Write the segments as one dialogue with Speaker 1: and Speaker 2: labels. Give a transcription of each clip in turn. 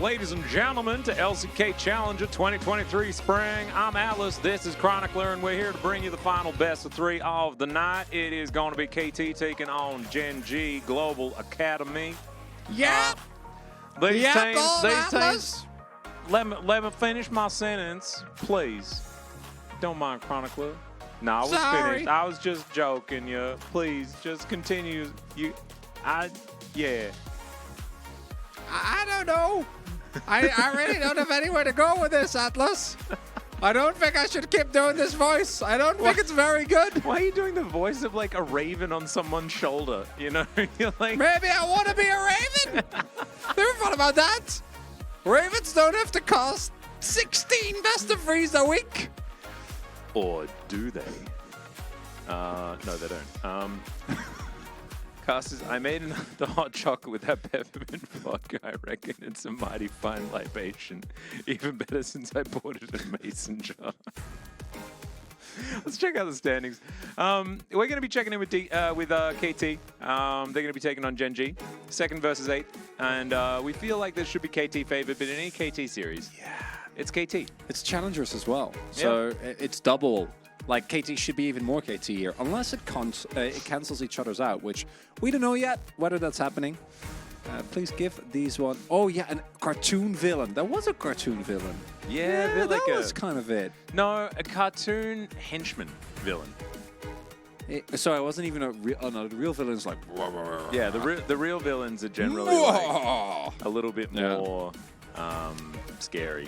Speaker 1: ladies and gentlemen, to LCK Challenger 2023 Spring. I'm Atlas, this is Chronicler, and we're here to bring you the final best of 3 of the night. It is going to be KT taking on Gen.G Global Academy.
Speaker 2: Yeah.
Speaker 1: These
Speaker 2: Atlas.
Speaker 1: teams, let me finish my sentence, please. Don't mind, Chronicler. No, I was finished. I was just joking, yeah. Please, just continue. Yeah.
Speaker 2: I don't know. I really don't have anywhere to go with this, Atlas. I don't think I should keep doing this voice. I don't think it's very good.
Speaker 1: Why are you doing the voice of like a raven on someone's shoulder? You know, you're like,
Speaker 2: maybe I want to be a raven. Never thought about that. Ravens don't have to cost 16 best of 3s a week.
Speaker 1: Or do they? No, they don't. Casters, I made the hot chocolate with that peppermint vodka. I reckon it's a mighty fine libation. Even better since I bought it in a mason jar. Let's check out the standings. We're going to be checking in with KT. They're going to be taking on Gen.G, 2nd versus 8th. And we feel like this should be KT favored, but in any KT series, it's KT.
Speaker 2: It's challengers as well. So it's double. Like, KT should be even more KT here, unless it cancels each other's out, which we don't know yet whether that's happening. Please give these one. Oh, yeah, a cartoon villain. That was a cartoon villain.
Speaker 1: Yeah,
Speaker 2: that was kind of it.
Speaker 1: No, a cartoon henchman villain.
Speaker 2: So it wasn't even a real. Oh no, the real villain's like.
Speaker 1: Yeah, the real villains are generally like a little bit more scary.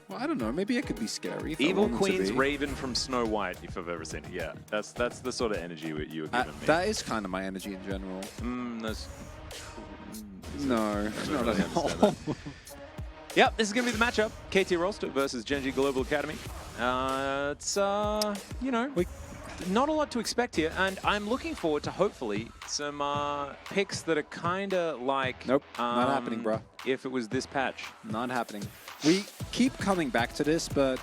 Speaker 2: Well, I don't know. Maybe it could be scary.
Speaker 1: Evil Queen's Raven from Snow White, if I've ever seen it. Yeah, that's the sort of energy you were giving me.
Speaker 2: That is kind of my energy in general. No, not at all.
Speaker 1: Yep, this is going to be the matchup. KT Roster versus Gen.G Global Academy. It's, you know, not a lot to expect here, and I'm looking forward to hopefully some picks that are kind of like...
Speaker 2: Nope, not happening, bro.
Speaker 1: If it was this patch.
Speaker 2: Not happening. We keep coming back to this, but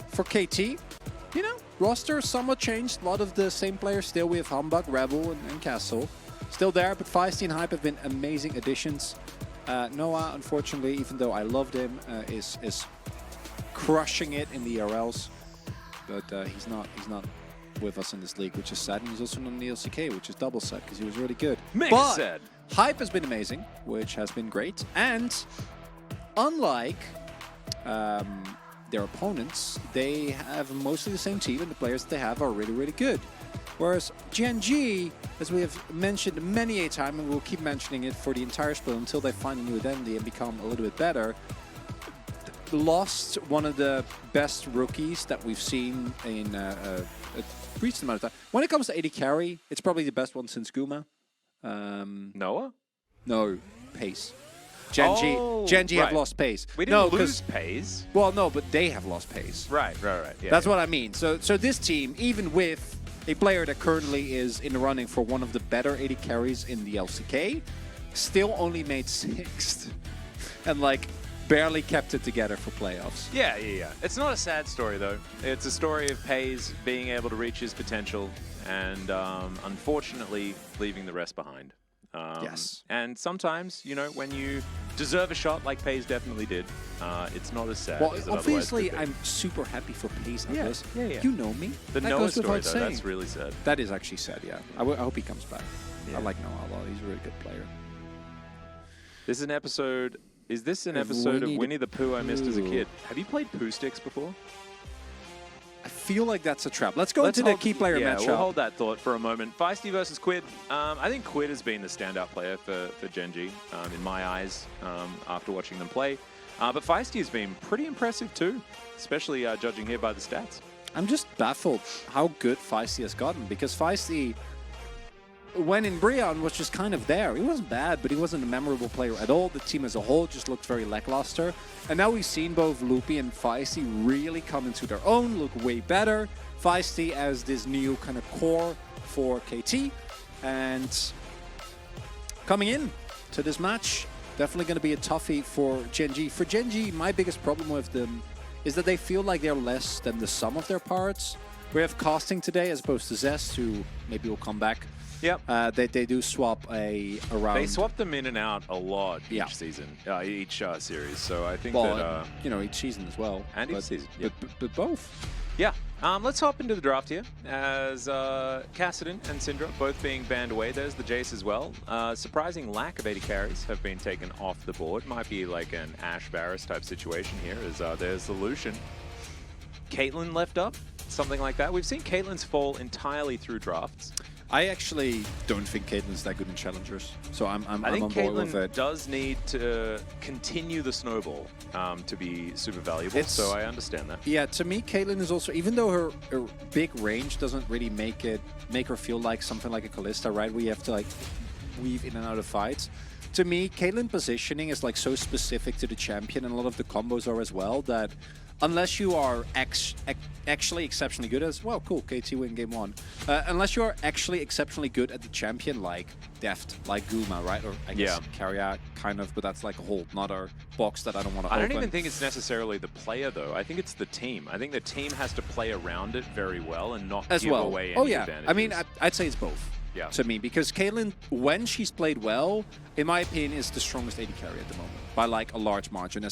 Speaker 2: for KT, you know, roster somewhat changed. A lot of the same players still. We have Humbug, Rebel, and Castle. Still there, but Feisty and Hype have been amazing additions. Noah, unfortunately, even though I loved him, is crushing it in the ERLs. But he's not with us in this league, which is sad. And he's also on the LCK, which is double sad because he was really good.
Speaker 1: Mega sad.
Speaker 2: Hype has been amazing, which has been great. And unlike their opponents, they have mostly the same team, and the players that they have are really, really good. Whereas Gen.G, as we have mentioned many a time, and we'll keep mentioning it for the entire split until they find a new identity and become a little bit better, lost one of the best rookies that we've seen in a recent amount of time. When it comes to AD carry, it's probably the best one since Guma.
Speaker 1: Noah?
Speaker 2: No, Pace. Gen.G have lost pace.
Speaker 1: We didn't lose pace.
Speaker 2: Well, no, but they have lost pace.
Speaker 1: Right. Yeah,
Speaker 2: That's what I mean. So this team, even with a player that currently is in the running for one of the better AD carries in the LCK, still only made 6th. And like barely kept it together for playoffs.
Speaker 1: Yeah. It's not a sad story though. It's a story of Pace being able to reach his potential and unfortunately leaving the rest behind.
Speaker 2: Yes.
Speaker 1: And sometimes, you know, when you deserve a shot like Pace definitely did, it's not as sad.
Speaker 2: Well,
Speaker 1: as it
Speaker 2: obviously, I'm super happy for Pace.
Speaker 1: Yeah.
Speaker 2: You know me.
Speaker 1: The Noah story, though, that's really sad.
Speaker 2: That is actually sad, yeah. I hope he comes back.
Speaker 1: Yeah.
Speaker 2: I like Noah a lot. He's a really good player.
Speaker 1: This is an episode... Is this an episode of Winnie the Pooh I missed as a kid? Have you played Pooh Sticks before?
Speaker 2: I feel like that's a trap. Let's go into the key player matchup.
Speaker 1: We'll hold that thought for a moment. Feisty versus Quid. I think Quid has been the standout player for Gen.G in my eyes after watching them play. But Feisty has been pretty impressive too, especially judging here by the stats.
Speaker 2: I'm just baffled how good Feisty has gotten, because Feisty, when in Brion, was just kind of there. He wasn't bad, but he wasn't a memorable player at all. The team as a whole just looked very lackluster. And now we've seen both Loopy and Feisty really come into their own, look way better. Feisty as this new kind of core for KT. And coming in to this match, definitely going to be a toughie for Gen.G. For Gen.G, my biggest problem with them is that they feel like they're less than the sum of their parts. We have casting today as opposed to Zest, who maybe will come back.
Speaker 1: Yep.
Speaker 2: They do swap around.
Speaker 1: They swap them in and out a lot
Speaker 2: Yeah.
Speaker 1: each season, each series. So I think
Speaker 2: well,
Speaker 1: that
Speaker 2: you know, each season as well.
Speaker 1: and each season. Yeah.
Speaker 2: But both.
Speaker 1: Yeah. Let's hop into the draft here. As Kassadin and Syndra both being banned away. There's the Jace as well. Surprising lack of 80 carries have been taken off the board. Might be like an Ashe Varus type situation here. As there's the Lucian. Caitlyn left up, something like that. We've seen Caitlyn's fall entirely through drafts.
Speaker 2: I actually don't think Caitlyn's that good in challengers, so I'm
Speaker 1: I
Speaker 2: on
Speaker 1: think
Speaker 2: board with
Speaker 1: Caitlyn
Speaker 2: it.
Speaker 1: does need to continue the snowball to be super valuable, so I understand that.
Speaker 2: Yeah, to me, Caitlyn is also, even though her big range doesn't really make her feel like something like a Kalista, right? Where you have to like weave in and out of fights. To me, Caitlyn positioning is like so specific to the champion, and a lot of the combos are as well, that unless you are actually exceptionally good as well, cool, KT win game 1. Unless you are actually exceptionally good at the champion, like Deft, like Guma, right? Or I guess Carrier, kind of, but that's like a whole nother box that I don't want to open.
Speaker 1: I don't even think it's necessarily the player, though. I think it's the team. I think the team has to play around it very well and not give away any advantages.
Speaker 2: I mean, I'd say it's both.
Speaker 1: Yeah.
Speaker 2: To me, because Caitlyn, when she's played well, in my opinion, is the strongest AD carry at the moment by like a large margin.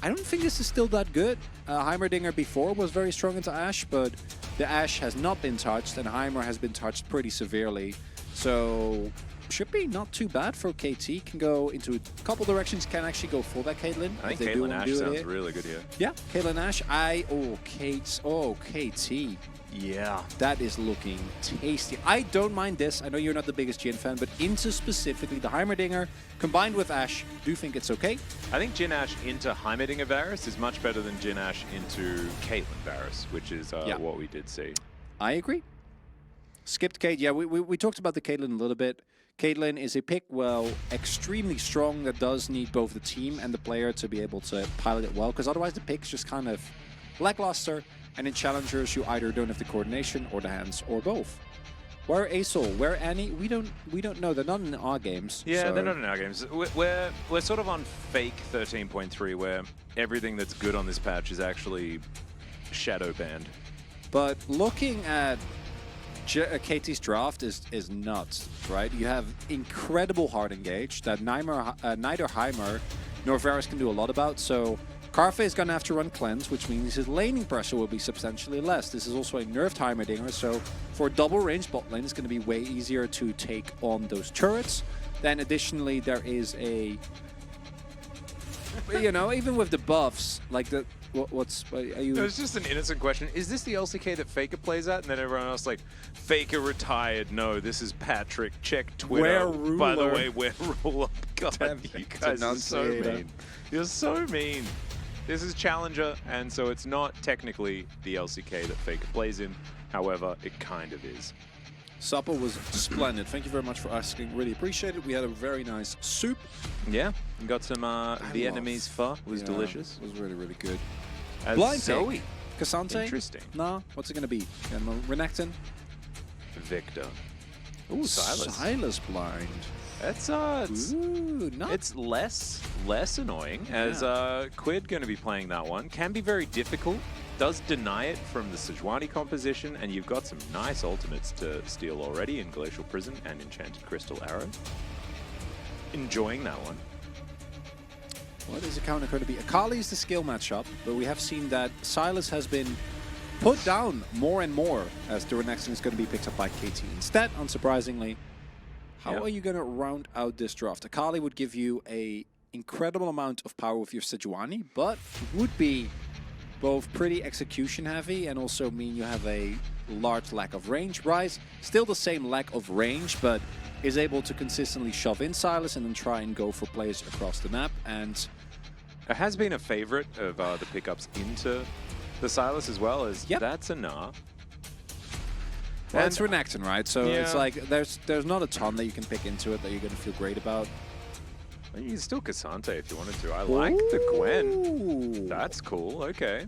Speaker 2: I don't think this is still that good. Heimerdinger before was very strong into Ashe, but the Ashe has not been touched, and Heimer has been touched pretty severely. So should be not too bad for KT. Can go into a couple directions. Can actually go for that Caitlyn.
Speaker 1: I think Caitlyn Ashe sounds really good here.
Speaker 2: Yeah, Caitlyn Ashe. KT.
Speaker 1: Yeah.
Speaker 2: That is looking tasty. I don't mind this. I know you're not the biggest Jhin fan, but into specifically the Heimerdinger combined with Ashe, do you think it's okay?
Speaker 1: I think Jhin Ashe into Heimerdinger Varus is much better than Jhin Ashe into Caitlyn Varus, which is what we did see.
Speaker 2: I agree. Skipped Kate. Yeah, we talked about the Caitlyn a little bit. Caitlyn is a pick, well, extremely strong that does need both the team and the player to be able to pilot it well, because otherwise the pick's just kind of lackluster. And in challengers, you either don't have the coordination or the hands or both. Where Asol, where Annie, we don't know. They're not in our games.
Speaker 1: Yeah,
Speaker 2: so.
Speaker 1: they're not in our games. We're sort of on fake 13.3, where everything that's good on this patch is actually shadow banned.
Speaker 2: But looking at KT's draft is nuts, right? You have incredible hard engage that neither Heimer nor Varus can do a lot about. So Karfe is going to have to run cleanse, which means his laning pressure will be substantially less. This is also a nerfed Heimerdinger, so for double range bot lane, it's going to be way easier to take on those turrets. Then additionally, there is a, you know, even with the buffs, like the, are you?
Speaker 1: It was just an innocent question. Is this the LCK that Faker plays at? And then everyone else like, Faker retired. No, this is Patrick. Check Twitter.
Speaker 2: Where Ruler.
Speaker 1: By the way, where Ruler? God,
Speaker 2: Damn,
Speaker 1: you guys are so mean. You're so mean. This is Challenger, and so it's not technically the LCK that Faker plays in. However, it kind of is.
Speaker 2: Supper was splendid. Thank you very much for asking. Really appreciate it. We had a very nice soup.
Speaker 1: Yeah, we got some Vietnamese pho. It was delicious.
Speaker 2: It was really, really good.
Speaker 1: Blind
Speaker 2: Zoe. Cassante?
Speaker 1: Interesting.
Speaker 2: Nah, what's it going to be? Renekton?
Speaker 1: Victor. Ooh, Silas.
Speaker 2: Silas blind.
Speaker 1: That's
Speaker 2: Ooh,
Speaker 1: it's less annoying as Quid going to be playing that one. Can be very difficult. Does deny it from the Sejuani composition, and you've got some nice ultimates to steal already in Glacial Prison and Enchanted Crystal Arrow. Enjoying that one.
Speaker 2: What is the counter going to be? Akali is the skill matchup, but we have seen that Silas has been put down more and more as the Renekton is going to be picked up by KT. Instead, unsurprisingly, how are you going to round out this draft? Akali would give you a incredible amount of power with your Sejuani, but it would be both pretty execution heavy and also mean you have a large lack of range. Ryze, still the same lack of range, but is able to consistently shove in Silas and then try and go for plays across the map. And
Speaker 1: it has been a favorite of the pickups into the Silas as well, as that's a Nah.
Speaker 2: Well, it's Renekton, right? So it's like there's not a ton that you can pick into it that you're going to feel great about.
Speaker 1: You can still Cassante if you wanted to. I like the Gwen. That's cool. Okay.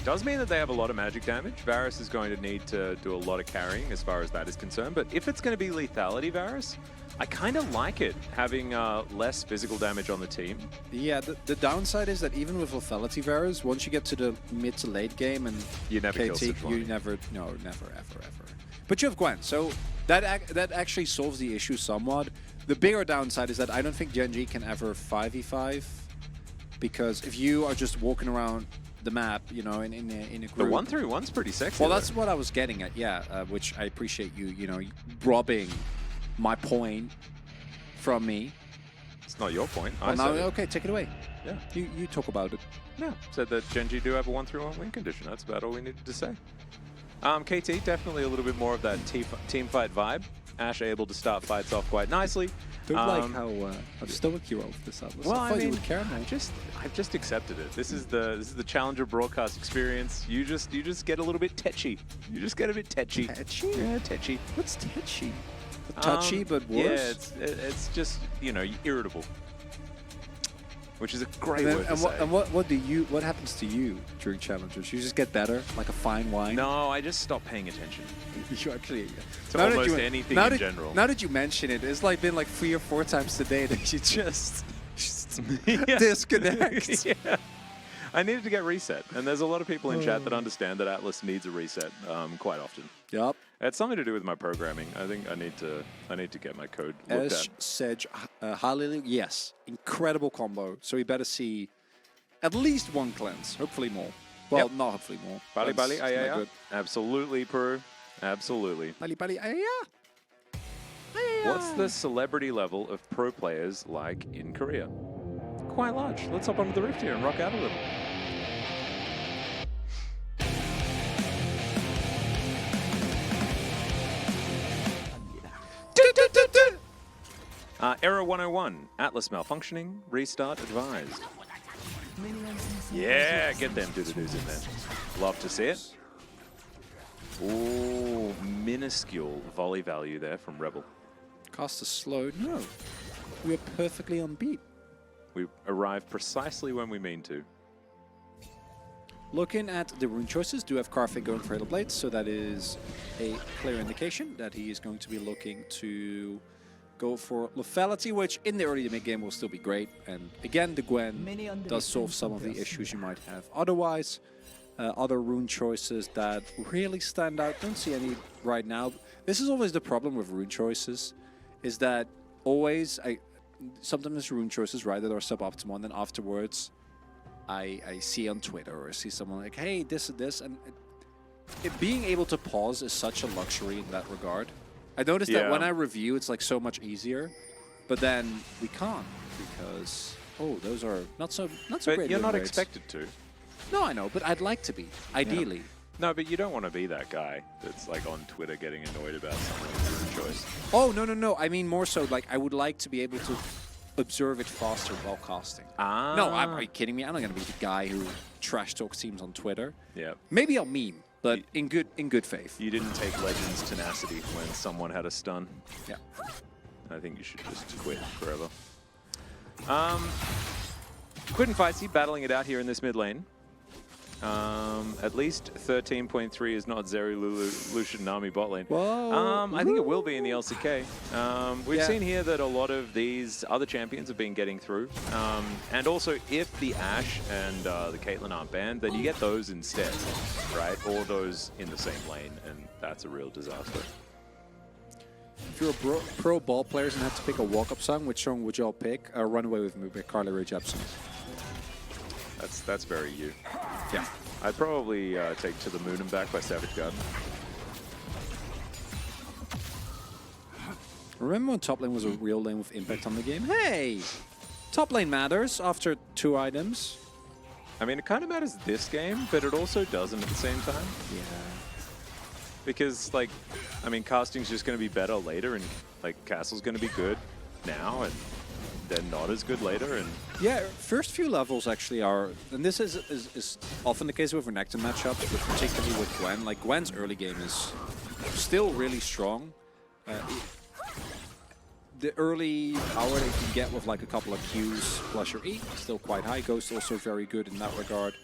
Speaker 1: Does mean that they have a lot of magic damage. Varus is going to need to do a lot of carrying as far as that is concerned. But if it's going to be lethality Varus, I kind of like it, having less physical damage on the team.
Speaker 2: Yeah, the downside is that even with lethality Varus, once you get to the mid to late game and
Speaker 1: You never kill
Speaker 2: KT,
Speaker 1: Sichuan.
Speaker 2: you never, no, never, ever, ever. But you have Gwen, so that actually solves the issue somewhat. The bigger downside is that I don't think Gen.G can ever 5v5, because if you are just walking around the map, you know, in a group.
Speaker 1: The 1-3-1's pretty sexy.
Speaker 2: Well,
Speaker 1: though.
Speaker 2: that's what I was getting at, yeah, which I appreciate you know, robbing my point from me.
Speaker 1: It's not your point.
Speaker 2: Well,
Speaker 1: I
Speaker 2: now,
Speaker 1: said it.
Speaker 2: okay, take it away.
Speaker 1: Yeah.
Speaker 2: You talk about it.
Speaker 1: Yeah. Said that Gen.G do have a 1-3-1 win condition. That's about all we needed to say. KT, definitely a little bit more of that team fight vibe. Ash able to start fights off quite nicely.
Speaker 2: Don't like how stoic you are with this Atlas.
Speaker 1: Well,
Speaker 2: I
Speaker 1: I
Speaker 2: thought you
Speaker 1: mean,
Speaker 2: would care more.
Speaker 1: I've just accepted it. This is the Challenger broadcast experience. You just get a little bit tetchy. You just get a bit tetchy.
Speaker 2: Tetchy?
Speaker 1: Yeah, tetchy.
Speaker 2: What's tetchy? Touchy, but worse?
Speaker 1: Yeah, it's just, you know, irritable. Which is a great
Speaker 2: And, then,
Speaker 1: word to
Speaker 2: and,
Speaker 1: say.
Speaker 2: what happens to you during challenges? You just get better, like a fine wine?
Speaker 1: No, I just stopped paying attention.
Speaker 2: You actually...
Speaker 1: To almost anything in general.
Speaker 2: Now that you mention it, it's like been like 3 or 4 times today that you just disconnect.
Speaker 1: Yeah. I needed to get reset. And there's a lot of people in chat that understand that Atlas needs a reset quite often.
Speaker 2: Yup.
Speaker 1: It's something to do with my programming. I think I need to get my code looked
Speaker 2: As
Speaker 1: at.
Speaker 2: Sedge, Hallelujah, yes, incredible combo. So we better see at least 1 cleanse, hopefully more. Well, not hopefully more.
Speaker 1: Bali
Speaker 2: That's
Speaker 1: Bali,
Speaker 2: not good.
Speaker 1: Absolutely, Peru. Absolutely.
Speaker 2: Bali Bali,
Speaker 1: What's the celebrity level of pro players like in Korea? Quite large. Let's hop onto the rift here and rock out a little. Error 101. Atlas malfunctioning. Restart advised. Yeah, get them doo-doo-doos in there. Love to see it. Ooh, minuscule volley value there from Rebel.
Speaker 2: Cast is slow. No, we are perfectly on beat.
Speaker 1: We arrive precisely when we mean to.
Speaker 2: Looking at the rune choices, do have Karthik going for Hail Blades, so that is a clear indication that he is going to be looking to go for lethality, which in the early to mid game will still be great. And again, the Gwen does solve some of the issues you might have otherwise. Other rune choices that really stand out, don't see any right now. This is always the problem with rune choices, is that always, sometimes there's rune choices, right, that are suboptimal, and then afterwards I see on Twitter or I see someone like, hey, this and this, and being able to pause is such a luxury in that regard. I noticed that when I review, it's like so much easier, but then we can't because those are not so
Speaker 1: But
Speaker 2: great.
Speaker 1: you're not
Speaker 2: rates.
Speaker 1: expected to.
Speaker 2: No, I know, but I'd like to be, ideally.
Speaker 1: No, but you don't want to be that guy that's like on Twitter getting annoyed about something your choice.
Speaker 2: Oh, no. I mean more so like I would like to be able to observe it faster while casting.
Speaker 1: Ah.
Speaker 2: No, are you kidding me? I'm not going to be the guy who trash talks teams on Twitter.
Speaker 1: Yeah.
Speaker 2: Maybe I'll meme, but in good faith.
Speaker 1: You didn't take Legends tenacity when someone had a stun.
Speaker 2: Yeah.
Speaker 1: I think you should just quit forever. Quinn Feisty battling it out here in this mid lane. At least 13.3 is not Zeri Lucian Nami bot lane.
Speaker 2: Whoa.
Speaker 1: I think it will be in the LCK. We've
Speaker 2: Yeah.
Speaker 1: seen here that a lot of these other champions have been getting through. And also, if the Ashe and the Caitlyn aren't banned, then you get those instead, right? Or those in the same lane, and that's a real disaster.
Speaker 2: If you're a pro ball players and have to pick a walk-up song, which song would y'all pick? Runaway with Me by Carly Rae Jepsen.
Speaker 1: That's very you.
Speaker 2: Yeah.
Speaker 1: I'd probably take To the Moon and Back by Savage Garden.
Speaker 2: Remember when top lane was a real lane with impact on the game? Hey! Top lane matters after 2 items.
Speaker 1: I mean, it kind of matters this game, but it also doesn't at the same time.
Speaker 2: Yeah.
Speaker 1: Because, like, I mean, casting's just going to be better later, and, like, Castle's going to be good now, and then not as good later, and...
Speaker 2: Yeah, first few levels actually are, and this is often the case with Renekton matchups, but particularly with Gwen. Like, Gwen's early game is still really strong. The early power that you can get with like a couple of Qs plus your E is still quite high. Ghost also very good in that regard.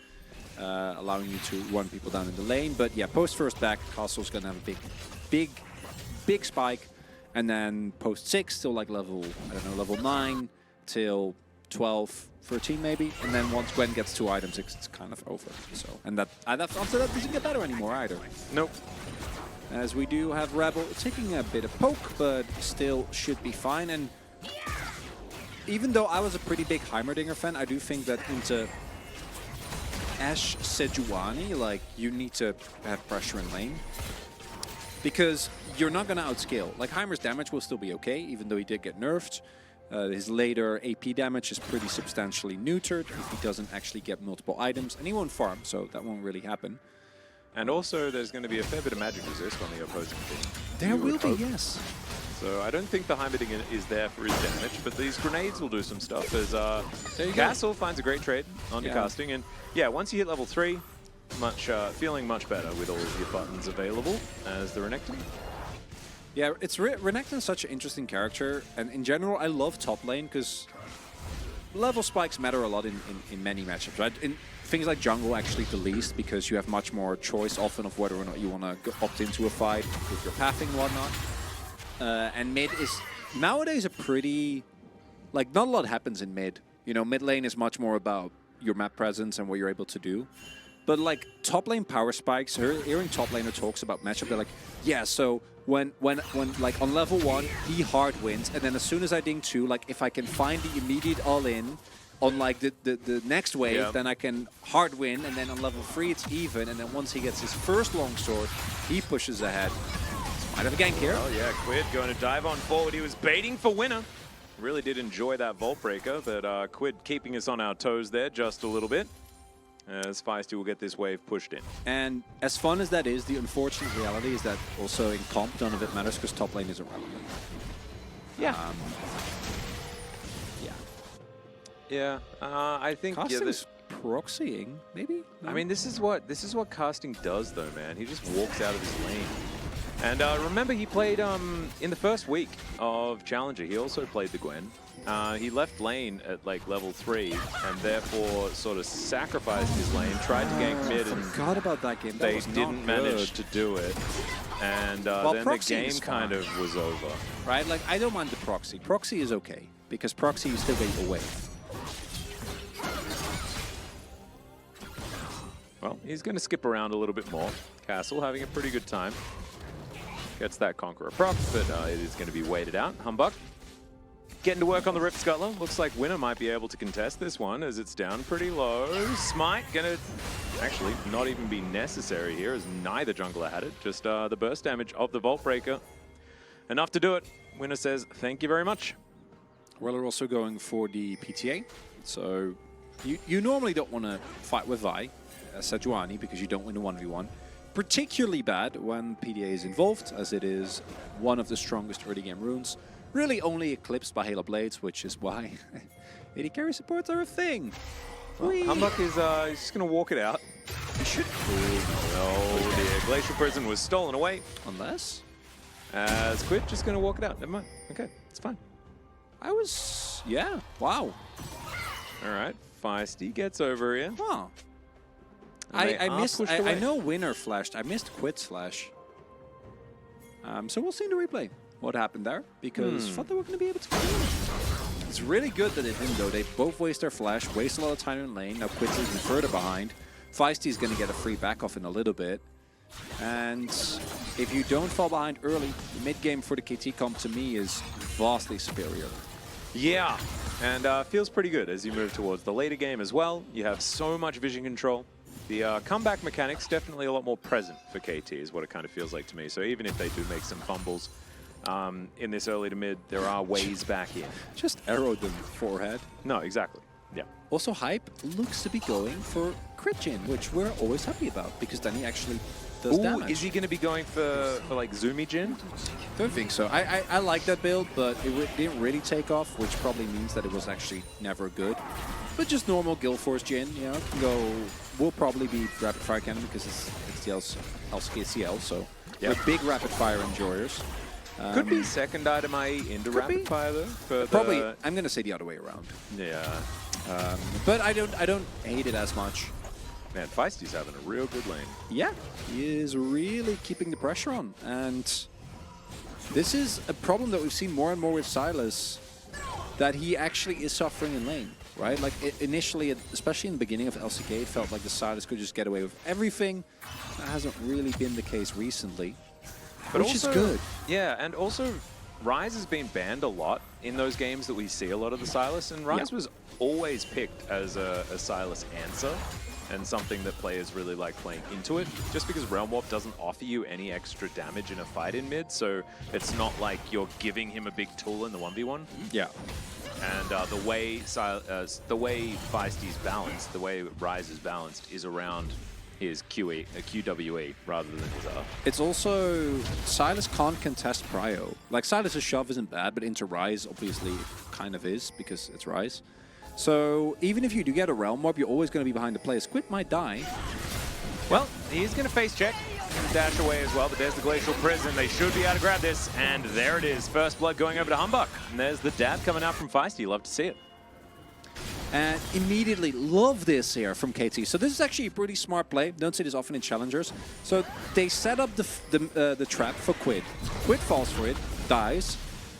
Speaker 2: allowing you to run people down in the lane. But yeah, post first back, Castle's gonna have a big spike, and then post 6 till like level, I don't know, level 9 till 12, 13 maybe, and then once Gwen gets 2 items, it's kind of over. So, and after that doesn't get better anymore either.
Speaker 1: Nope.
Speaker 2: As we do have Rebel taking a bit of poke, but still should be fine. And even though I was a pretty big Heimerdinger fan, I do think that into Ashe Sejuani, like, you need to have pressure in lane. Because you're not going to outscale. Like, Heimer's damage will still be okay, even though he did get nerfed. His later AP damage is pretty substantially neutered if he doesn't actually get multiple items. And he won't farm, so that won't really happen.
Speaker 1: And also, there's going to be a fair bit of magic resist on the opposing team.
Speaker 2: There will be, yes.
Speaker 1: So I don't think the Heimerdinger is there for his damage, but these grenades will do some stuff. As Castle finds a great trade on your casting. And yeah, once you hit level 3, feeling much better with all of your buttons available as the Renekton.
Speaker 2: Yeah, it's Renekton's such an interesting character, and in general, I love top lane because level spikes matter a lot in many matchups, right? In things like jungle, actually the least, because you have much more choice often of whether or not you want to opt into a fight with your pathing and whatnot. And mid is nowadays a pretty, like, not a lot happens in mid. You know, mid lane is much more about your map presence and what you're able to do. But like top lane power spikes, hearing top laner talks about matchup, they're like, yeah, so when like on level 1, he hard wins, and then as soon as I ding 2, like if I can find the immediate all-in on like the next wave, then I can hard win, and then on level 3 it's even, and then once he gets his first longsword, he pushes ahead. Might have a gank here.
Speaker 1: Oh yeah, Quid going to dive on forward. He was baiting for winner. Really did enjoy that Vault Breaker, but Quid keeping us on our toes there just a little bit. As Feisty will get this wave pushed in.
Speaker 2: And as fun as that is, the unfortunate reality is that also in comp none of it matters because top lane is irrelevant.
Speaker 1: Yeah. Yeah. I think
Speaker 2: Casting's proxying, maybe? No?
Speaker 1: I mean, this is what casting does though, man. He just walks out of his lane. And remember, he played in the first week of Challenger. He also played the Gwen. He left lane at like level 3 and therefore sort of sacrificed his lane, tried to gank mid, and
Speaker 2: forgot about that game.
Speaker 1: They didn't manage to do it. And then the game kind of was over.
Speaker 2: Right? Like, I don't mind the proxy. Proxy is okay, because proxy you still get a wave.
Speaker 1: Well, he's going to skip around a little bit more. Castle having a pretty good time. Gets that Conqueror proc, but it is going to be waited out. Humbug getting to work on the Rift Scuttler. Looks like Winner might be able to contest this one as it's down pretty low. Smite going to actually not even be necessary here as neither jungler had it. Just the burst damage of the Vault Breaker. Enough to do it. Winner says, thank you very much.
Speaker 2: We're also going for the PTA. So you normally don't want to fight with Vi, Sejuani, because you don't win the 1v1. Particularly bad when PTA is involved, as it is one of the strongest early game runes. Really only eclipsed by Halo Blades, which is why AD carry supports are a thing.
Speaker 1: Well, Humbug is he's just going to walk it out. He should. Oh dear. Glacial Prison was stolen away.
Speaker 2: Unless?
Speaker 1: As Quid just going to walk it out. Never mind. Okay, it's fine.
Speaker 2: Yeah, wow.
Speaker 1: All right, Feisty gets over here.
Speaker 2: Wow. I missed. I know Winner flashed. I missed Quid's flash. So we'll see in the replay what happened there, because I thought they were going to be able to kill him. It's really good that they didn't, though. They both waste their flash, waste a lot of time in lane. Now Quid's even further behind. Feisty is going to get a free back off in a little bit. And if you don't fall behind early, the mid game for the KT comp to me is vastly superior.
Speaker 1: Yeah, and feels pretty good as you move towards the later game as well. You have so much vision control. The comeback mechanics definitely a lot more present for KT is what it kind of feels like to me. So even if they do make some fumbles in this early to mid, there are ways back in.
Speaker 2: Just arrow them forehead.
Speaker 1: No, exactly. Yeah.
Speaker 2: Also, Hype looks to be going for crit gen, which we're always happy about, because then he actually does damage.
Speaker 1: Is he going to be going for like Zoomy Jin?
Speaker 2: Don't think so. I like that build, but it didn't really take off, which probably means that it was actually never good. But just normal Guild Force Jin, you know, can go. Will probably be rapid fire cannon because it's the LCK CL, so we're big rapid fire enjoyers.
Speaker 1: Could be second item IE into rapid fire though. For
Speaker 2: probably, I'm gonna say the other way around.
Speaker 1: Yeah.
Speaker 2: But I don't hate it as much.
Speaker 1: Man, Feisty's having a real good lane.
Speaker 2: Yeah, he is really keeping the pressure on. And this is a problem that we've seen more and more with Sylas, that he actually is suffering in lane, right? Like initially, especially in the beginning of LCK, it felt like the Sylas could just get away with everything. That hasn't really been the case recently, but which
Speaker 1: also,
Speaker 2: is good.
Speaker 1: Yeah, and also Ryze has been banned a lot in those games that we see a lot of the Sylas, and Ryze was always picked as a Sylas answer and something that players really like playing into it, just because Realm Warp doesn't offer you any extra damage in a fight in mid, so it's not like you're giving him a big tool in the 1v1.
Speaker 2: Yeah.
Speaker 1: And the way Feisty's balanced, the way Ryze is balanced, is around his QWE rather than his R.
Speaker 2: It's also, Sylas can't contest Prio. Like, Sylas' shove isn't bad, but into Ryze obviously kind of is, because it's Ryze. So even if you do get a Realm Warp, you're always going to be behind the play. Squid might die.
Speaker 1: Well, he's going to face check and dash away as well, but there's the Glacial Prison. They should be able to grab this, and there it is. First blood going over to Humbug. And there's the dab coming out from Feisty. Love to see it.
Speaker 2: And immediately love this here from KT. So this is actually a pretty smart play. Don't see this often in challengers. So they set up the trap for Quid. Quid falls for it, dies.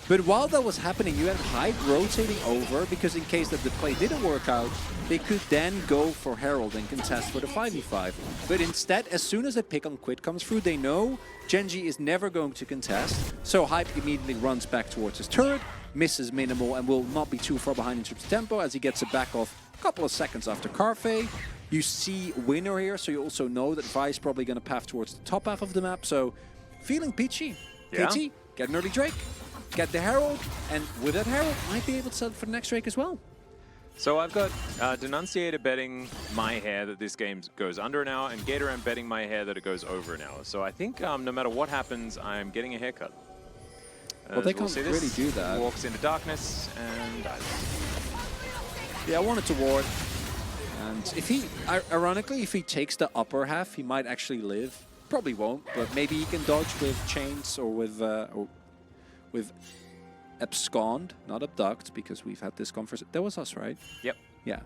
Speaker 2: But while that was happening, you had Hype rotating over, because in case that the play didn't work out, they could then go for Herald and contest for the 5v5. But instead, as soon as a pick on Quid comes through, they know Gen.G is never going to contest. So Hype immediately runs back towards his turret, misses minimal, and will not be too far behind in terms of tempo as he gets it back off a couple of seconds after Carfe. You see Winner here, so you also know that Vi is probably going to path towards the top half of the map. So feeling peachy.
Speaker 1: Yeah.
Speaker 2: KT, get an early Drake. Get the Herald, and with that Herald, might be able to sell it for the next Drake as well.
Speaker 1: So I've got Denunciator betting my hair that this game goes under an hour, and Gatoran betting my hair that it goes over an hour. So I think no matter what happens, I'm getting a haircut.
Speaker 2: Well, they can't really do that.
Speaker 1: Walks into darkness and dies.
Speaker 2: Yeah, I wanted to ward. And if he, ironically, if he takes the upper half, he might actually live. Probably won't, but maybe he can dodge with chains or with abscond, not abduct, because we've had this conversation. That was us, right?
Speaker 1: Yep.
Speaker 2: Yeah.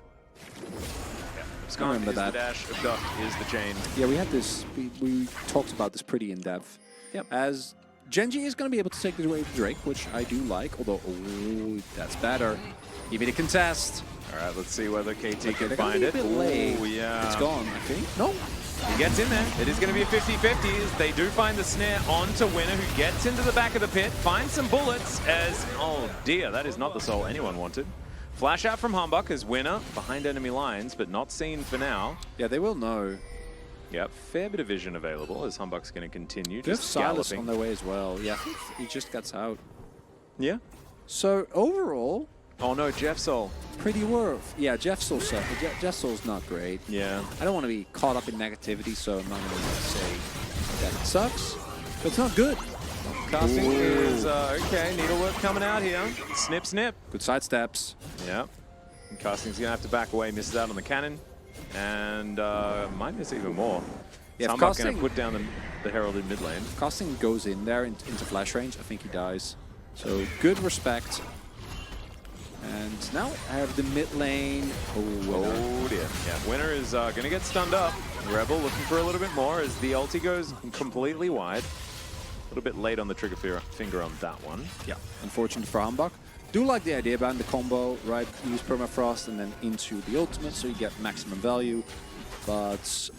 Speaker 1: Abscond is the dash, abduct is the chain.
Speaker 2: Yeah, we had this, we talked about this pretty in depth.
Speaker 1: Yep.
Speaker 2: As Gen.G is going to be able to take the way to Drake, which I do like, although, oh, that's better. Give me the contest.
Speaker 1: All right, let's see whether KT can
Speaker 2: they're
Speaker 1: find it.
Speaker 2: A bit late.
Speaker 1: Oh, yeah.
Speaker 2: It's gone, I think. No.
Speaker 1: He gets in there. It is going to be a 50-50. They do find the snare onto Winner, who gets into the back of the pit, finds some bullets as, oh dear, that is not the soul anyone wanted. Flash out from Humbug as Winner behind enemy lines, but not seen for now.
Speaker 2: Yeah, they will know.
Speaker 1: Yep, fair bit of vision available as Humbug's going to continue.
Speaker 2: They have
Speaker 1: just
Speaker 2: Sylas
Speaker 1: galloping
Speaker 2: on their way as well. Yeah, he just gets out.
Speaker 1: Yeah.
Speaker 2: So overall,
Speaker 1: oh no, Jeff Soul.
Speaker 2: pretty worth. Yeah, Jeff Soul's not great.
Speaker 1: Yeah.
Speaker 2: I don't want to be caught up in negativity, so I'm not going to say that it sucks, but it's not good.
Speaker 1: Casting is, okay, needlework coming out here. Snip, snip.
Speaker 2: Good side steps.
Speaker 1: Yeah. And Casting's going to have to back away, misses out on the cannon, and might miss even more.
Speaker 2: Yeah,
Speaker 1: Humbug's going to put down the Herald in mid lane.
Speaker 2: If Casting goes in there into flash range, I think he dies. So good respect. And now I have the mid lane.
Speaker 1: Oh dear. Yeah, Winner is going to get stunned up. Rebel looking for a little bit more as the ulti goes completely wide. A little bit late on the trigger finger on that one.
Speaker 2: Yeah, unfortunate for Humbug. Do like the idea behind the combo, right? Use permafrost and then into the ultimate so you get maximum value. But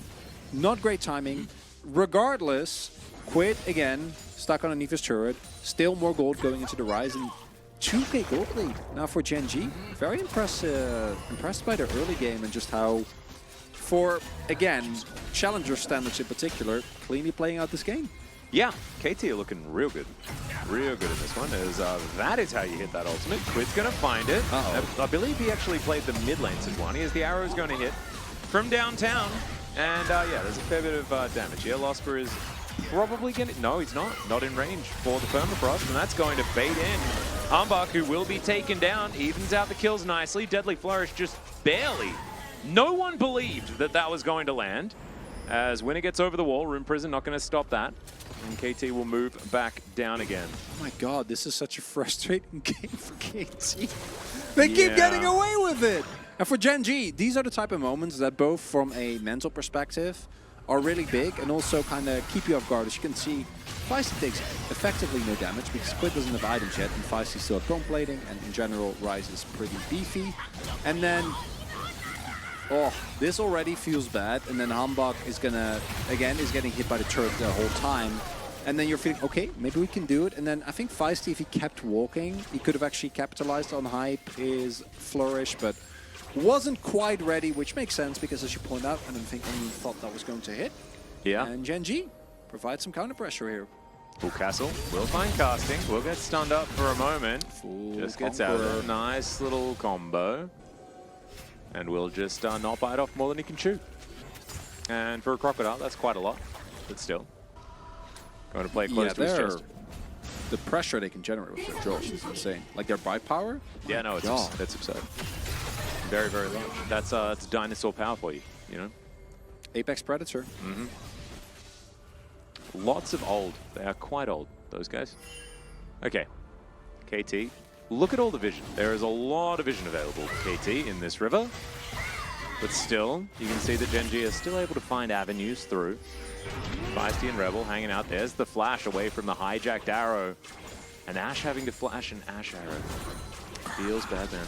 Speaker 2: not great timing. Regardless, Quid again, stuck underneath his turret. Still more gold going into the Rise. And 2k gold lead now for Gen.G. Very impressed by their early game and just how, for, again, challenger standards in particular, cleanly playing out this game.
Speaker 1: Yeah, KT are looking real good. Real good in this one. As that is how you hit that ultimate. Quid's going to find it. I believe he actually played the mid lane Sejuani as the arrow is going to hit from downtown. And yeah, there's a fair bit of damage here. Losper is probably going to... No, he's not. Not in range for the permafrost. And that's going to bait in Humbug, who will be taken down. Evens out the kills nicely. Deadly Flourish just barely. No one believed that that was going to land. As Winner gets over the wall, Rune Prison not going to stop that. And KT will move back down again.
Speaker 2: Oh my god, this is such a frustrating game for KT. They keep getting away with it. And for Gen.G, these are the type of moments that both from a mental perspective are really big and also kind of keep you off guard. As you can see, Feisty takes effectively no damage because Squid doesn't have items yet, and Feisty still has prone plating, and in general, Rise is pretty beefy. And then, oh, this already feels bad, and then Hambak is gonna, again, is getting hit by the turret the whole time. And then you're feeling, okay, maybe we can do it. And then I think Feisty, if he kept walking, he could have actually capitalized on hype, his flourish, but wasn't quite ready, which makes sense because, as you point out, I don't think anyone thought that was going to hit.
Speaker 1: Yeah.
Speaker 2: And Gen.G provides some counter pressure here.
Speaker 1: Full castle will find casting. Will get stunned up for a moment.
Speaker 2: Full
Speaker 1: just gets out of it. Nice little combo. And will just not bite off more than he can chew. And for a crocodile, that's quite a lot. But still. Going to play close to his chest.
Speaker 2: The pressure they can generate with their Josh is insane. Like their bite power?
Speaker 1: Yeah, no, it's absurd. Very, very large. That's it's dinosaur power for you, you know?
Speaker 2: Apex Predator.
Speaker 1: Mm-hmm. Lots of old. They are quite old, those guys. Okay. KT. Look at all the vision. There is a lot of vision available for KT in this river. But still, you can see that Gen.G is still able to find avenues through. Feisty and Rebel hanging out. There's the flash away from the hijacked arrow. And Ash having to flash an Ash arrow. Feels bad, man.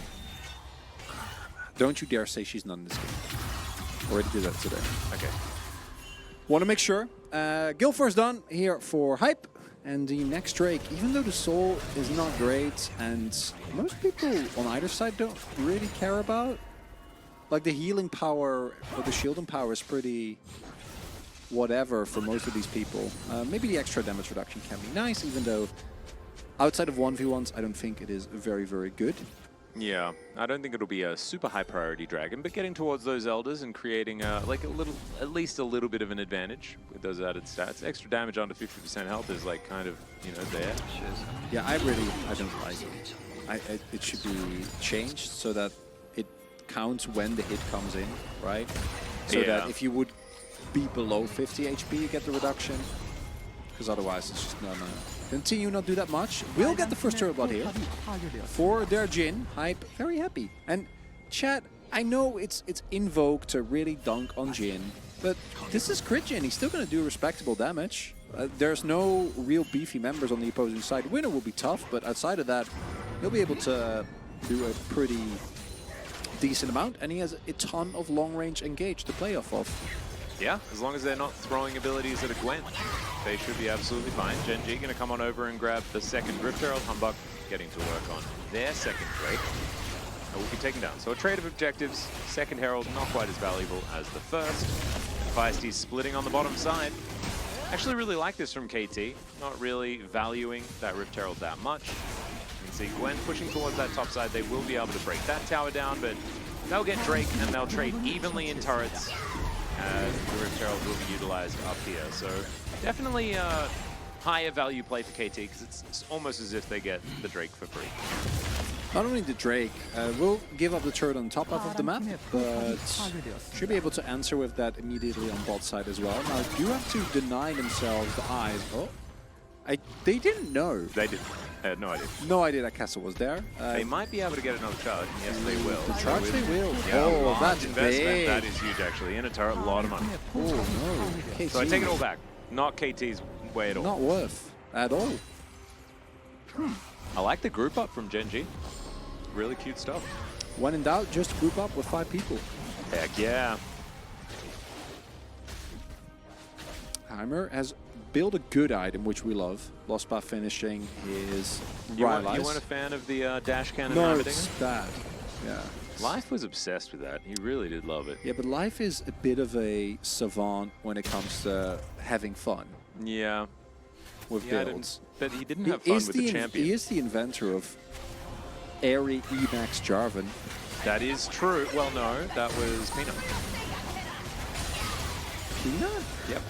Speaker 2: Don't you dare say she's not in this game. Already did that today.
Speaker 1: Okay.
Speaker 2: Want to make sure. Guilfour's done here for hype. And the next Drake, even though the soul is not great, and most people on either side don't really care about, like the healing power or the shielding power is pretty whatever for most of these people. Maybe the extra damage reduction can be nice, even though outside of 1v1s, I don't think it is very, very good.
Speaker 1: Yeah, I don't think it'll be a super high priority dragon, but getting towards those elders and creating like a little, at least a little bit of an advantage with those added stats. Extra damage under 50% health is like kind of, you know, there.
Speaker 2: Yeah, I don't like it. It should be changed so that it counts when the hit comes in, right? So that if you would be below 50 HP, you get the reduction. Because otherwise it's just not continue not do that much. We'll get the first turret blood here for their Jin. Hype, very happy. And chat, I know it's in vogue to really dunk on Jin, but this is crit Jin. He's still going to do respectable damage. There's no real beefy members on the opposing side. Winner will be tough, but outside of that, he'll be able to do a pretty decent amount, and he has a ton of long-range engage to play off of.
Speaker 1: Yeah, as long as they're not throwing abilities at a Gwen, they should be absolutely fine. Gen.G going to come on over and grab the second Rift Herald. Humbug getting to work on their second Drake. And will be taken down. So a trade of objectives. Second Herald not quite as valuable as the first. Feisty splitting on the bottom side. Actually really like this from KT. Not really valuing that Rift Herald that much. You can see Gwen pushing towards that top side. They will be able to break that tower down, but they'll get Drake and they'll trade evenly in turrets. As the Rift Herald will be utilized up here. So definitely a higher value play for KT because it's almost as if they get the Drake for free.
Speaker 2: Not only the Drake will give up the turret on top half of the map, but should be able to answer with that immediately on bot side as well. Now, do have to deny themselves the eyes. Oh, they didn't know.
Speaker 1: They did. No idea.
Speaker 2: No idea that castle was there.
Speaker 1: They might be able to get another charge. Yes, they will.
Speaker 2: The charge they will.
Speaker 1: Yeah,
Speaker 2: oh, that's
Speaker 1: investment.
Speaker 2: big.
Speaker 1: That is huge, actually. In a turret, a lot of money.
Speaker 2: Oh, no. KT.
Speaker 1: So I take it all back. Not KT's way at all.
Speaker 2: Not worth at all.
Speaker 1: I like the group up from Gen.G. Really cute stuff.
Speaker 2: When in doubt, just group up with 5 people.
Speaker 1: Heck yeah.
Speaker 2: Heimer has built a good item, which we love. Lost Path finishing is
Speaker 1: You weren't a fan of the dash cannon?
Speaker 2: No, it's bad. Yeah.
Speaker 1: Life was obsessed with that. He really did love it.
Speaker 2: Yeah, but Life is a bit of a savant when it comes to having fun.
Speaker 1: Yeah.
Speaker 2: With builds.
Speaker 1: But he didn't have fun with the champion.
Speaker 2: He is the inventor of Airy Emax Jarvan.
Speaker 1: That is true. Well, no, that was Peanut.
Speaker 2: Peanut?
Speaker 1: Yep.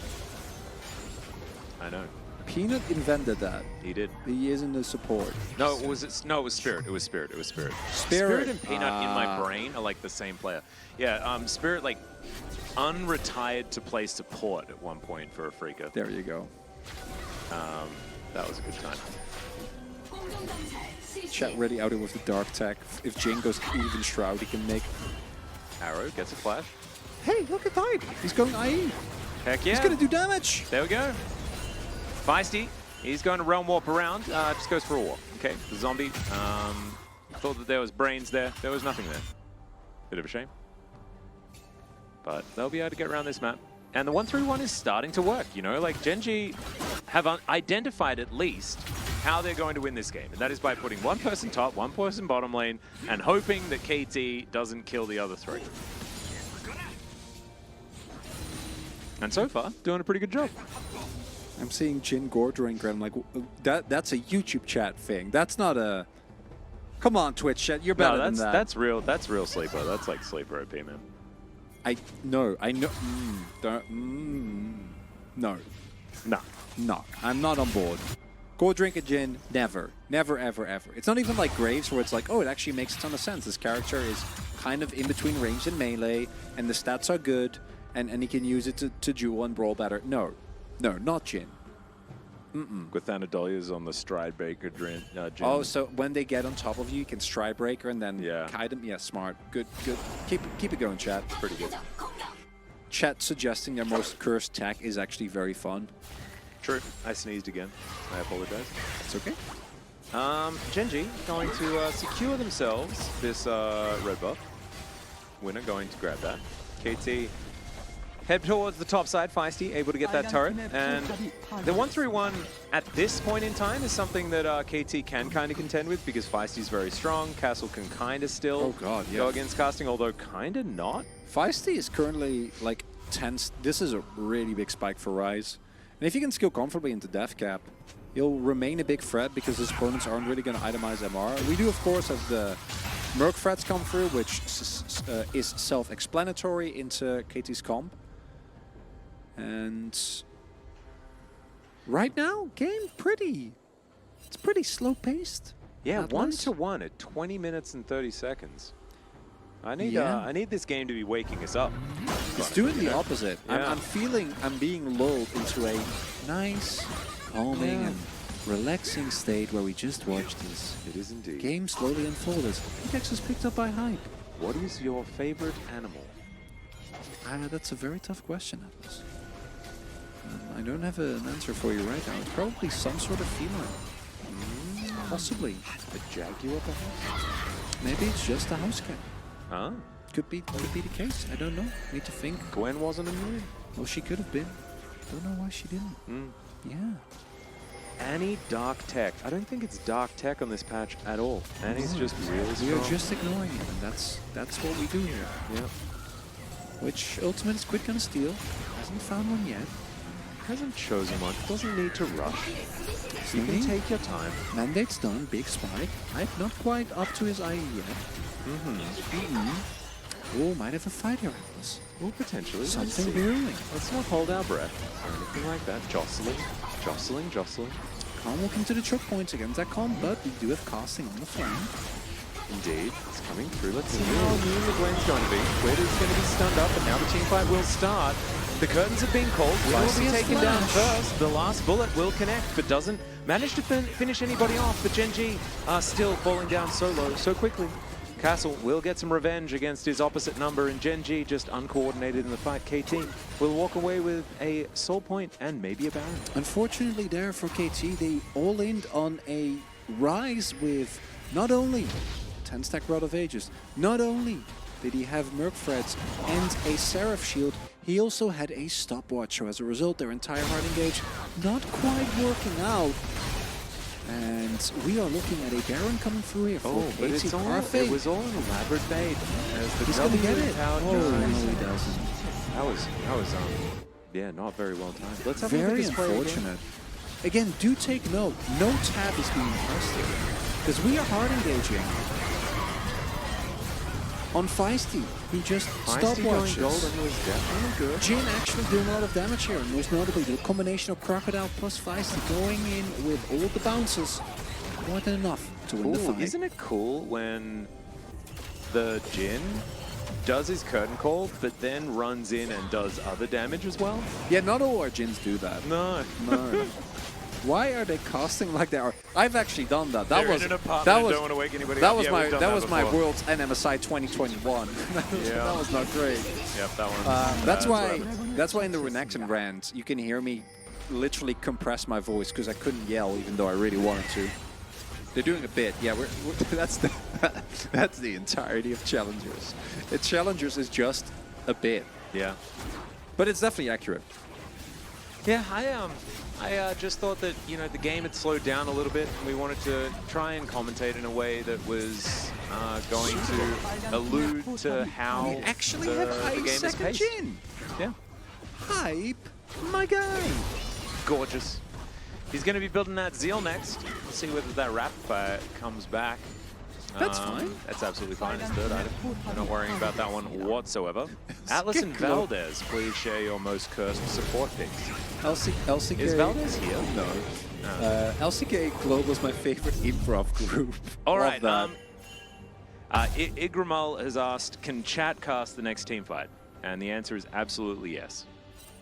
Speaker 1: I know.
Speaker 2: Peanut invented that.
Speaker 1: He did.
Speaker 2: He is in the support.
Speaker 1: No, it was Spirit. It was Spirit. Spirit and Peanut in my brain are like the same player. Yeah, Spirit like unretired to play support at one point for Afrika.
Speaker 2: There you go.
Speaker 1: That was a good time.
Speaker 2: Chat ready out here with the dark tech. If Jin goes even Shroud, he can make
Speaker 1: Arrow gets a flash.
Speaker 2: Hey, look at that. He's going IE.
Speaker 1: Heck yeah.
Speaker 2: He's going to do damage.
Speaker 1: There we go. Feisty. He's going to realm warp around. Just goes for a walk. Okay, the zombie. Thought that there was brains there. There was nothing there. Bit of a shame. But they'll be able to get around this map. And the 1-3-1 is starting to work, you know? Like, Gen.G have identified at least how they're going to win this game. And that is by putting one person top, one person bottom lane, and hoping that KT doesn't kill the other three. And so far, doing a pretty good job.
Speaker 2: I'm seeing Jin Gordrink, and I'm like, that's a YouTube chat thing. That's not a... Come on, Twitch chat, you're better than that.
Speaker 1: That's real sleeper. That's like sleeper OP, man.
Speaker 2: I know. No. No, I'm not on board. Gordrink and Jin, never. Never, ever, ever. It's not even like Graves where it's like, oh, it actually makes a ton of sense. This character is kind of in between range and melee, and the stats are good, and he can use it to duel and brawl better. No, not Jin.
Speaker 1: With Anadolia's on the stride breaker, Jin.
Speaker 2: Oh, so when they get on top of you, you can stride breaker and then kite them? Yeah, smart. Good. Keep it going, chat. Pretty good. Chat suggesting their most cursed tech is actually very fun.
Speaker 1: True. I sneezed again. I apologize.
Speaker 2: It's okay.
Speaker 1: Gen.G going to secure themselves this red buff. Winner going to grab that. KT head towards the top side, Feisty, able to get that turret. And the 1-3-1 at this point in time is something that KT can kind of contend with because Feisty's very strong. Castle can kind of still go against casting, although kind of not.
Speaker 2: Feisty is currently like 10. This is a really big spike for Rise. And if you can skill comfortably into Death Cap, he'll remain a big threat because his opponents aren't really going to itemize MR. We do, of course, have the Merc threats come through, which is self-explanatory into KT's comp. And right now, game it's pretty slow-paced.
Speaker 1: Yeah, 1-1 at 20 minutes and 30 seconds. I need this game to be waking us up.
Speaker 2: It's doing the opposite. Yeah. I'm being lulled into a nice, calming and relaxing state where we just watch this.
Speaker 1: It is indeed.
Speaker 2: Game slowly unfold as Pickaxe is picked up by Hype.
Speaker 1: What is your favorite animal?
Speaker 2: That's a very tough question, Atlas. I don't have an answer for you right now. It's probably some sort of feline. Possibly.
Speaker 1: A jaguar, perhaps?
Speaker 2: Maybe it's just a house cat.
Speaker 1: Huh?
Speaker 2: Could be the case. I don't know. Need to think.
Speaker 1: Gwen wasn't immune.
Speaker 2: Well, she could have been. Don't know why she didn't. Yeah.
Speaker 1: Annie Dark Tech. I don't think it's Dark Tech on this patch at all. Annie's just really strong.
Speaker 2: We are just ignoring it, and that's what we do here.
Speaker 1: Yeah.
Speaker 2: Which Ultimate is quick gonna steal. Hasn't found one yet.
Speaker 1: Hasn't chosen one. Doesn't need to rush. You can take your time.
Speaker 2: Mandate's done. Big spike. Hype not quite up to his IE yet. Oh, might have a fight here, Atlas.
Speaker 1: Oh, potentially.
Speaker 2: Something brewing.
Speaker 1: Let's not hold our breath or anything like that. Jostling.
Speaker 2: Can't walk into the choke points against that comp, but we do have casting on the flank.
Speaker 1: Indeed. It's coming through. Let's see how immune the Gwen's going to be. Twitter's going to be stunned up, and now the teamfight will start. The curtains have been called. Will be taken down first. The last bullet will connect, but doesn't manage to finish anybody off. But Gen.G are still falling down so low, so quickly. Castle will get some revenge against his opposite number, and Gen.G just uncoordinated in the fight. KT will walk away with a soul point and maybe a Baron.
Speaker 2: Unfortunately there for KT, they all-in on a Rise with not only 10-stack Rod of Ages, not only did he have Merc Threads and a Seraph Shield, he also had a Stopwatch. So as a result, their entire hard engage not quite working out. And we are looking at a Baron coming through here for KT.
Speaker 1: But it's it was all an elaborate bait.
Speaker 2: He's going to get it.
Speaker 1: No, he doesn't. That was yeah, not very well timed. Let's have
Speaker 2: very unfortunate. Again, do take note. No tap is being pressed here because we are hard engaging. On Feisty, he just stopwatches. Jin actually doing a lot of damage here, and most notably the combination of Crocodile plus Feisty going in with all the bounces. More than enough to win the fight.
Speaker 1: Isn't it cool when the Jin does his curtain call, but then runs in and does other damage as well?
Speaker 2: Yeah, not all our Jins do that.
Speaker 1: No.
Speaker 2: Why are they casting like they are? I've actually done that.
Speaker 1: They're in an apartment and don't want to wake anybody up.
Speaker 2: That was my World's NMSI 2021. That was not great.
Speaker 1: Yep, that one.
Speaker 2: That's why in the Renekton rant you can hear me literally compress my voice because I couldn't yell even though I really wanted to. They're doing a bit. Yeah, that's the entirety of Challengers. Challengers is just a bit.
Speaker 1: Yeah.
Speaker 2: But it's definitely accurate.
Speaker 1: Yeah, I just thought that, you know, the game had slowed down a little bit, and we wanted to try and commentate in a way that was going to allude to how
Speaker 2: we actually
Speaker 1: the
Speaker 2: have Hype
Speaker 1: game is
Speaker 2: second
Speaker 1: paced.
Speaker 2: Gen.
Speaker 1: Yeah.
Speaker 2: Hype, my guy.
Speaker 1: Gorgeous. He's going to be building that Zeal next. We'll see whether that Rapid Fire comes back.
Speaker 2: That's fine.
Speaker 1: That's absolutely fine. It's third item. I'm not worrying about that one whatsoever. Atlas and Valdez, please share your most cursed support picks.
Speaker 2: LCK.
Speaker 1: Is Valdez here?
Speaker 2: No. LCK Global is my favorite improv group.
Speaker 1: All right. Igramal has asked, can chat cast the next team fight? And the answer is absolutely yes.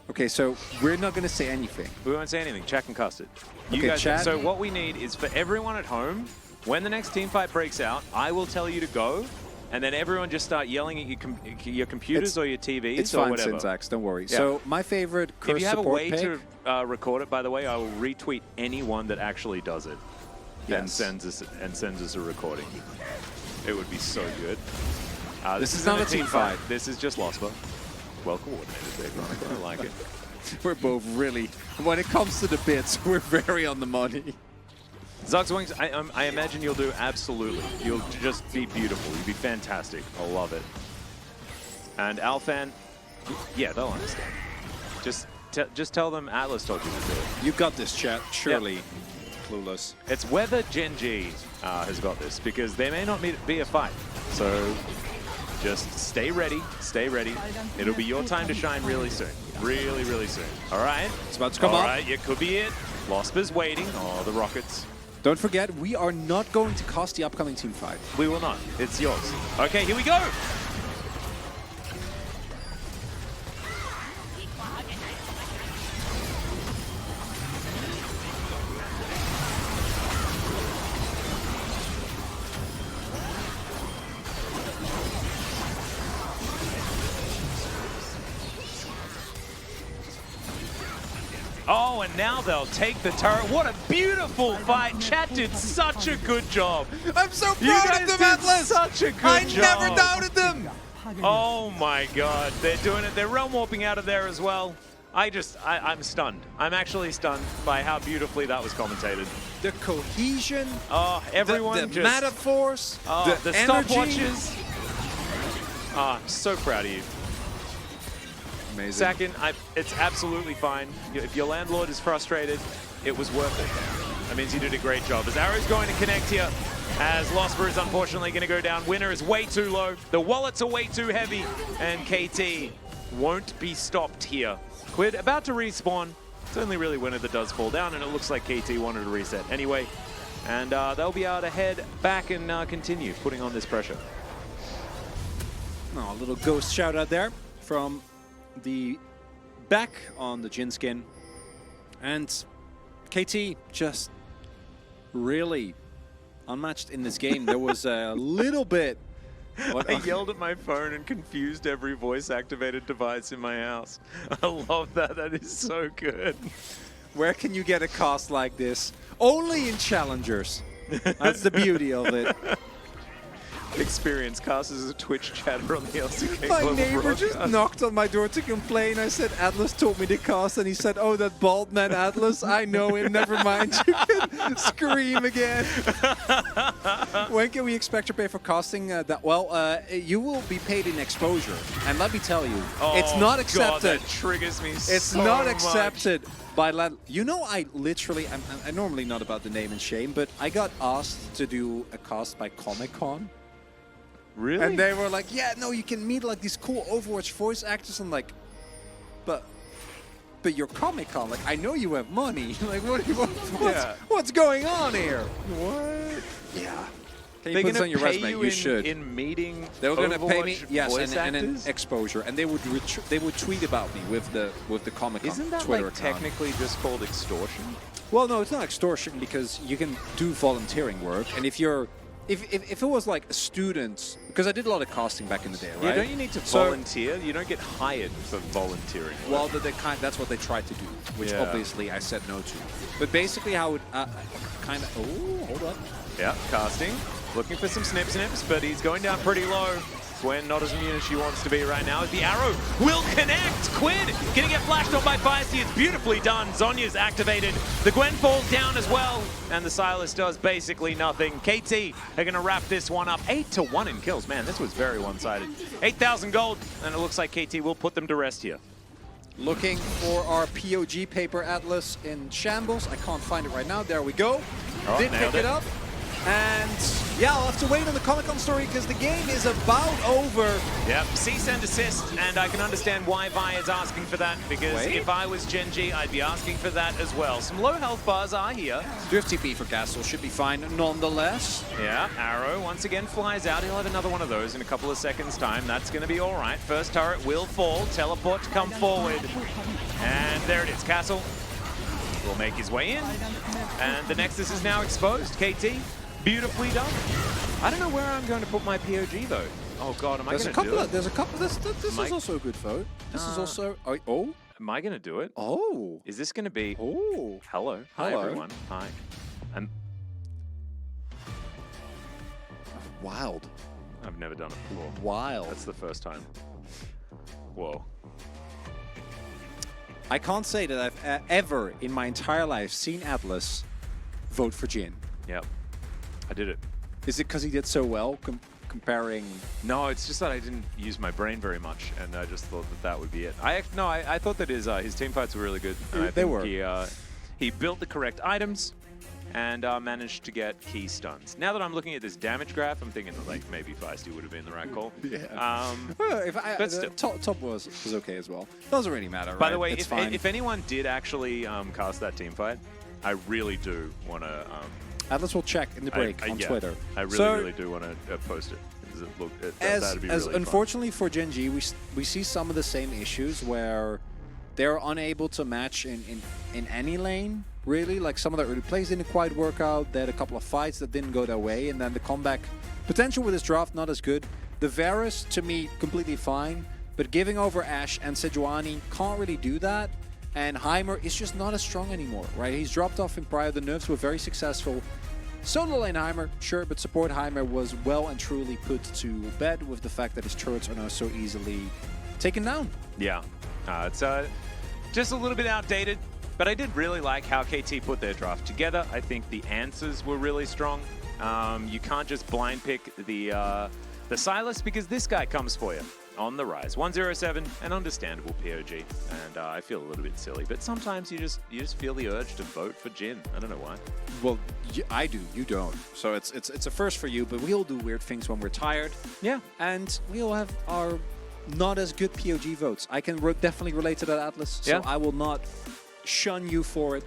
Speaker 2: Okay, so we're not going to say anything.
Speaker 1: We won't say anything. Chat can cast it. You
Speaker 2: Okay,
Speaker 1: guys.
Speaker 2: chat.
Speaker 1: So what we need is for everyone at home, when the next team fight breaks out, I will tell you to go, and then everyone just start yelling at your computers or your TVs
Speaker 2: it's
Speaker 1: or
Speaker 2: fine,
Speaker 1: whatever.
Speaker 2: Syntax, don't worry.
Speaker 1: Yeah.
Speaker 2: So my favorite cursed
Speaker 1: If you have a
Speaker 2: support
Speaker 1: way
Speaker 2: pick,
Speaker 1: to record it, by the way, I will retweet anyone that actually does it and
Speaker 2: Yes.
Speaker 1: sends us a recording. It would be so good.
Speaker 2: This is not a team fight.
Speaker 1: This is just Losper. Well coordinated, Dave Veronica. I like it.
Speaker 2: we're both really, when it comes to the bits, we're very on the money.
Speaker 1: Zug's Wings, I imagine you'll do absolutely. You'll just be beautiful. You'll be fantastic. I'll love it. And Alfan, yeah, they'll understand. Just tell them Atlas told you to do it.
Speaker 2: You got this, chat. Surely.
Speaker 1: Yep.
Speaker 2: Clueless.
Speaker 1: It's whether Gen.G has got this, because there may not be a fight. So just stay ready. Stay ready. It'll be your time to shine really soon. Really, really soon. All right?
Speaker 2: It's about to come up.
Speaker 1: All right, it could be it. Losper's waiting. Oh, the Rockets.
Speaker 2: Don't forget, we are not going to cost the upcoming team fight.
Speaker 1: We will not. It's yours. Okay, here we go. Oh, and now they'll take the turret. What a beautiful fight. Chat did such a good job.
Speaker 2: I'm so
Speaker 1: You
Speaker 2: proud
Speaker 1: guys
Speaker 2: of them,
Speaker 1: did
Speaker 2: Atlas!
Speaker 1: such a good
Speaker 2: I
Speaker 1: job.
Speaker 2: never doubted them!
Speaker 1: Oh my god, they're doing it. They're realm warping out of there as well. I'm stunned. I'm actually stunned by how beautifully that was commentated.
Speaker 2: The cohesion,
Speaker 1: Oh, everyone
Speaker 2: the
Speaker 1: just...
Speaker 2: metaphors,
Speaker 1: the
Speaker 2: energy.
Speaker 1: stopwatches. I'm so proud of you.
Speaker 2: Amazing.
Speaker 1: Second, it's absolutely fine. If your landlord is frustrated, it was worth it. That means you did a great job. As Arrow's going to connect here, as Losper is unfortunately going to go down. Winner is way too low. The wallets are way too heavy. And KT won't be stopped here. Quid about to respawn. It's only really Winner that does fall down, and it looks like KT wanted to reset anyway. And they'll be able to head back and continue putting on this pressure.
Speaker 2: Oh, a little ghost shout out there from the back on the Jin skin. And KT just really unmatched in this game. There was a little bit...
Speaker 1: I yelled at my phone and confused every voice-activated device in my house. I love that. That is so good.
Speaker 2: Where can you get a cast like this? Only in Challengers. That's the beauty of it.
Speaker 1: Experience cast as a Twitch chatter on the LCK
Speaker 2: My
Speaker 1: Global
Speaker 2: neighbor
Speaker 1: broadcast.
Speaker 2: just knocked on my door to complain. I said, Atlas told me to cast, and he said, oh, that bald man Atlas, I know him, never mind. You can scream again. When can we expect to pay for casting that? Well, you will be paid in exposure. And let me tell you, it's not accepted.
Speaker 1: God, that triggers me
Speaker 2: It's
Speaker 1: so
Speaker 2: not
Speaker 1: much.
Speaker 2: accepted by you know, I literally, I'm normally not about the name and shame, but I got asked to do a cast by Comic-Con.
Speaker 1: Really?
Speaker 2: And they were like, yeah, no, you can meet like these cool Overwatch voice actors. I'm like, but you're Comic-Con. Like, I know you have money. Like, what's going on here?
Speaker 1: What?
Speaker 2: Yeah. Can you
Speaker 1: They're
Speaker 2: put this
Speaker 1: gonna
Speaker 2: on your
Speaker 1: pay
Speaker 2: resume?
Speaker 1: you
Speaker 2: You should.
Speaker 1: in meeting.
Speaker 2: They were going to pay me,
Speaker 1: Overwatch
Speaker 2: yes,
Speaker 1: voice
Speaker 2: and an
Speaker 1: actors?
Speaker 2: exposure, and they would tweet about me with the Comic-Con
Speaker 1: Isn't that
Speaker 2: Twitter
Speaker 1: like
Speaker 2: account.
Speaker 1: technically just called extortion?
Speaker 2: Well, no, it's not extortion because you can do volunteering work, and if it was like a student, because I did a lot of casting back in the day, right?
Speaker 1: Yeah, don't you need to
Speaker 2: So-
Speaker 1: volunteer? You don't get hired for volunteering.
Speaker 2: Well, that's what they tried to do, which
Speaker 1: Yeah.
Speaker 2: obviously I said no to. But basically, how it kind of. Oh, hold up.
Speaker 1: Yeah, casting. Looking for some snips, but he's going down pretty low. Gwen not as immune as she wants to be right now. The arrow will connect. Quinn gonna get flashed on by Feisty. It's beautifully done. Zonya's activated. The Gwen falls down as well. And the Silas does basically nothing. KT are gonna wrap this one up. 8-1 in kills. Man, this was very one-sided. 8,000 gold. And it looks like KT will put them to rest here.
Speaker 2: Looking for our POG paper atlas in shambles. I can't find it right now. There we go.
Speaker 1: Oh,
Speaker 2: Did
Speaker 1: nailed
Speaker 2: pick it
Speaker 1: it.
Speaker 2: up. And yeah, I'll have to wait on the Comic-Con story because the game is about over.
Speaker 1: Yep, cease and desist, and I can understand why Vi is asking for that, because
Speaker 2: Wait.
Speaker 1: if I was Gen.G, I'd be asking for that as well. Some low health bars are here.
Speaker 2: Drift TP for Castle should be fine nonetheless.
Speaker 1: Yeah, Arrow once again flies out. He'll have another one of those in a couple of seconds' time. That's going to be all right. First turret will fall. Teleport to come forward. And there it is. Castle will make his way in. And the Nexus is now exposed. KT, beautifully done. I don't know where I'm going to put my POG, though. Oh, God, am I going to do it?
Speaker 2: There's a couple. This is also a good vote. This is also. Oh.
Speaker 1: Am I going to do it?
Speaker 2: Oh.
Speaker 1: Is this going to be...
Speaker 2: Oh.
Speaker 1: Hello. Hi,
Speaker 2: Hello.
Speaker 1: everyone. Hi.
Speaker 2: Wild.
Speaker 1: I've never done it before.
Speaker 2: Wild.
Speaker 1: That's the first time. Whoa.
Speaker 2: I can't say that I've ever in my entire life seen Atlas vote for Jin.
Speaker 1: Yep. I did it.
Speaker 2: Is it because he did so well comparing?
Speaker 1: No, it's just that I didn't use my brain very much, and I just thought that that would be it. I thought that his team fights were really good. And I
Speaker 2: They
Speaker 1: think
Speaker 2: were.
Speaker 1: He built the correct items and managed to get key stuns. Now that I'm looking at this damage graph, I'm thinking that, like, maybe Feisty would have been the right call.
Speaker 2: Yeah. Well,
Speaker 1: but still.
Speaker 2: top was okay as well. Doesn't really matter.
Speaker 1: By
Speaker 2: right?
Speaker 1: the way,
Speaker 2: It's fine.
Speaker 1: if anyone did actually cast that team fight, I really do want to.
Speaker 2: Atlas will check in the break on
Speaker 1: yeah,
Speaker 2: Twitter.
Speaker 1: I really,
Speaker 2: So,
Speaker 1: really do want to post it.
Speaker 2: As
Speaker 1: Really fun.
Speaker 2: unfortunately for Gen.G, we see some of the same issues where they're unable to match in any lane, really. Like some of the early plays didn't quite work out. They had a couple of fights that didn't go their way, and then the comeback potential with this draft not as good. The Varus, to me, completely fine, but giving over Ashe and Sejuani can't really do that. And Heimer is just not as strong anymore, right? He's dropped off in prior. The nerfs were very successful. Solo lane Heimer, sure, but support Heimer was well and truly put to bed with the fact that his turrets are now so easily taken down.
Speaker 1: Yeah, it's just a little bit outdated, but I did really like how KT put their draft together. I think the answers were really strong. You can't just blind pick the Silas because this guy comes for you on the rise. 107, an understandable POG, and I feel a little bit silly, but sometimes you just feel the urge to vote for Jin. I don't know why.
Speaker 2: Well, I do. You don't. So it's a first for you, but we all do weird things when we're tired.
Speaker 1: Yeah.
Speaker 2: And we all have our not as good POG votes. I can definitely relate to that, Atlas. So
Speaker 1: Yeah.
Speaker 2: I will not shun you for it.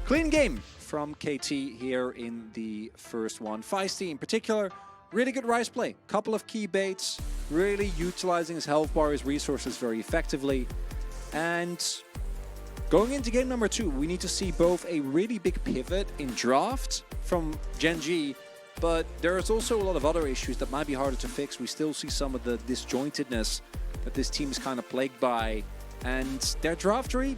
Speaker 2: Clean game from KT here in the first one. Feisty in particular, really good Rise play. Couple of key baits, really utilizing his health bar, his resources very effectively. And going into game number 2, we need to see both a really big pivot in draft from Gen.G, but there is also a lot of other issues that might be harder to fix. We still see some of the disjointedness that this team is kind of plagued by. And their draft rate,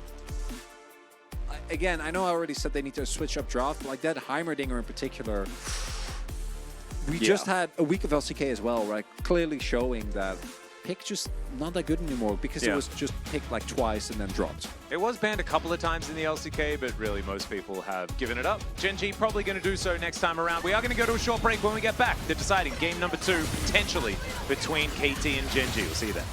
Speaker 2: again, I know I already said they need to switch up draft, but like that Heimerdinger in particular, we just had a week of LCK as well, right? Clearly showing that pick just not that good anymore because it was just picked like twice and then dropped.
Speaker 1: It was banned a couple of times in the LCK, but really most people have given it up. Gen.G probably going to do so next time around. We are going to go to a short break. When we get back, they're deciding game number 2, potentially, between KT and Gen.G. We'll see you then.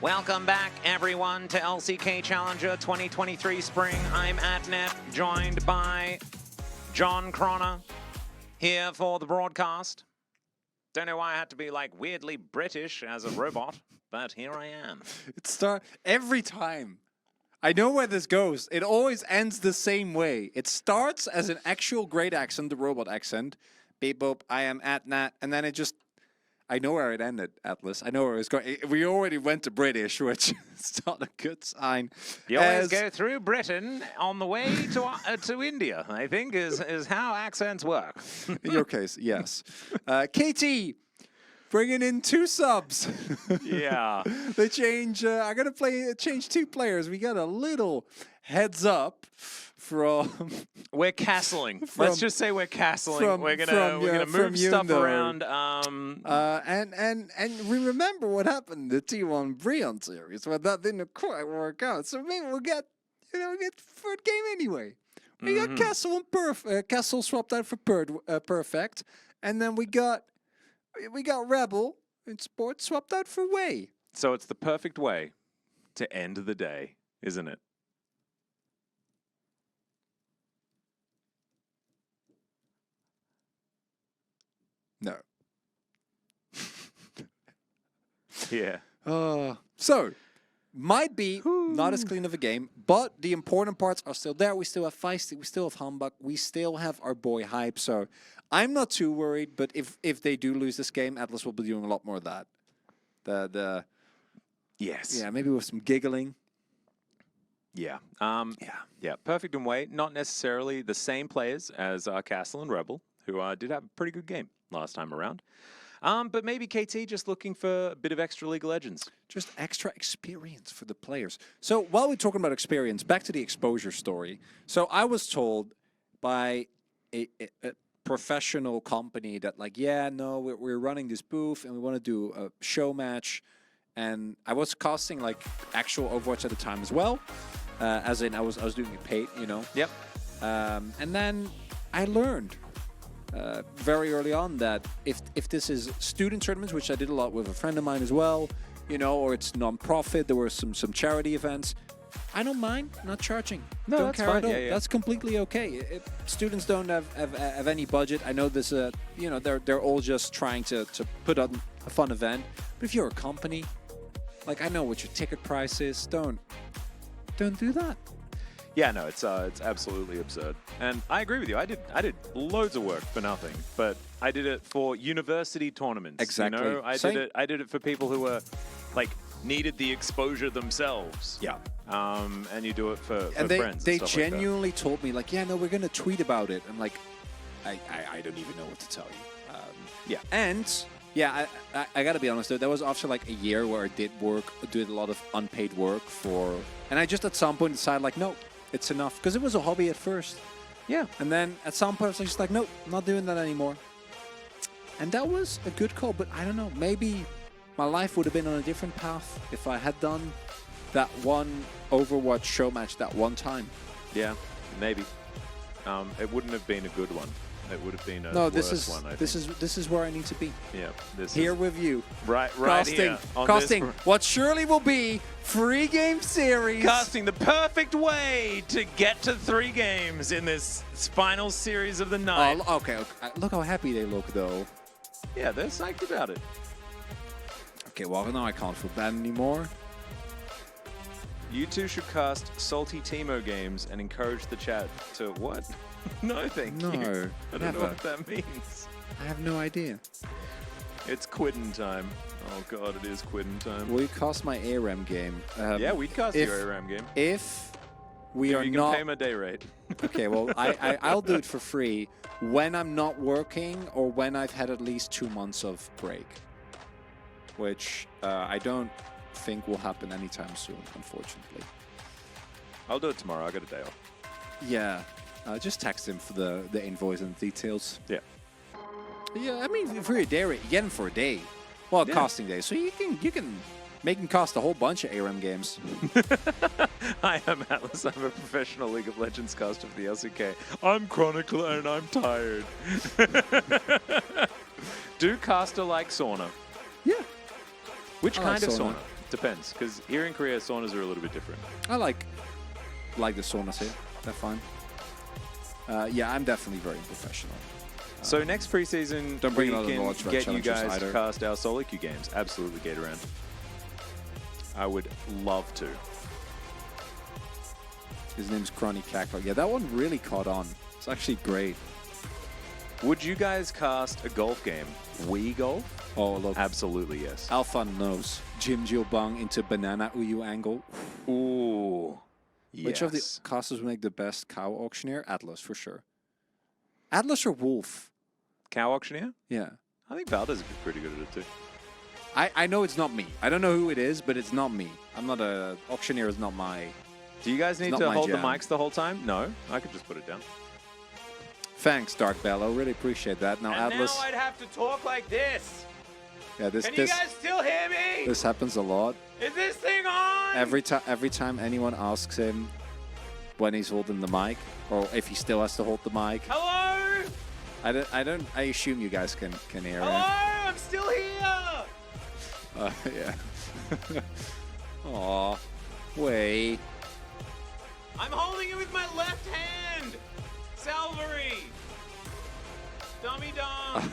Speaker 1: Welcome back, everyone, to LCK Challenger 2023 Spring. I'm Atnet, joined by John Croner, here for the broadcast. Don't know why I had to be, like, weirdly British as a robot, but here I am.
Speaker 2: Every time. I know where this goes. It always ends the same way. It starts as an actual great accent, the robot accent. Beep boop, I am Atnet, and then it just... I know where it ended, Atlas. I know where it was going. We already went to British, which is not a good sign.
Speaker 1: You always go through Britain on the way to India, I think, is how accents work.
Speaker 2: In your case, yes. KT, bringing in 2 subs.
Speaker 1: Yeah.
Speaker 2: They change. I'm going to change 2 players. We got a little heads up from...
Speaker 1: We're castling. Let's just say we're castling. We're gonna move stuff around.
Speaker 2: And we remember what happened in the T1 Brion series, where that didn't quite work out. So maybe we'll get third game anyway. We got Castle and Castle swapped out for Perfect, and then we got Rebel in Sports swapped out for Way.
Speaker 1: So it's the perfect way to end the day, isn't it?
Speaker 2: No.
Speaker 1: Yeah.
Speaker 2: So, might be not as clean of a game, but the important parts are still there. We still have Feisty, we still have Humbug, we still have our boy Hype. So, I'm not too worried, but if they do lose this game, Atlas will be doing a lot more of that.
Speaker 1: Yes.
Speaker 2: Yeah, maybe with some giggling.
Speaker 1: Yeah. Yeah. Perfect and Way, not necessarily the same players as Castle and Rebel, who did have a pretty good game last time around. But maybe KT just looking for a bit of extra League of Legends.
Speaker 2: Just extra experience for the players. So while we're talking about experience, back to the exposure story. So I was told by a professional company that, like, yeah, no, we're running this booth and we want to do a show match. And I was casting, like, actual Overwatch at the time as well. As in, I was doing it paid, you know?
Speaker 1: Yep.
Speaker 2: And then I learned very early on that if this is student tournaments, which I did a lot with a friend of mine as well, you know, or it's non-profit, there were some charity events, I don't mind not charging.
Speaker 1: No,
Speaker 2: don't
Speaker 1: that's
Speaker 2: care
Speaker 1: fine.
Speaker 2: at all.
Speaker 1: Yeah.
Speaker 2: That's completely okay. Students don't have any budget. I know this, you know, they're all just trying to put on a fun event. But if you're a company, like, I know what your ticket price is. Don't do that.
Speaker 1: Yeah, no, it's absolutely absurd, and I agree with you. I did loads of work for nothing, but I did it for university tournaments.
Speaker 2: Exactly.
Speaker 1: You know? I did it for people who were, like, needed the exposure themselves.
Speaker 2: Yeah.
Speaker 1: And you do it for
Speaker 2: and
Speaker 1: friends.
Speaker 2: They
Speaker 1: stuff
Speaker 2: genuinely told me, like, yeah, no, we're gonna tweet about it. I'm like, I don't even know what to tell you.
Speaker 1: Yeah.
Speaker 2: And yeah, I gotta be honest though, that was after like a year where I did a lot of unpaid work for, and I just at some point decided, like, no, it's enough, because it was a hobby at first.
Speaker 1: Yeah.
Speaker 2: And then at some point I was just like, nope, not doing that anymore. And that was a good call, but I don't know, maybe my life would have been on a different path if I had done that one Overwatch show match that one time.
Speaker 1: Yeah, maybe. It wouldn't have been a good one. It would have been a worse one, I think.
Speaker 2: This is where I need to be.
Speaker 1: Yeah.
Speaker 2: Here with you.
Speaker 1: Right here.
Speaker 2: Casting what surely will be 3-game series.
Speaker 1: Casting the perfect way to get to 3 games in this final series of the night.
Speaker 2: Oh, okay. Look how happy they look, though.
Speaker 1: Yeah, they're psyched about it.
Speaker 2: Okay, well, now I can't feel bad anymore.
Speaker 1: You two should cast Salty Teemo games and encourage the chat to what? No, thank you.
Speaker 2: No,
Speaker 1: I don't know what that means.
Speaker 2: I have no idea.
Speaker 1: It's quitting time. Oh god, it is quitting time.
Speaker 2: Will you cast my ARAM game?
Speaker 1: Yeah, we'd cast your ARAM game.
Speaker 2: If we are
Speaker 1: you
Speaker 2: not...
Speaker 1: can pay my day rate.
Speaker 2: Okay, well, I'll do it for free when I'm not working or when I've had at least 2 months of break. Which I don't think will happen anytime soon, unfortunately.
Speaker 1: I'll do it tomorrow. I got a day off.
Speaker 2: Yeah. Just text him for the invoice and the details.
Speaker 1: Yeah.
Speaker 2: Yeah, I mean, for your day rate, you get him for a day. Well, casting day. So you can make him cost a whole bunch of ARAM games.
Speaker 1: Hi, I'm Atlas. I'm a professional League of Legends caster for the LCK. I'm Chronicle and I'm tired. Do caster like sauna.
Speaker 2: Yeah.
Speaker 1: Which kind of sauna? Depends, because here in Korea, saunas are a little bit different.
Speaker 2: I like the saunas here. They're fine. Yeah, I'm definitely very professional.
Speaker 1: So next preseason,
Speaker 2: Don't bring
Speaker 1: we
Speaker 2: a lot of
Speaker 1: can
Speaker 2: knowledge about
Speaker 1: get you
Speaker 2: challenges
Speaker 1: guys to
Speaker 2: either.
Speaker 1: cast our solo queue games. Absolutely, Gatorand. I would love to.
Speaker 2: His name's Crony Cackler. Yeah, that one really caught on. It's actually great.
Speaker 1: Would you guys cast a golf game? Wii golf?
Speaker 2: Oh, look.
Speaker 1: Absolutely, yes.
Speaker 2: Alpha knows. Jim Bang into banana Uyu angle.
Speaker 1: Ooh. Yes.
Speaker 2: Which of the casters would make the best cow auctioneer? Atlas, for sure. Atlas or Wolf?
Speaker 1: Cow auctioneer?
Speaker 2: Yeah.
Speaker 1: I think Valdez is pretty good at it too.
Speaker 2: I know it's not me. I don't know who it is, but it's not me. I'm not a... Auctioneer is not my...
Speaker 1: Do you guys need
Speaker 2: not
Speaker 1: to
Speaker 2: my
Speaker 1: hold the
Speaker 2: jam.
Speaker 1: mics the whole time? No, I could just put it down.
Speaker 2: Thanks, Dark Bello. Really appreciate that. Now,
Speaker 1: And
Speaker 2: Atlas...
Speaker 1: now I'd have to talk like this.
Speaker 2: Yeah,
Speaker 1: Can you guys still hear me?
Speaker 2: this happens a lot.
Speaker 1: Is this thing on?
Speaker 2: Every time anyone asks him when he's holding the mic, or if he still has to hold the mic,
Speaker 1: Hello?
Speaker 2: I assume you guys can hear
Speaker 1: Hello?
Speaker 2: it.
Speaker 1: I'm still here.
Speaker 2: Yeah. Aw. Way.
Speaker 1: I'm holding it with my left hand. Salvery. Dummy dumb.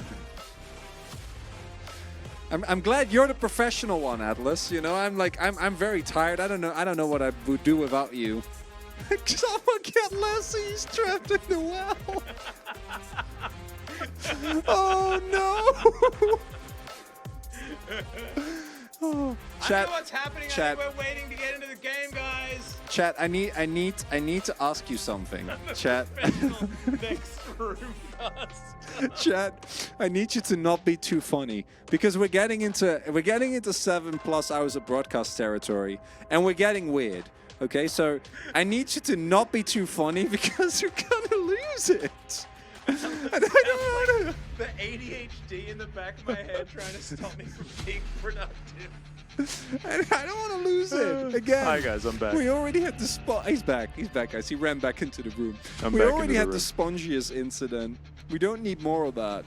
Speaker 2: I'm glad you're the professional one, Atlas. You know, I'm very tired. I don't know what I would do without you. Someone get Leslie, he's trapped in the well. Oh no. Oh. Chat,
Speaker 1: I know what's happening.
Speaker 2: Chat.
Speaker 1: I think we're waiting to get into the game, guys.
Speaker 2: Chat, I need to ask you something. Chat.
Speaker 1: Next room cast.
Speaker 2: Chat, I need you to not be too funny because we're getting into 7+ hours of broadcast territory and we're getting weird. Okay, so I need you to not be too funny because you're gonna lose it. And I don't wanna...
Speaker 1: The ADHD in the back of my head trying to stop me from being productive.
Speaker 2: And I don't want to lose it again.
Speaker 1: Hi guys, I'm back.
Speaker 2: We already had the spot. He's back, guys. He ran back into the room.
Speaker 1: I'm
Speaker 2: we
Speaker 1: back
Speaker 2: already
Speaker 1: into the
Speaker 2: had
Speaker 1: room.
Speaker 2: the spongiest incident. We don't need more of that.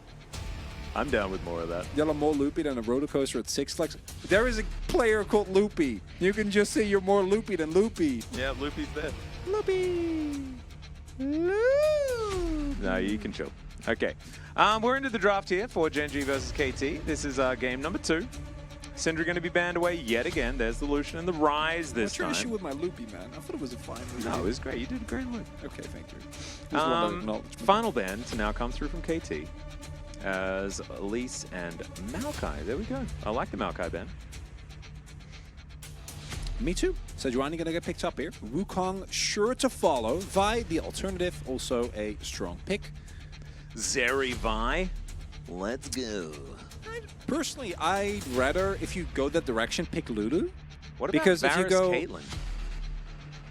Speaker 1: I'm down with more of that.
Speaker 2: Yellow more loopy than a roller coaster at Six Flags. There is a player called Loopy. You can just say you're more loopy than Loopy.
Speaker 1: Yeah, Loopy's there.
Speaker 2: Loopy.
Speaker 1: No, you can chill. Okay. We're into the draft here for Gen.G versus KT. This is game number 2. Syndra going to be banned away yet again. There's the Lucian and the Rise this
Speaker 2: What's your
Speaker 1: time.
Speaker 2: issue with my Loopy, man? I thought it was a fine loopy.
Speaker 1: No, it was great. You did a great loop.
Speaker 2: Okay, thank you. Just wanted to acknowledge me.
Speaker 1: Final ban to now come through from KT as Elise and Maokai. There we go. I like the Maokai ban.
Speaker 2: Me too. Sejuani gonna get picked up here. Wukong sure to follow. Vi, the alternative, also a strong pick.
Speaker 1: Zeri Vi. Let's go.
Speaker 2: Personally, I'd rather, if you go that direction, pick Lulu.
Speaker 1: What about
Speaker 2: Because if
Speaker 1: Varus
Speaker 2: you go-
Speaker 1: Caitlyn?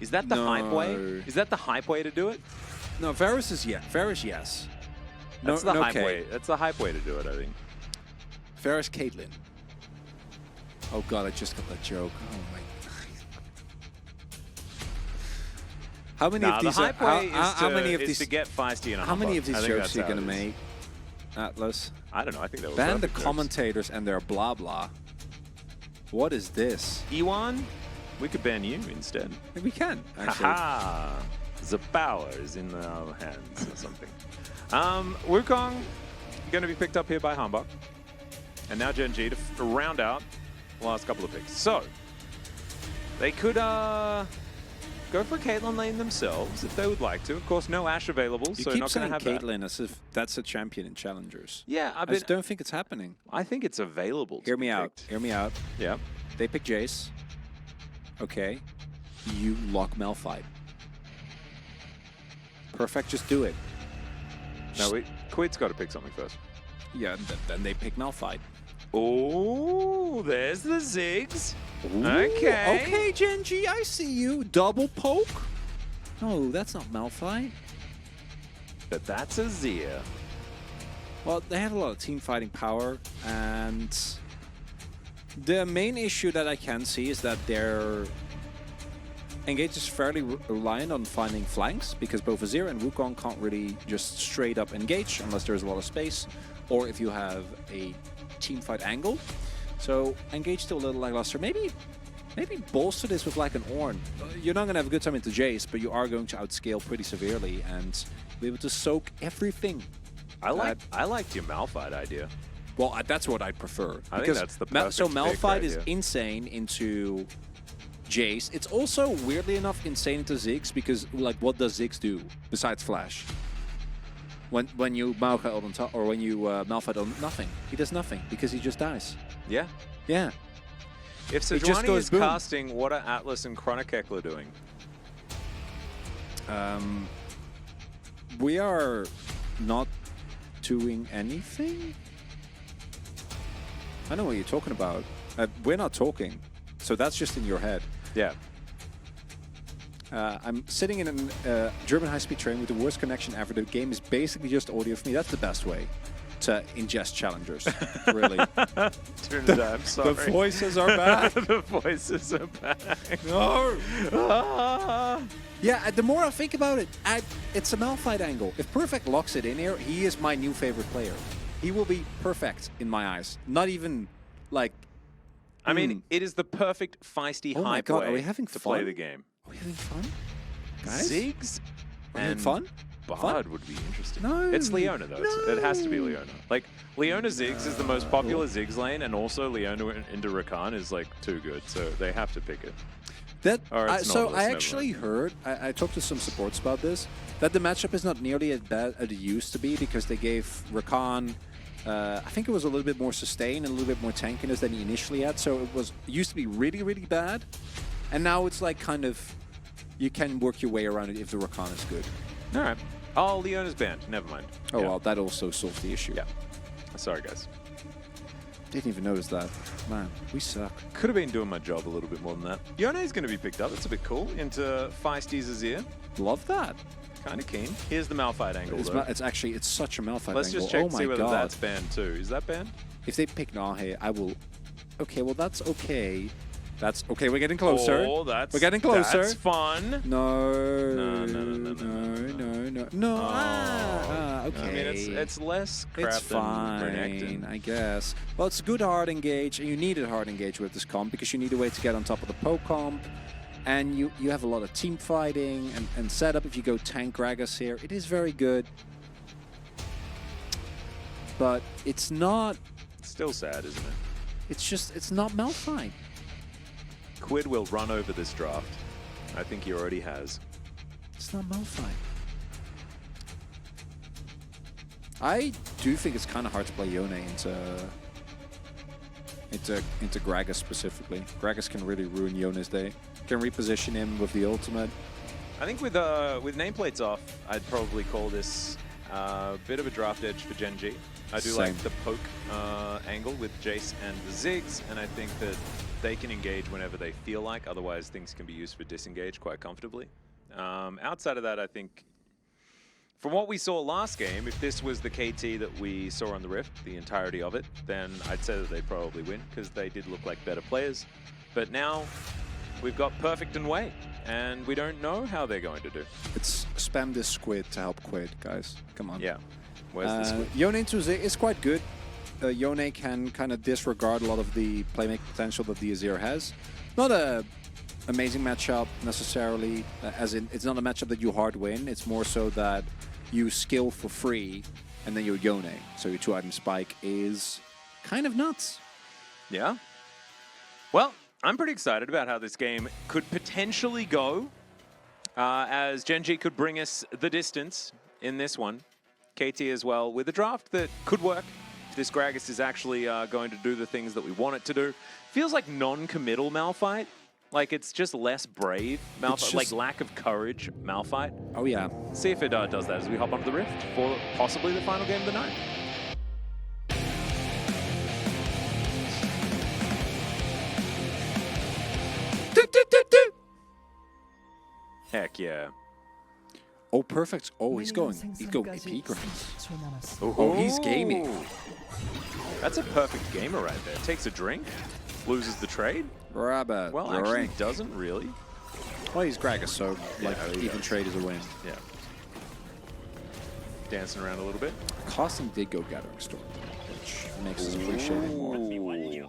Speaker 1: Is that the hype way?
Speaker 2: No.
Speaker 1: Is that the hype way to do it?
Speaker 2: No, Varus is yes. Varus, yes.
Speaker 1: That's the hype
Speaker 2: Kay.
Speaker 1: way. That's the hype way to do it, I think.
Speaker 2: Varus Caitlyn. Oh god, I just got that joke. Oh my. How many
Speaker 1: Nah,
Speaker 2: of
Speaker 1: the
Speaker 2: these?
Speaker 1: hype way
Speaker 2: How many of
Speaker 1: is
Speaker 2: these?
Speaker 1: to get feisty and a
Speaker 2: How many
Speaker 1: humbug.
Speaker 2: of these
Speaker 1: I think
Speaker 2: jokes
Speaker 1: that's
Speaker 2: are you
Speaker 1: how
Speaker 2: gonna
Speaker 1: it is.
Speaker 2: make, Atlas?
Speaker 1: I don't know. I think that was
Speaker 2: Ban the
Speaker 1: perfect jokes.
Speaker 2: commentators and their blah blah. What is this?
Speaker 1: Ewan, we could ban you instead.
Speaker 2: We can actually.
Speaker 1: Haha! The power is in our hands or something. Wukong going to be picked up here by Humbug. And now Gen.G to round out the last couple of picks. So, they could go for Caitlyn lane themselves if they would like to. Of course, no Ashe available,
Speaker 2: You
Speaker 1: so
Speaker 2: keep
Speaker 1: not going
Speaker 2: saying
Speaker 1: to have
Speaker 2: Caitlyn as if that's a champion in challengers.
Speaker 1: that. Yeah,
Speaker 2: I just don't think it's happening.
Speaker 1: I think it's available to
Speaker 2: Hear
Speaker 1: be
Speaker 2: me out.
Speaker 1: picked.
Speaker 2: Hear me out.
Speaker 1: Yeah.
Speaker 2: They pick Jace. Okay. You lock Malphite. Perfect. Just do it.
Speaker 1: No, Quid's got to pick something first.
Speaker 2: Yeah. Then they pick Malphite.
Speaker 1: Oh, there's the Ziggs.
Speaker 2: Ooh,
Speaker 1: Okay.
Speaker 2: Okay, Gen.G, I see you. Double poke. No, that's not Malphite.
Speaker 1: But that's a Zia.
Speaker 2: Well, they have a lot of team fighting power, and the main issue that I can see is that their engage is fairly reliant on finding flanks, because both Azir and Wukong can't really just straight up engage unless there's a lot of space, or if you have a team fight angle. So engage still a little lackluster. Maybe maybe bolster this with like an Ornn. You're not going to have a good time into Jace, but you are going to outscale pretty severely and be able to soak everything.
Speaker 1: I liked your Malphite idea.
Speaker 2: Well, that's what I'd prefer.
Speaker 1: I think that's the perfect
Speaker 2: So
Speaker 1: pick
Speaker 2: Malphite
Speaker 1: right
Speaker 2: is
Speaker 1: here.
Speaker 2: insane into Jace. It's also, weirdly enough, insane into Ziggs because, like, what does Ziggs do besides Flash? When you Malphite on top, or when you Malphite on nothing, he does nothing because he just dies.
Speaker 1: Yeah.
Speaker 2: Yeah.
Speaker 1: If
Speaker 2: It just
Speaker 1: Sejuani
Speaker 2: goes
Speaker 1: is
Speaker 2: boom.
Speaker 1: casting, what are Atlas and Chronic Heckler doing?
Speaker 2: We are not doing anything. I know what you're talking about. We're not talking, so that's just in your head.
Speaker 1: Yeah.
Speaker 2: I'm sitting in a German high-speed train with the worst connection ever. The game is basically just audio for me. That's the best way to ingest challengers, really.
Speaker 1: I'm sorry.
Speaker 2: The voices are back.
Speaker 1: The voices are back.
Speaker 2: No.
Speaker 1: Ah.
Speaker 2: Yeah, the more I think about it, it's a Malphite angle. If Perfect locks it in here, he is my new favorite player. He will be perfect in my eyes. Not even like.
Speaker 1: I mean, it is the perfect feisty
Speaker 2: Oh my
Speaker 1: hype
Speaker 2: God,
Speaker 1: way
Speaker 2: are we having
Speaker 1: to
Speaker 2: fun?
Speaker 1: play the game.
Speaker 2: Are we having fun, guys?
Speaker 1: Ziggs
Speaker 2: Are we having
Speaker 1: and
Speaker 2: fun?
Speaker 1: Bard
Speaker 2: Fun?
Speaker 1: would be interesting.
Speaker 2: No.
Speaker 1: It's Leona, though. It has to be
Speaker 2: No.
Speaker 1: Leona. Like, Leona Ziggs is the most popular Ziggs lane, and also Leona into Rakan is, like, too good. So they have to pick it.
Speaker 2: That,
Speaker 1: Or it's
Speaker 2: so
Speaker 1: Nautilus,
Speaker 2: I
Speaker 1: never
Speaker 2: actually
Speaker 1: mind.
Speaker 2: heard, I talked to some supports about this, that the matchup is not nearly as bad as it used to be because they gave Rakan, I think it was a little bit more sustain and a little bit more tankiness than he initially had. So it used to be really, really bad. And now it's like kind of, you can work your way around it if the Rakan is good.
Speaker 1: All right. Oh, Leona's banned. Never mind.
Speaker 2: Oh,
Speaker 1: Yeah.
Speaker 2: well, that also solves the issue.
Speaker 1: Yeah. Sorry, guys.
Speaker 2: Didn't even notice that. Man, we suck.
Speaker 1: Could have been doing my job a little bit more than that. Yone's going to be picked up. It's a bit cool. Into Feisty's Azir.
Speaker 2: Love that.
Speaker 1: Kind of keen. Here's the Malphite angle, though.
Speaker 2: It's actually, it's such a Malphite
Speaker 1: Let's
Speaker 2: angle.
Speaker 1: just check
Speaker 2: Oh
Speaker 1: to
Speaker 2: my
Speaker 1: see whether
Speaker 2: God.
Speaker 1: that's banned, too. Is that banned?
Speaker 2: If they pick Nahe, I will. Okay, well that's okay. That's okay. We're getting closer.
Speaker 1: Oh, that's
Speaker 2: We're getting closer.
Speaker 1: That's fun.
Speaker 2: No.
Speaker 1: No.
Speaker 2: No.
Speaker 1: Oh.
Speaker 2: Okay.
Speaker 1: I mean, it's less crap
Speaker 2: It's
Speaker 1: than
Speaker 2: fine,
Speaker 1: Renekton.
Speaker 2: I guess. Well, it's a good hard engage, and you needed hard engage with this comp because you need a way to get on top of the poke comp, and you have a lot of team fighting and setup. If you go tank Gragas here, it is very good, but it's not.
Speaker 1: It's still sad, isn't it?
Speaker 2: It's not Malphite.
Speaker 1: Quid will run over this draft. I think he already has.
Speaker 2: It's not Malphite. I do think it's kind of hard to play Yone into Gragas specifically. Gragas can really ruin Yone's day. Can reposition him with the ultimate.
Speaker 1: I think with nameplates off, I'd probably call this a bit of a draft edge for Gen.G. I do like the poke angle with Jace and the Ziggs, and I think that they can engage whenever they feel like. Otherwise, things can be used for disengage quite comfortably. Outside of that, I think from what we saw last game, if this was the KT that we saw on the Rift, the entirety of it, then I'd say that they'd probably win because they did look like better players. But now we've got Perfect and Way, and we don't know how they're going to do.
Speaker 2: It's spam this squid to help Quid, guys. Come on.
Speaker 1: Yeah. Where's the squid?
Speaker 2: Yone into Azir is quite good. Yone can kind of disregard a lot of the playmaking potential that the Azir has. Not a amazing matchup necessarily, as in it's not a matchup that you hard win. It's more so that you skill for free and then you're Yone. So your 2-item spike is kind of nuts.
Speaker 1: Yeah. Well, I'm pretty excited about how this game could potentially go, as Gen.G could bring us the distance in this one. KT as well, with a draft that could work. If this Gragas is actually going to do the things that we want it to do. Feels like non-committal Malphite. Like it's just less brave Malphite, like lack of courage Malphite.
Speaker 2: Oh yeah.
Speaker 1: See if it does that as we hop onto the Rift for possibly the final game of the night. Heck yeah.
Speaker 2: Oh, perfect. Oh, he's going AP grounds. Oh, he's gaming.
Speaker 1: That's a perfect gamer right there. Takes a drink, loses the trade.
Speaker 2: Rabbit.
Speaker 1: Well, actually doesn't really.
Speaker 2: Well, he's Gragas, so like even trade is a win.
Speaker 1: Yeah. Dancing around a little bit.
Speaker 2: Costing did go Gathering Storm, which makes us appreciate it more.
Speaker 1: Ooh.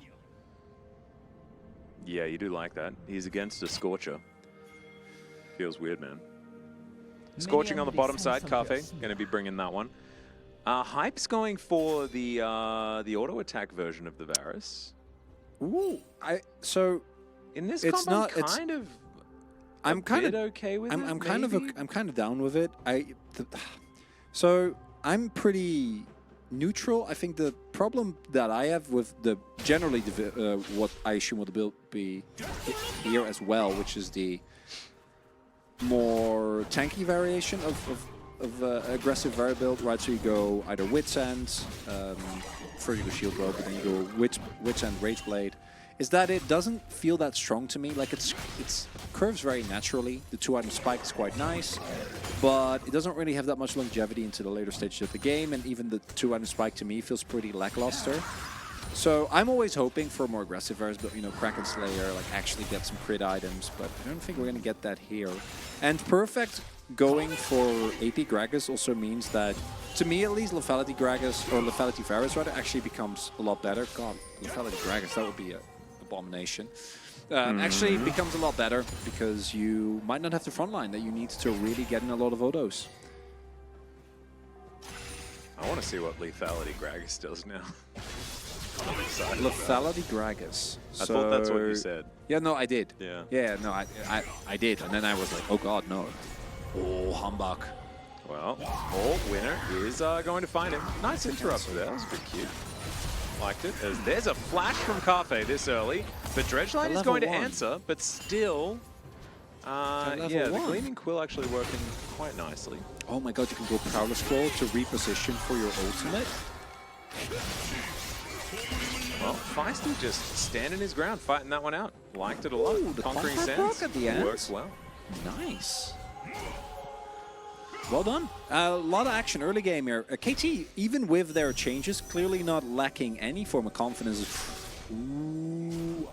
Speaker 1: Yeah, you do like that. He's against a Scorcher. Feels weird, man. Scorching on the bottom side, Cafe, going to be bringing that one. Hype's going for the auto attack version of the Varus.
Speaker 2: Ooh, so
Speaker 1: in this
Speaker 2: it's
Speaker 1: combo,
Speaker 2: not. I'm kind of
Speaker 1: okay with it.
Speaker 2: I'm kind of down with it. So I'm pretty neutral. I think the problem that I have with the generally what I assume will the build be here as well, which is the more tanky variation of aggressive Vari build, right? So you go either Wit's End, first you go Shield Rope, but then you go Wit's End Rage Blade. Is that it doesn't feel that strong to me. Like it's curves very naturally. The 2-item spike is quite nice, but it doesn't really have that much longevity into the later stages of the game. And even the 2-item spike to me feels pretty lackluster. So I'm always hoping for more aggressive Varus, but Kraken Slayer, like actually get some crit items. But I don't think we're gonna get that here. And Perfect going for AP Gragas also means that, to me at least, Lethality Gragas, or Lethality Varus rather, actually becomes a lot better. God, Lethality Gragas, that would be an abomination. Actually becomes a lot better because you might not have the front line that you need to really get in a lot of autos.
Speaker 1: I want to see what Lethality Gragas does now.
Speaker 2: Lethality Gragas.
Speaker 1: I thought that's what you said.
Speaker 2: Yeah, no, I did.
Speaker 1: Yeah.
Speaker 2: Yeah, no, I did. And then I was like, oh god, no. Oh, Humbug.
Speaker 1: Well, winner is going to find him. Nice interrupt there. That was a bit cute. Liked it. There's a flash from Cafe this early, but Dredgelight is going to answer, but still, yeah, the Gleaming Quill actually working quite nicely.
Speaker 2: Oh my god, you can go Prowler Scroll to reposition for your ultimate.
Speaker 1: Well, Feisty just standing his ground, fighting that one out. Liked it a lot.
Speaker 2: The
Speaker 1: Conquering
Speaker 2: Sands
Speaker 1: at
Speaker 2: the end
Speaker 1: works well.
Speaker 2: Nice. Well done. A lot of action early game here. KT, even with their changes, clearly not lacking any form of confidence. Ooh,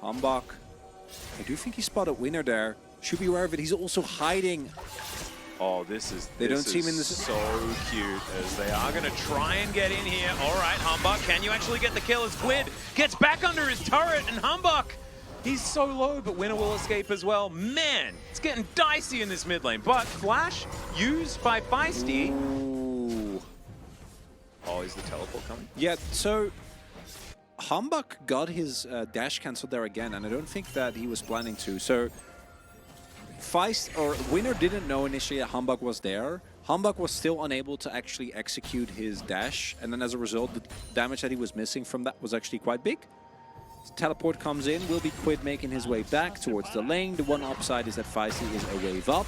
Speaker 2: Humbug. I do think he spotted winner there. Should be aware of it. He's also hiding.
Speaker 1: Oh, this is
Speaker 2: so
Speaker 1: cute, as they are going to try and get in here. All right, Humbug, can you actually get the kill as Quid gets back under his turret, and Humbug, he's so low, but Winner will escape as well. Man, it's getting dicey in this mid lane, but Flash used by Feisty.
Speaker 2: Ooh.
Speaker 1: Oh, is the teleport coming?
Speaker 2: Yeah, so Humbug got his dash cancelled there again, and I don't think that he was planning to. So Winner didn't know initially that Humbug was there. Humbug was still unable to actually execute his dash, and then as a result, the damage that he was missing from that was actually quite big. Teleport comes in, will be Quid making his way back towards the lane. The one upside is that Feisty is a wave up,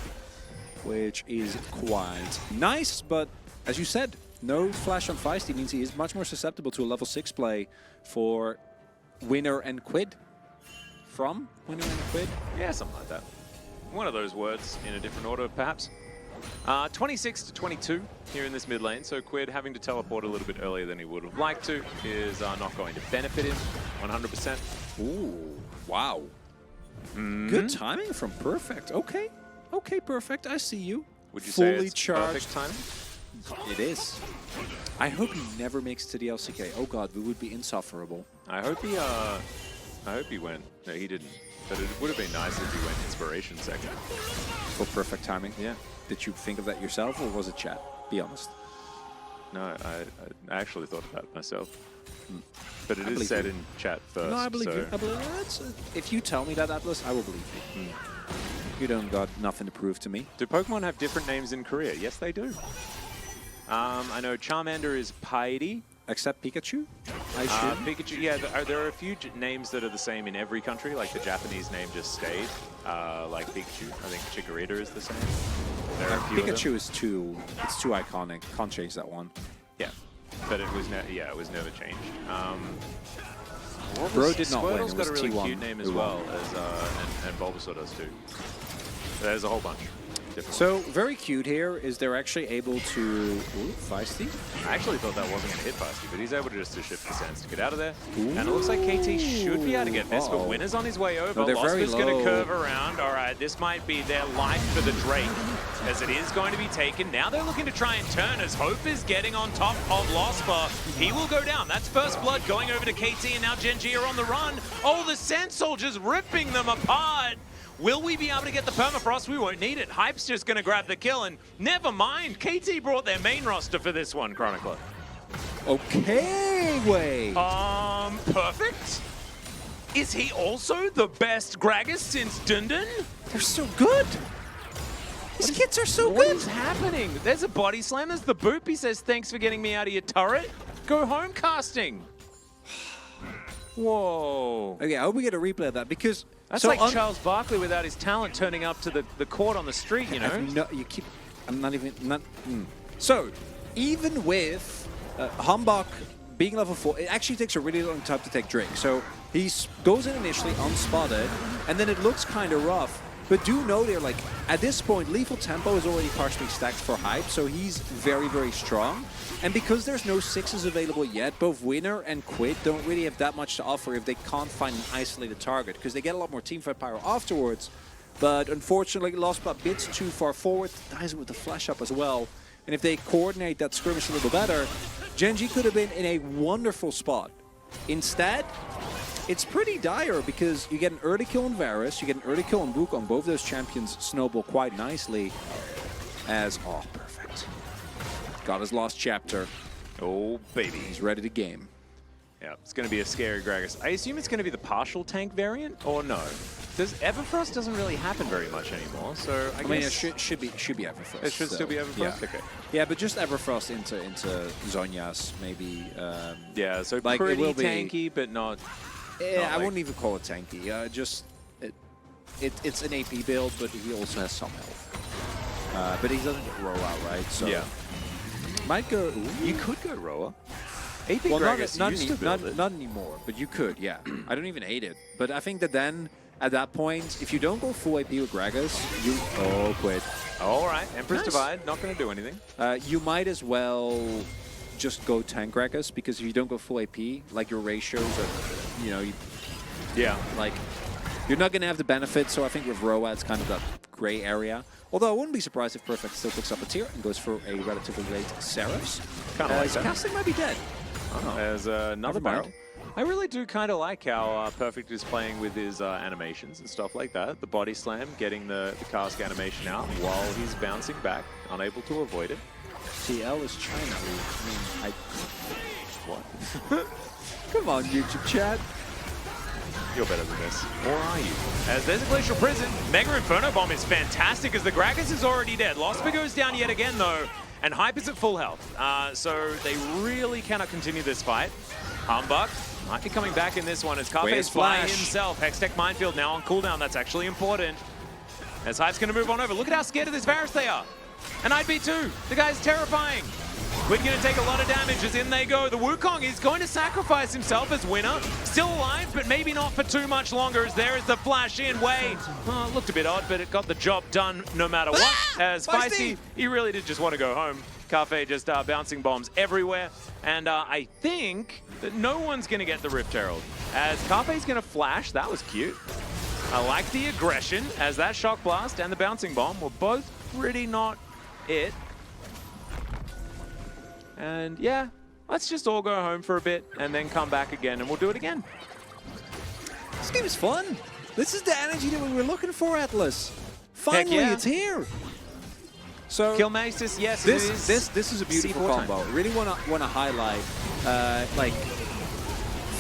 Speaker 2: which is quite nice, but as you said, no flash on Feisty means he is much more susceptible to a level 6 play for Winner and Quid. From Winner and Quid?
Speaker 1: Yeah, something like that. One of those words in a different order, perhaps. 26 to 22 here in this mid lane, so Quid having to teleport a little bit earlier than he would have liked to is not going to benefit him 100%.
Speaker 2: Ooh, wow. Good timing from Perfect. Okay, okay, Perfect, I see you.
Speaker 1: Would you
Speaker 2: Fully
Speaker 1: say it's
Speaker 2: charged.
Speaker 1: perfect timing?
Speaker 2: It is. I hope he never makes it to the LCK. Oh god, we would be insufferable.
Speaker 1: I hope he went. No, he didn't. But it would have been nice if he went inspiration second.
Speaker 2: For perfect timing?
Speaker 1: Yeah.
Speaker 2: Did you think of that yourself, or was it chat? Be honest.
Speaker 1: No, I actually thought about it myself. But it is said in chat first.
Speaker 2: No, I believe
Speaker 1: so.
Speaker 2: you. I believe if you tell me that, Atlas, I will believe you. You don't got nothing to prove to me.
Speaker 1: Do Pokemon have different names in Korea? Yes, they do. I know Charmander is Piety.
Speaker 2: Except Pikachu? I assume.
Speaker 1: Pikachu, yeah, there are a few names that are the same in every country. Like the Japanese name just stayed. Like Pikachu, I think Chikorita is the same. There are a few
Speaker 2: Pikachu is it's too iconic. Can't change that one.
Speaker 1: Yeah, but it was it was never changed.
Speaker 2: Bro did not win.
Speaker 1: Squirtle's
Speaker 2: It
Speaker 1: got
Speaker 2: was
Speaker 1: a really
Speaker 2: T1
Speaker 1: cute name as well, and Bulbasaur does too. There's a whole bunch.
Speaker 2: So, very cute here is they're actually able to... Ooh, Feisty?
Speaker 1: I actually thought that wasn't going to hit Feisty, but he's able to just to shift the sands to get out of there. Ooh. And it looks like KT should be able to get this, but Winner's on his way over.
Speaker 2: No,
Speaker 1: Lost is going to curve around. All right, this might be their life for the Drake. as it is going to be taken. Now they're looking to try and turn as Hope is getting on top of Lospa. He will go down. That's first blood going over to KT, and now Gen.G are on the run. Oh, the Sand Soldiers ripping them apart. Will we be able to get the permafrost? We won't need it. Hype's just going to grab the kill, and never mind. KT brought their main roster for this one, Chronicler.
Speaker 2: Okay, wait.
Speaker 1: Perfect. Is he also the best Gragas since Dundun?
Speaker 2: They're so good. These kids are so
Speaker 1: What
Speaker 2: good.
Speaker 1: is happening? There's a body slam. There's the boop. He says, thanks for getting me out of your turret. Go home casting. Whoa.
Speaker 2: Okay, I hope we get a replay of that because
Speaker 1: That's like Charles Barkley without his talent turning up to the court on the street, you know?
Speaker 2: No, you keep. I'm not even. So, even with Humbug being level 4, it actually takes a really long time to take Drake. So he goes in initially unspotted, and then it looks kind of rough. But do know they're like, at this point, Lethal Tempo is already partially stacked for Hype, so he's very, very strong. And because there's no 6s available yet, both Winner and Quid don't really have that much to offer if they can't find an isolated target, because they get a lot more teamfight power afterwards. But unfortunately, Lospa a bit too far forward, dies with the flash up as well. And if they coordinate that skirmish a little better, Gen.G could have been in a wonderful spot. Instead, it's pretty dire because you get an early kill on Varus, you get an early kill on Wukong. Both those champions snowball quite nicely as, oh, perfect. Got his last chapter.
Speaker 1: Oh, baby.
Speaker 2: He's ready to game.
Speaker 1: Yeah, it's going to be a scary Gragas. I assume it's going to be the partial tank variant, or no? Everfrost doesn't really happen very much anymore, so I
Speaker 2: mean,
Speaker 1: guess...
Speaker 2: it should be Everfrost.
Speaker 1: It should still be Everfrost?
Speaker 2: Yeah.
Speaker 1: Okay.
Speaker 2: Yeah, but just Everfrost into Zhonya's, maybe.
Speaker 1: Yeah, so
Speaker 2: like,
Speaker 1: pretty
Speaker 2: it will be,
Speaker 1: tanky, but not...
Speaker 2: Yeah, I wouldn't even call it tanky. It's an AP build, but he also has some health. But he doesn't get roll out, right? So
Speaker 1: yeah.
Speaker 2: Might go... Ooh.
Speaker 1: You could go Roa. AP
Speaker 2: Well,
Speaker 1: Gragas
Speaker 2: not anymore, but you could, yeah. I don't even hate it. But I think that then, at that point, if you don't go full AP with Gragas, you... Oh, quit.
Speaker 1: All right, Empress
Speaker 2: Nice.
Speaker 1: Divide, not going to do anything.
Speaker 2: You might as well just go tank Gragas, because if you don't go full AP, like your ratios are, you know, like, you're not going to have the benefit. So I think with Roa, it's kind of that gray area. Although I wouldn't be surprised if Perfect still picks up a tier and goes for a relatively late Seraphs.
Speaker 1: Kind of like that.
Speaker 2: Casting might be dead.
Speaker 1: There's another
Speaker 2: mind.
Speaker 1: barrel. I really do kind of like how Perfect is playing with his animations and stuff like that. The body slam, getting the cask animation out while he's bouncing back, unable to avoid it.
Speaker 2: CL is China. I mean,
Speaker 1: What?
Speaker 2: come on, YouTube chat.
Speaker 1: You're better than this. Or are you? As there's a Glacial Prison, Mega Inferno Bomb is fantastic as the Gragas is already dead. Lospa goes down yet again though, and Hype is at full health. So they really cannot continue this fight. Humbug might be coming back in this one as Carpe's by himself. Hextech Minefield now on cooldown. That's actually important. As Hype's going to move on over. Look at how scared of this Varus they are. And I'd be too. The guy's terrifying. Quid going to take a lot of damage as in they go. The Wukong is going to sacrifice himself as winner. Still alive, but maybe not for too much longer as there is the flash in. Wei, it looked a bit odd, but it got the job done no matter what. As Feisty, he really did just want to go home. Carpe just bouncing bombs everywhere. And I think that no one's going to get the Rift Herald. As Carpe's going to flash, that was cute. I like the aggression as that Shock Blast and the bouncing bomb were both pretty not it. And yeah, let's just all go home for a bit and then come back again and we'll do it again.
Speaker 2: This game is fun. This is the energy that we were looking for, Atlas. Finally,
Speaker 1: yeah.
Speaker 2: it's here. So
Speaker 1: Killmasis, yes,
Speaker 2: this is a beautiful
Speaker 1: C4
Speaker 2: combo.
Speaker 1: time.
Speaker 2: Really want to highlight. Like,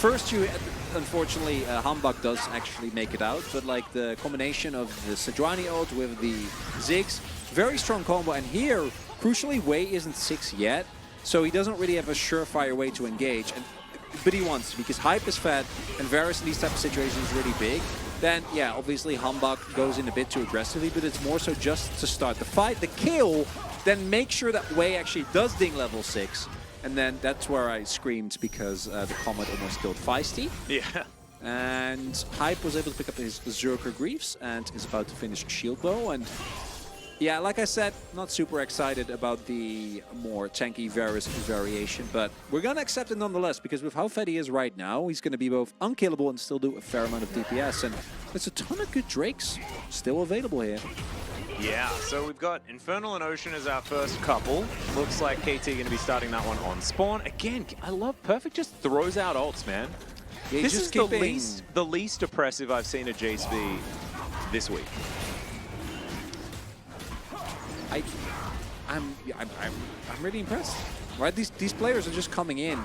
Speaker 2: first you, unfortunately, Humbug does actually make it out, but like the combination of the Sejuani ult with the Ziggs, very strong combo. And here, crucially, Wei isn't 6 yet. So he doesn't really have a surefire way to engage, but he wants to because Hype is fed and Varus in these type of situations is really big. Then, yeah, obviously Humbug goes in a bit too aggressively, but it's more so just to start the fight, the kill, then make sure that Wei actually does ding level 6. And then that's where I screamed because the Comet almost killed Feisty.
Speaker 1: Yeah.
Speaker 2: And Hype was able to pick up his Zerker Greaves and is about to finish Shield Bow. And yeah, like I said, not super excited about the more tanky Varus variation, but we're going to accept it nonetheless, because with how fed he is right now, he's going to be both unkillable and still do a fair amount of DPS, and there's a ton of good Drakes still available here.
Speaker 1: Yeah, so we've got Infernal and Ocean as our first couple. Looks like KT going to be starting that one on spawn. Again, I love Perfect just throws out ults, man.
Speaker 2: Yeah,
Speaker 1: This
Speaker 2: just
Speaker 1: is the least oppressive I've seen a Jace be this week.
Speaker 2: I'm really impressed. Right, these players are just coming in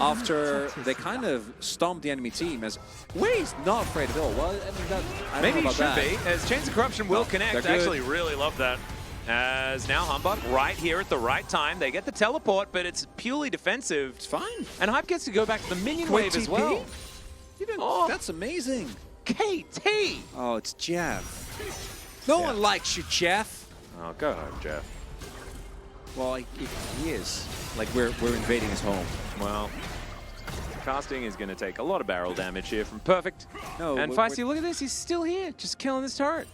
Speaker 2: after they kind of stomped the enemy team. As Wei's not afraid at all. Well, I mean, I don't
Speaker 1: Maybe
Speaker 2: know
Speaker 1: he
Speaker 2: about
Speaker 1: should
Speaker 2: that.
Speaker 1: be, as Chains of Corruption will
Speaker 2: No,
Speaker 1: connect.
Speaker 2: they're
Speaker 1: I
Speaker 2: good.
Speaker 1: actually really love that. As now Humbug right here at the right time. They get the teleport, but it's purely defensive.
Speaker 2: It's fine.
Speaker 1: And Hype gets to go back to the minion
Speaker 2: Quick
Speaker 1: wave as
Speaker 2: TP?
Speaker 1: well.
Speaker 2: You didn't,
Speaker 1: Oh.
Speaker 2: That's amazing.
Speaker 1: KT!
Speaker 2: Oh, it's Jeff. No one likes you, Jeff.
Speaker 1: Oh, go home, Jeff.
Speaker 2: Well, he is. Like, we're invading his home.
Speaker 1: Well, casting is going to take a lot of barrel damage here from Perfect.
Speaker 2: No,
Speaker 1: And Feisty, look at this. He's still here, just killing this turret.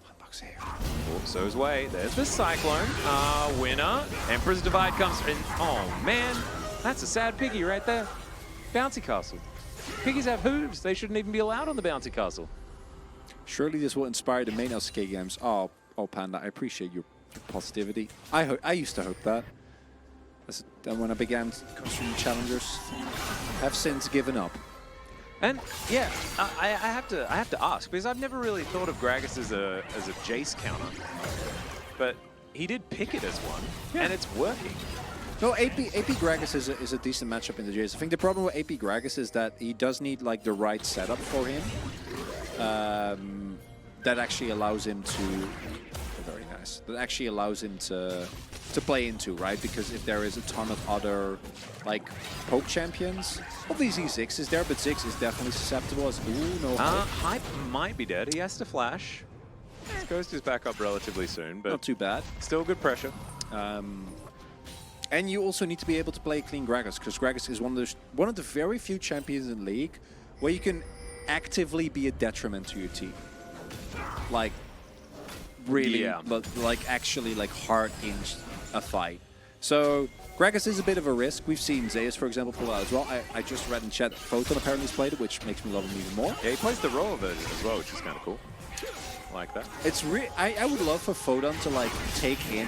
Speaker 2: Humbug's here.
Speaker 1: Oh, so's Wei. There's the Cyclone. Winner. Emperor's Divide comes in. Oh, man. That's a sad piggy right there. Bouncy Castle. Piggies have hooves. They shouldn't even be allowed on the Bouncy Castle.
Speaker 2: Surely this will inspire the main LCK games. Oh, Panda, I appreciate your positivity. I used to hope that. Then when I began consuming challengers, have since given up.
Speaker 1: And yeah, I have to ask, because I've never really thought of Gragas as a Jace counter, but he did pick it as one, and it's working.
Speaker 2: No, AP Gragas is a decent matchup in the Jace. I think the problem with AP Gragas is that he does need like the right setup for him. That actually allows him to. Very nice. That actually allows him to play into, right? Because if there is a ton of other like poke champions, obviously Ziggs is there, but Ziggs is definitely susceptible as no
Speaker 1: Hype might be dead. He has to flash. His Ghost is back up relatively soon, but
Speaker 2: not too bad.
Speaker 1: still good pressure.
Speaker 2: And you also need to be able to play clean Gragas, because Gragas is one of the very few champions in the league where you can actively be a detriment to your team. Like really, like actually like hard in a fight. So Gragas is a bit of a risk. We've seen Zeus, for example, pull out as well. I just read in chat that Photon apparently has played it, which makes me love him even more.
Speaker 1: Yeah, he plays the Royal version as well, which is kind of cool. I like that.
Speaker 2: It's I would love for Photon to like take in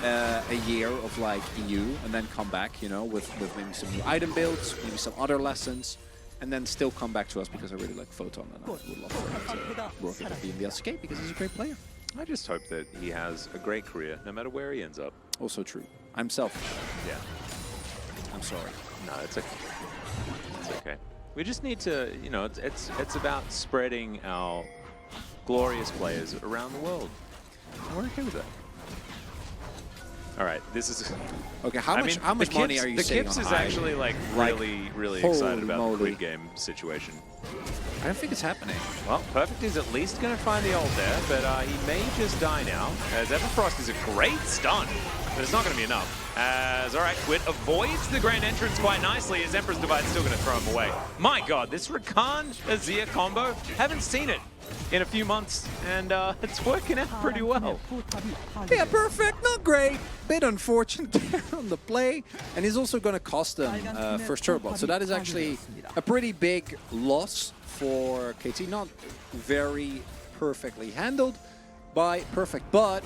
Speaker 2: a year of like EU and then come back, you know, with maybe some new item builds, maybe some other lessons, and then still come back to us, because I really like Photon and I would love for him to work at the LCK because he's a great player.
Speaker 1: I just hope that he has a great career, no matter where he ends up.
Speaker 2: Also true. I'm selfish.
Speaker 1: Yeah.
Speaker 2: I'm sorry.
Speaker 1: No, it's okay. It's okay. We just need to, you know, it's about spreading our glorious players around the world. And we're okay with that. All right, this is
Speaker 2: okay. How much money are you saying on
Speaker 1: The Kips is
Speaker 2: Hive?
Speaker 1: actually like really
Speaker 2: holy
Speaker 1: excited about
Speaker 2: moly.
Speaker 1: the quid game situation.
Speaker 2: I don't think it's happening.
Speaker 1: Well, Perfect is at least going to find the ult there, but he may just die now, as Everfrost is a great stun, but it's not going to be enough. As, all right, Quid avoids the grand entrance quite nicely, as Emperor's Divide is still going to throw him away. My God, this Rakan Azir combo, haven't seen it in a few months, and it's working out pretty well.
Speaker 2: Yeah, Perfect, not great. Bit unfortunate there on the play, and he's also going to cost them first turbo. So that is actually a pretty big loss for KT. Not very perfectly handled by Perfect, but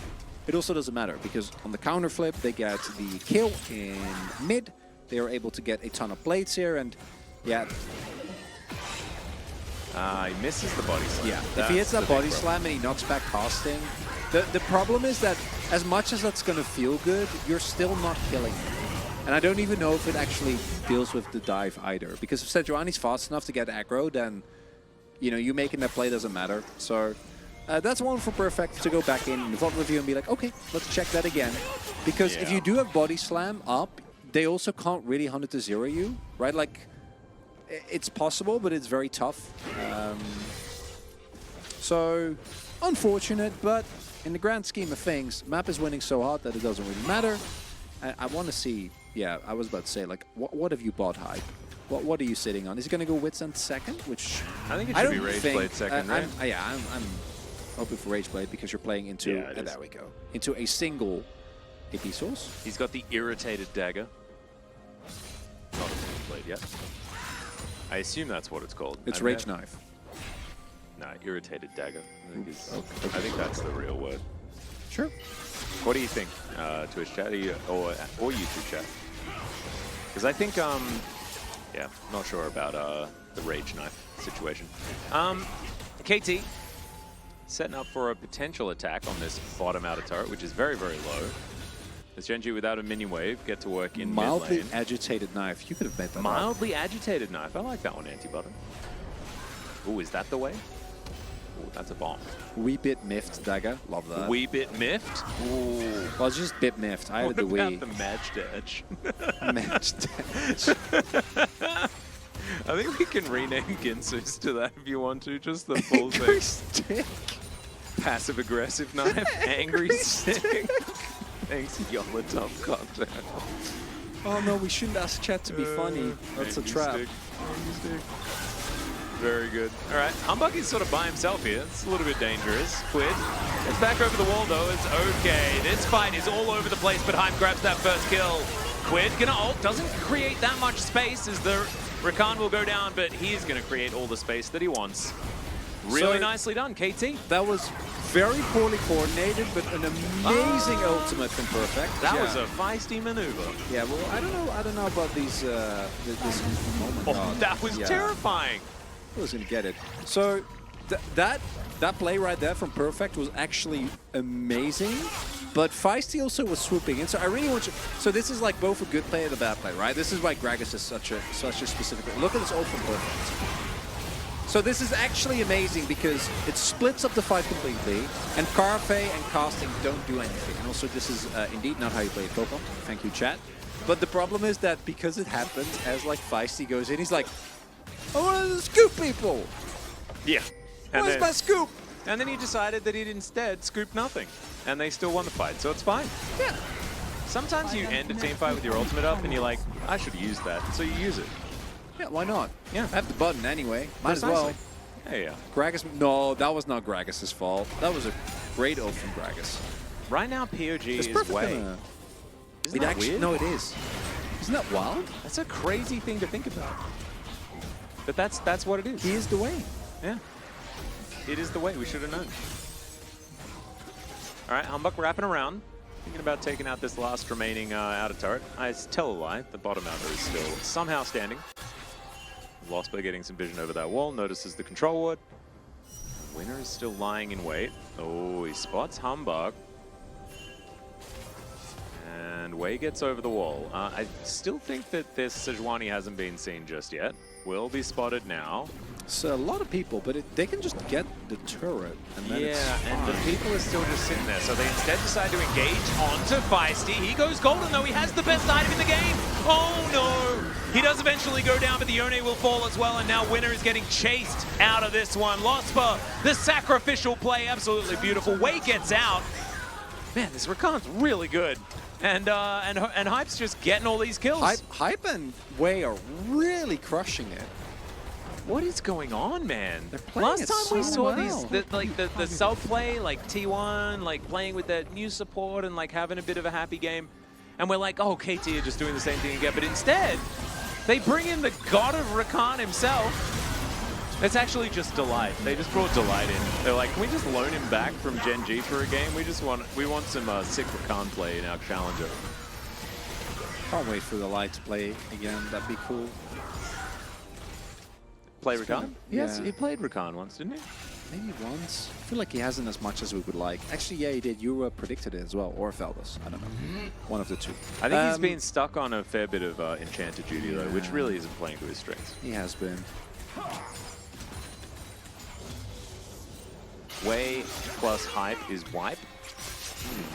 Speaker 2: it also doesn't matter, because on the counter flip they get the kill in mid. They are able to get a ton of plates here, and yeah.
Speaker 1: He misses the body slam.
Speaker 2: Yeah, if he hits that body slam and he knocks back casting, the problem is that as much as that's going to feel good, you're still not killing him. And I don't even know if it actually deals with the dive either, because if Sejuani's fast enough to get aggro, then you know, you making that play doesn't matter. So that's one for Perfect to go back in the VOD review and be like, okay, let's check that again. Because if you do have body slam up, they also can't really 100-0 you, right? Like, it's possible, but it's very tough. So, unfortunate, but in the grand scheme of things, map is winning so hard that it doesn't really matter. I want to see, yeah, I was about to say, like, what have you bought, Hype? What are you sitting on? Is he going to go Witsend second? Which
Speaker 1: I think it should be Rageblade second, right?
Speaker 2: I'm hoping for Rageblade, because you're playing into, there we go, into a single AP source.
Speaker 1: He's got the Irritated Dagger. Not a Rageblade yet. I assume that's what it's called.
Speaker 2: It's Rage Knife.
Speaker 1: No, irritated dagger. I think that's the real word.
Speaker 2: Sure.
Speaker 1: What do you think, Twitch chat or YouTube chat? Because I think, yeah, not sure about the rage knife situation. KT setting up for a potential attack on this bottom outer turret, which is very, very low. Does Gen.G without a mini wave get to work in
Speaker 2: mildly
Speaker 1: mid lane?
Speaker 2: agitated knife. You could have bet that.
Speaker 1: Mildly agitated knife. I like that one, Anti-Butter. Ooh, is that the way? Ooh, that's a bomb.
Speaker 2: Wee bit miffed dagger. Love that.
Speaker 1: Wee bit miffed? Ooh.
Speaker 2: Well, it's just bit miffed. I had
Speaker 1: What
Speaker 2: the
Speaker 1: about
Speaker 2: wee.
Speaker 1: the match dash?
Speaker 2: Match dash.
Speaker 1: I think we can rename Ginsus to that if you want to. Just the full
Speaker 2: Angry
Speaker 1: thing.
Speaker 2: stick.
Speaker 1: Passive aggressive knife. Angry stick. Thanks, Yolotop cocktail.
Speaker 2: Oh no, we shouldn't ask chat to be funny. That's a trap.
Speaker 1: Stick. Very good. All right, Humbuggy's sort of by himself here. It's a little bit dangerous. Quid gets back over the wall though. It's okay. This fight is all over the place, but Hype grabs that first kill. Quid gonna ult. Doesn't create that much space as the Rakan will go down, but he's gonna create all the space that he wants. Really nicely done, KT.
Speaker 2: That was very poorly coordinated, but an amazing ultimate from Perfect.
Speaker 1: That was a feisty maneuver.
Speaker 2: Yeah, well, I don't know about these. This moment.
Speaker 1: Oh, that was terrifying.
Speaker 2: I was gonna get it. So that play right there from Perfect was actually amazing. But Feisty also was swooping in, so I really want you. So this is like both a good play and a bad play, right? This is why Gragas is such a specific. Look at this ult from Perfect. So this is actually amazing because it splits up the fight completely, and Carfe and casting don't do anything. And also, this is indeed not how you play Pokemon. Thank you, chat. But the problem is that because it happens as like Feisty goes in, he's like, I want to scoop people.
Speaker 1: Yeah. And
Speaker 2: Where's my scoop?
Speaker 1: And then he decided that he'd instead scoop nothing. And they still won the fight, so it's fine.
Speaker 2: Yeah.
Speaker 1: Sometimes you end a team fight with your ultimate up and you're like, I should use that. So you use it.
Speaker 2: Yeah, why not?
Speaker 1: Yeah.
Speaker 2: I have the button anyway. Might as well.
Speaker 1: Yeah, yeah.
Speaker 2: Gragas, no, that was not Gragas' fault. That was a great ult from Gragas.
Speaker 1: Right now, POG is way. Isn't
Speaker 2: It
Speaker 1: that
Speaker 2: actually,
Speaker 1: weird?
Speaker 2: no, it is. Isn't that wild?
Speaker 1: That's a crazy thing to think about. But that's what it is.
Speaker 2: He is the way.
Speaker 1: Yeah. It is the way. We should have known. All right, Humbug wrapping around. Thinking about taking out this last remaining outer turret. I tell a lie. The bottom outer is still somehow standing. Lost by getting some vision over that wall. Notices the control ward. Winner is still lying in wait. Oh, he spots Humbug. And Wei gets over the wall. I still think that this Sejuani hasn't been seen just yet. Will be spotted now.
Speaker 2: So a lot of people, but they can just get the turret. And then
Speaker 1: and the people are still just sitting there. So they instead decide to engage onto Feisty. He goes golden though. He has the best item in the game. Oh no! He does eventually go down, but the Yone will fall as well. And now Winner is getting chased out of this one. Lospa, the sacrificial play, absolutely beautiful. Wei gets out. Man, this Rakan's really good. And Hype's just getting all these kills.
Speaker 2: Hype and Wei are really crushing it.
Speaker 1: What is going on, man?
Speaker 2: They're playing
Speaker 1: Last
Speaker 2: it
Speaker 1: time we
Speaker 2: so
Speaker 1: saw
Speaker 2: well.
Speaker 1: the sub play, like T1, like playing with that new support and like having a bit of a happy game, and we're like, oh, KT are just doing the same thing again. But instead, they bring in the god of Rakan himself. It's actually just Delight. They just brought Delight in. They're like, can we just loan him back from Gen.G for a game? We want some sick Rakan play in our challenger.
Speaker 2: Can't wait for the light to play again. That'd be cool.
Speaker 1: Play Rakan? Yes,
Speaker 2: Yeah.
Speaker 1: he played Rakan once, didn't he?
Speaker 2: Maybe once. I feel like he hasn't as much as we would like. Actually, yeah, he did. You predicted it as well, or Feldos. I don't know. One of the two.
Speaker 1: I think he's been stuck on a fair bit of Enchanted duty, though, which really isn't playing to his strengths.
Speaker 2: He has been.
Speaker 1: Wei plus Hype is Wipe.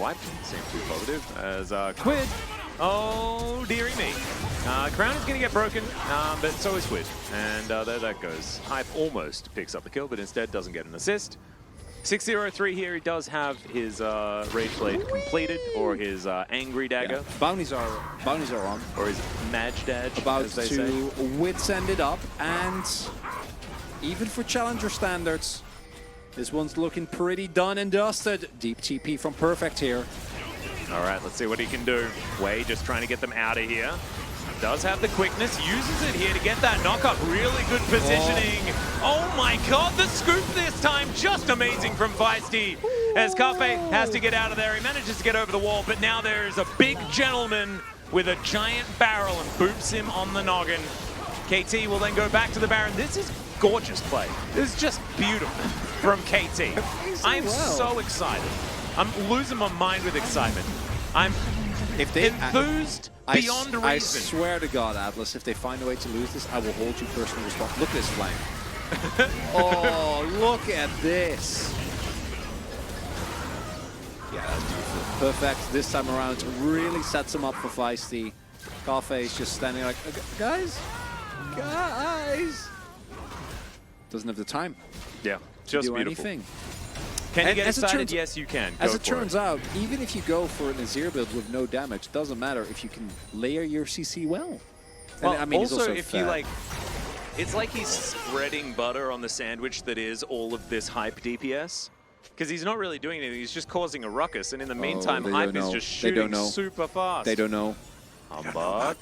Speaker 1: Wipe doesn't seem too positive as Quid. Oh, dearie me. Crown is going to get broken, but so is Quid. And there that goes. Hype almost picks up the kill, but instead doesn't get an assist. 6-0-3 here. He does have his Rage Blade completed, or his Angry Dagger.
Speaker 2: Yeah. Bounties are on.
Speaker 1: Or his Maj Dodge,
Speaker 2: About
Speaker 1: as they
Speaker 2: to
Speaker 1: say.
Speaker 2: wits end it up, and even for challenger standards, this one's looking pretty done and dusted. Deep TP from Perfect here.
Speaker 1: All right, let's see what he can do. Wei just trying to get them out of here. Does have the quickness, uses it here to get that knock-up. Really good positioning. Oh my god, the scoop this time. Just amazing from Feisty. As Cafe has to get out of there. He manages to get over the wall, but now there's a big gentleman with a giant barrel and boops him on the noggin. KT will then go back to the Baron. This is gorgeous play. This is just beautiful from KT. I'm so excited. I'm losing my mind with excitement. I'm enthused beyond reason.
Speaker 2: I swear to God, Atlas, if they find a way to lose this, I will hold you personally responsible. Look at this flank. Oh, look at this. Yeah, that's beautiful. Perfect. This time around, really sets him up for Feisty. Cafe is just standing like, guys. Doesn't have the time.
Speaker 1: Yeah, just
Speaker 2: do
Speaker 1: beautiful.
Speaker 2: Anything.
Speaker 1: Can you get excited? Yes, you can.
Speaker 2: As it turns out, even if you go for an Azir build with no damage, it doesn't matter if you can layer your CC well.
Speaker 1: Well,
Speaker 2: and, I mean,
Speaker 1: also,
Speaker 2: also
Speaker 1: if you like, it's like he's spreading butter on the sandwich that is all of this hype DPS. Because he's not really doing anything, he's just causing a ruckus, and in the meantime, hype is just shooting super fast.
Speaker 2: They don't know.
Speaker 1: Humbug.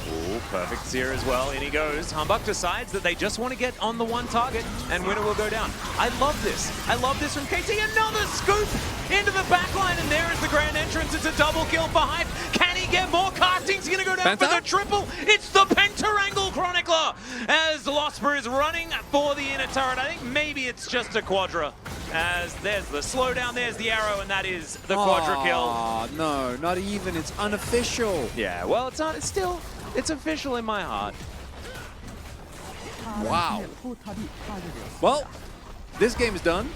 Speaker 1: Ooh, perfect Seer as well. In he goes. Humbug decides that they just want to get on the one target, and Winner will go down. I love this. I love this from KT. Another scoop into the backline, and there is the grand entrance. It's a double kill for Hype. Can he get more castings? He's going to go down for the triple. It's the Pentarangle Chronicler as Losper is running for the inner turret. I think maybe it's just a Quadra. As there's the slowdown, there's the arrow, and that is the Quadra kill.
Speaker 2: No, not even. It's unofficial.
Speaker 1: Yeah, well, it's not. It's still. It's official in my heart.
Speaker 2: Wow. Well, this game is done.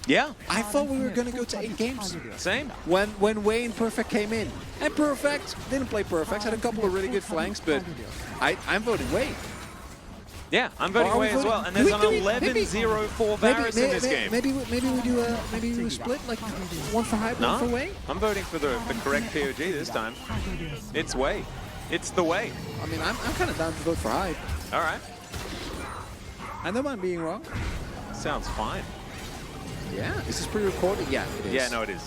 Speaker 1: Yeah.
Speaker 2: I thought we were going to go to 8 games.
Speaker 1: Same.
Speaker 2: When Wayne Perfect came in. And Perfect didn't play Perfect, had a couple of really good flanks, but I'm voting Wayne.
Speaker 1: Yeah, I'm voting away as well. And there's an 11-0-4 Varus in this game.
Speaker 2: Maybe we split, like one for Hype, one for Way?
Speaker 1: I'm voting for the correct POG this time. It's Way. It's the way.
Speaker 2: I mean, I'm kind of down to vote for Hype.
Speaker 1: All right.
Speaker 2: I know I'm being wrong.
Speaker 1: Sounds fine.
Speaker 2: Yeah. Is this pre-recorded? Yeah, it is.
Speaker 1: Yeah, no, it is.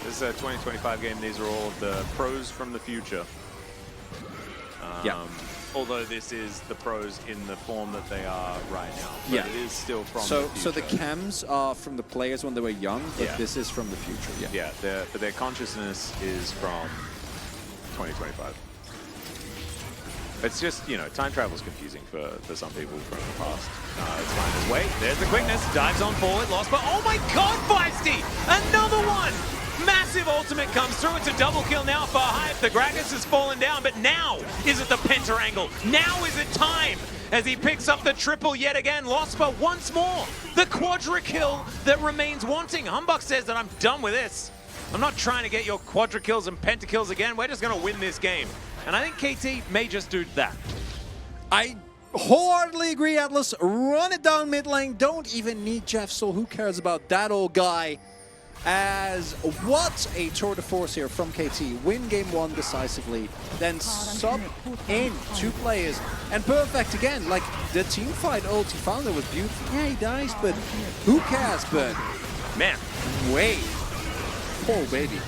Speaker 1: This is a 2025 game. These are all of the pros from the future.
Speaker 2: Yeah.
Speaker 1: Although this is the pros in the form that they are right now. But
Speaker 2: yeah.
Speaker 1: It is still from the future.
Speaker 2: So the chems are from the players when they were young, but this is from the future. Yeah.
Speaker 1: Yeah, but their consciousness is from 2025. It's just, you know, time travel is confusing for some people from the past. It's fine. There's Wait, there's the quickness. Dives on forward, lost, but oh my god, Feisty! Another one! Massive ultimate comes through. It's a double kill now for Hype. The Gragas has fallen down, but now is it the Pentarangle? Now is it time as he picks up the triple yet again. Lospa once more. The quadra kill that remains wanting. Humbug says that I'm done with this. I'm not trying to get your quadra kills and pentakills again. We're just going to win this game. And I think KT may just do that.
Speaker 2: I wholeheartedly agree, Atlas. Run it down mid lane. Don't even need Jeff Soul. Who cares about that old guy? As what a tour de force here from KT. Win game 1 decisively, then sub in 2 players. And Perfect again, like the team fight ult he found that was beautiful. Yeah, he dies, but who cares? But
Speaker 1: man,
Speaker 2: Wade, poor baby.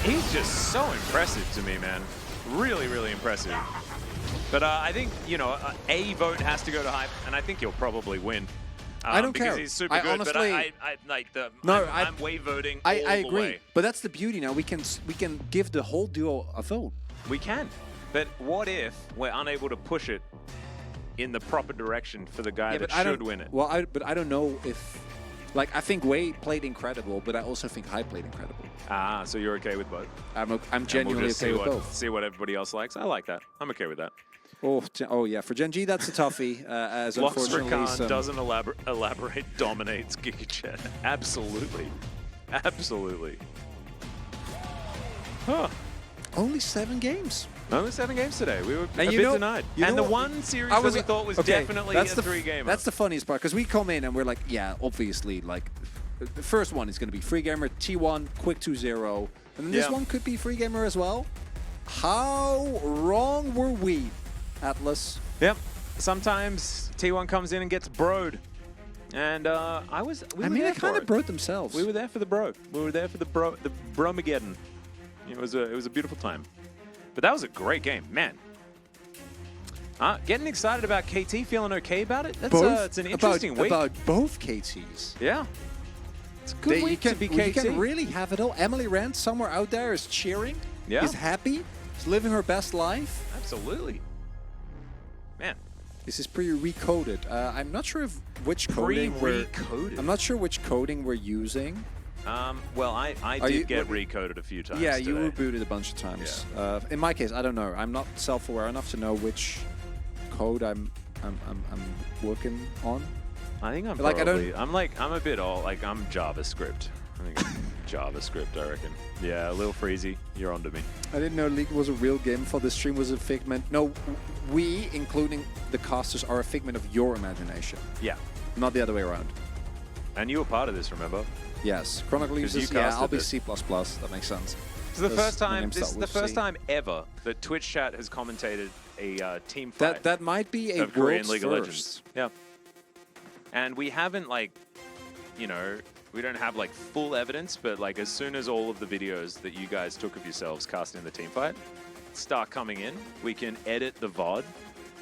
Speaker 1: He's just so impressive to me, man. Really, really impressive. But I think, you know, a vote has to go to Hype, and I think he'll probably win.
Speaker 2: I don't
Speaker 1: because
Speaker 2: care.
Speaker 1: He's super good,
Speaker 2: honestly,
Speaker 1: but I like the.
Speaker 2: No,
Speaker 1: I'm wave voting.
Speaker 2: I
Speaker 1: all
Speaker 2: agree,
Speaker 1: the way.
Speaker 2: but that's the beauty now. We can give the whole duo a vote.
Speaker 1: We can, but what if we're unable to push it in the proper direction for the guy that should win it?
Speaker 2: Well, but I don't know if, like, I think Wei played incredible, but I also think Hype played incredible.
Speaker 1: Ah, so you're okay with both?
Speaker 2: I'm genuinely okay with both.
Speaker 1: See what everybody else likes. I like that. I'm okay with that.
Speaker 2: Oh yeah, for Gen.G that's a toughie. As unfortunately,
Speaker 1: Khan doesn't elaborate, dominates GigaChat. Absolutely, absolutely. Huh.
Speaker 2: Only 7 games.
Speaker 1: Only 7 games today. We were a bit denied.
Speaker 2: And
Speaker 1: the one series that we thought was definitely a 3-gamer.
Speaker 2: That's the funniest part, because we come in and we're like, yeah, obviously, like, the first one is going to be free gamer, T1, quick 2-0, and then this one could be free gamer as well. How wrong were we, Atlas?
Speaker 1: Yep. Sometimes T1 comes in and gets broed. And they
Speaker 2: kind of broed themselves.
Speaker 1: We were there for the bro. We were there for the Bromageddon. It was a beautiful time. But that was a great game, man. Getting excited about KT, feeling okay about it. That's it's an interesting week.
Speaker 2: About both KTs.
Speaker 1: Yeah. It's a good week to be KT.
Speaker 2: You can really have it all. Emily Rand somewhere out there is cheering.
Speaker 1: Yeah.
Speaker 2: Is happy. Is living her best life.
Speaker 1: Absolutely. Man.
Speaker 2: This is pre-recoded. I'm not sure which coding
Speaker 1: pre-recoded.
Speaker 2: I'm not sure which coding we're using.
Speaker 1: Well, I did get recoded a few times.
Speaker 2: Yeah,
Speaker 1: today.
Speaker 2: you rebooted a bunch of times. Yeah. In my case, I don't know. I'm not self-aware enough to know which code I'm working on.
Speaker 1: I think I'm
Speaker 2: like
Speaker 1: probably, I'm a bit old. Like I'm JavaScript. I think I'm JavaScript. I reckon. Yeah, a little freezy. You're onto me.
Speaker 2: I didn't know League was a real game. For the stream was a figment. No, we, including the casters, are a figment of your imagination.
Speaker 1: Yeah.
Speaker 2: Not the other way around.
Speaker 1: And you were part of this, remember?
Speaker 2: Yes. Chronically uses, yeah, I'll be C++. That makes sense.
Speaker 1: This is the first time. This is the first time ever that Twitch chat has commentated a team fight.
Speaker 2: That might be a
Speaker 1: Korean
Speaker 2: world's
Speaker 1: League of
Speaker 2: first.
Speaker 1: Legends. Yeah. And we haven't we don't have like full evidence, but like as soon as all of the videos that you guys took of yourselves casting the team fight start coming in, we can edit the VOD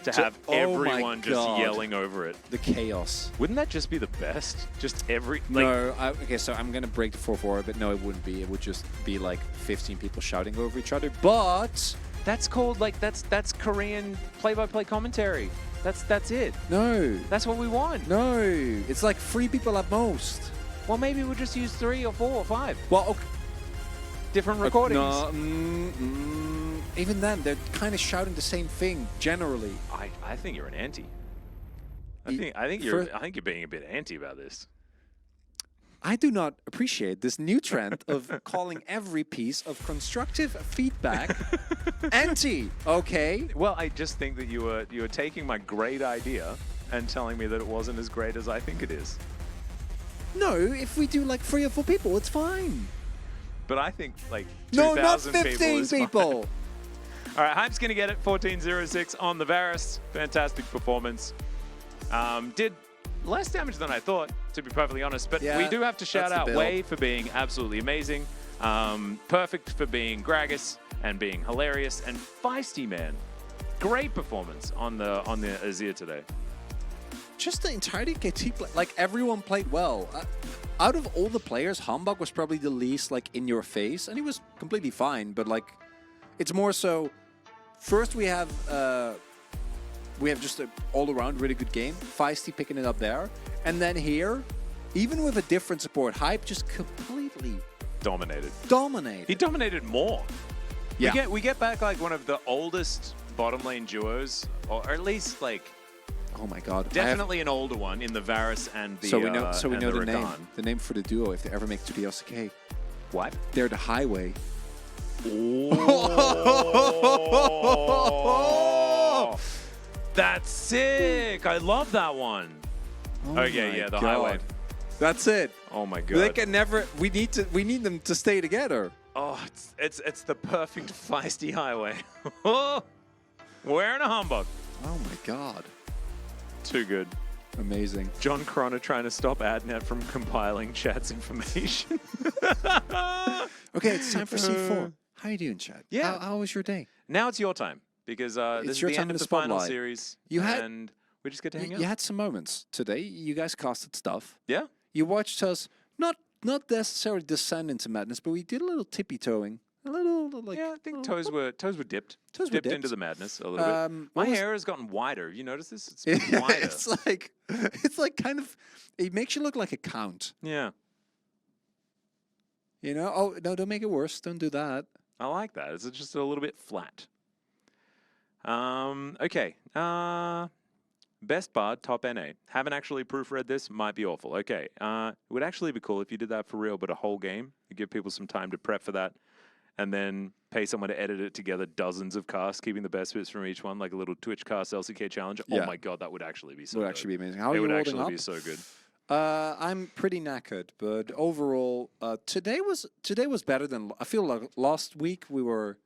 Speaker 1: to have everyone just yelling over it.
Speaker 2: The chaos.
Speaker 1: Wouldn't that just be the best? Just every...
Speaker 2: No, okay, so I'm going to break the 4-4, but no, it wouldn't be. It would just be like 15 people shouting over each other, but...
Speaker 1: That's called, like, that's Korean play-by-play commentary. That's it.
Speaker 2: No.
Speaker 1: That's what we want.
Speaker 2: No. It's like 3 people at most.
Speaker 1: Well, maybe we'll just use 3 or 4 or 5.
Speaker 2: Well, okay.
Speaker 1: Different recordings.
Speaker 2: No, even then, they're kind of shouting the same thing generally.
Speaker 1: I think you're an anti. I think you're being a bit anti about this.
Speaker 2: I do not appreciate this new trend of calling every piece of constructive feedback anti. Okay.
Speaker 1: Well, I just think that you were taking my great idea and telling me that it wasn't as great as I think it is.
Speaker 2: No, if we do like 3 or 4 people, it's fine.
Speaker 1: But I think like 2,000
Speaker 2: no, not 15
Speaker 1: people. All right, Hype's going to get it. 14-0-6 on the Varus. Fantastic performance. Did less damage than I thought, to be perfectly honest. But
Speaker 2: yeah,
Speaker 1: we do have to shout out Wei for being absolutely amazing. Perfect for being Gragas and being hilarious. And Feisty, man. Great performance on the Azir today.
Speaker 2: Just the entirety of KT, like everyone played well. Out of all the players, Hambak was probably the least like in your face, and he was completely fine. But like, it's more so. First, we have just an all-around really good game. Feisty picking it up there, and then here, even with a different support, Hype just completely
Speaker 1: dominated.
Speaker 2: Dominated.
Speaker 1: He dominated more.
Speaker 2: Yeah.
Speaker 1: We get back like one of the oldest bottom lane duos, or at least like.
Speaker 2: Oh my god!
Speaker 1: Definitely an older one in the Varus and the.
Speaker 2: So we know the name.
Speaker 1: Rakan.
Speaker 2: The name for the duo if they ever make it to the LCK.
Speaker 1: What?
Speaker 2: They're the Highway.
Speaker 1: Oh, that's sick! I love that one.
Speaker 2: Oh
Speaker 1: okay, yeah, the
Speaker 2: god.
Speaker 1: Highway.
Speaker 2: That's it.
Speaker 1: Oh my god.
Speaker 2: They can never. We need them to stay together.
Speaker 1: Oh, it's the perfect feisty Highway. Wearing a humbug.
Speaker 2: Oh my god.
Speaker 1: Too good.
Speaker 2: Amazing.
Speaker 1: John Cronner trying to stop AdNet from compiling chat's information.
Speaker 2: Okay, it's time for C4. How are you doing, Chad?
Speaker 1: Yeah.
Speaker 2: How was your day?
Speaker 1: Now it's your time, because this is the end of the final series, and we just get to hang out.
Speaker 2: You had some moments today. You guys casted stuff.
Speaker 1: Yeah.
Speaker 2: You watched us, not necessarily descend into madness, but we did a little tippy-toeing. A little, like...
Speaker 1: Yeah, I think toes were dipped.
Speaker 2: Toes were dipped
Speaker 1: into the madness a little bit. My hair has gotten wider. You notice this? It's wider.
Speaker 2: It's like kind of... It makes you look like a count.
Speaker 1: Yeah.
Speaker 2: You know? Oh, no, don't make it worse. Don't do that.
Speaker 1: I like that. It's just a little bit flat. Okay. Best Bard, top NA. Haven't actually proofread this. Might be awful. Okay. It would actually be cool if you did that for real, but a whole game. You give people some time to prep for that. And then pay someone to edit it together, dozens of casts, keeping the best bits from each one, like a little Twitch cast LCK challenge. Yeah. Oh my god, that would actually be so good.
Speaker 2: It would actually be amazing. How are you holding up? It would actually be
Speaker 1: so good.
Speaker 2: I'm pretty knackered, but overall, today was better than... I feel like last week we were...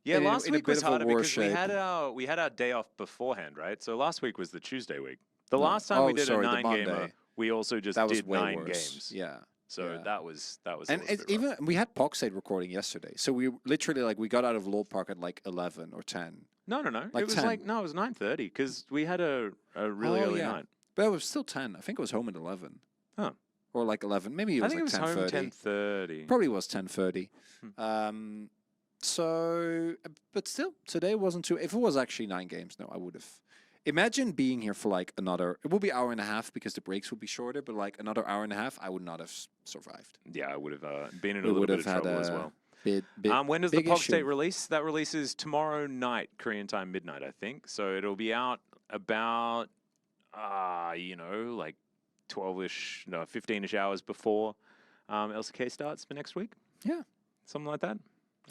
Speaker 1: Yeah, last week was harder because we had our day off beforehand, right? So last week was the Tuesday week. The last time we did a 9-gamer, we also just did 9 games.
Speaker 2: Yeah.
Speaker 1: So
Speaker 2: Yeah.
Speaker 1: that was
Speaker 2: And
Speaker 1: a little
Speaker 2: it's
Speaker 1: bit rough.
Speaker 2: even we had Poxade recording yesterday, so we literally like we got out of Lord Park at like 11 or 10.
Speaker 1: No.
Speaker 2: like
Speaker 1: It was
Speaker 2: 10.
Speaker 1: like no, it was 9:30 because we had a really
Speaker 2: Oh,
Speaker 1: early
Speaker 2: yeah.
Speaker 1: night.
Speaker 2: But it was still 10. I think it was home at 11.
Speaker 1: Huh.
Speaker 2: Or like 11. Maybe it
Speaker 1: I
Speaker 2: was
Speaker 1: think
Speaker 2: like
Speaker 1: it was home
Speaker 2: 10:30.
Speaker 1: 10:30.
Speaker 2: Probably was 10:30.
Speaker 1: Hmm.
Speaker 2: So, but still, today wasn't too. If it was actually 9 games, no, I would have. Imagine being here for like another. It would be hour and a half because the breaks would be shorter. But like another hour and a half, I would not have survived.
Speaker 1: Yeah, I would have been in a
Speaker 2: We
Speaker 1: little
Speaker 2: would
Speaker 1: bit of
Speaker 2: have had
Speaker 1: trouble as
Speaker 2: a
Speaker 1: well.
Speaker 2: Bit
Speaker 1: When does the
Speaker 2: big
Speaker 1: POG
Speaker 2: issue.
Speaker 1: State release? That releases tomorrow night, Korean time, midnight, I think. So it'll be out about, like 12-ish, no, 15-ish hours before LCK starts for next week.
Speaker 2: Yeah.
Speaker 1: Something like that.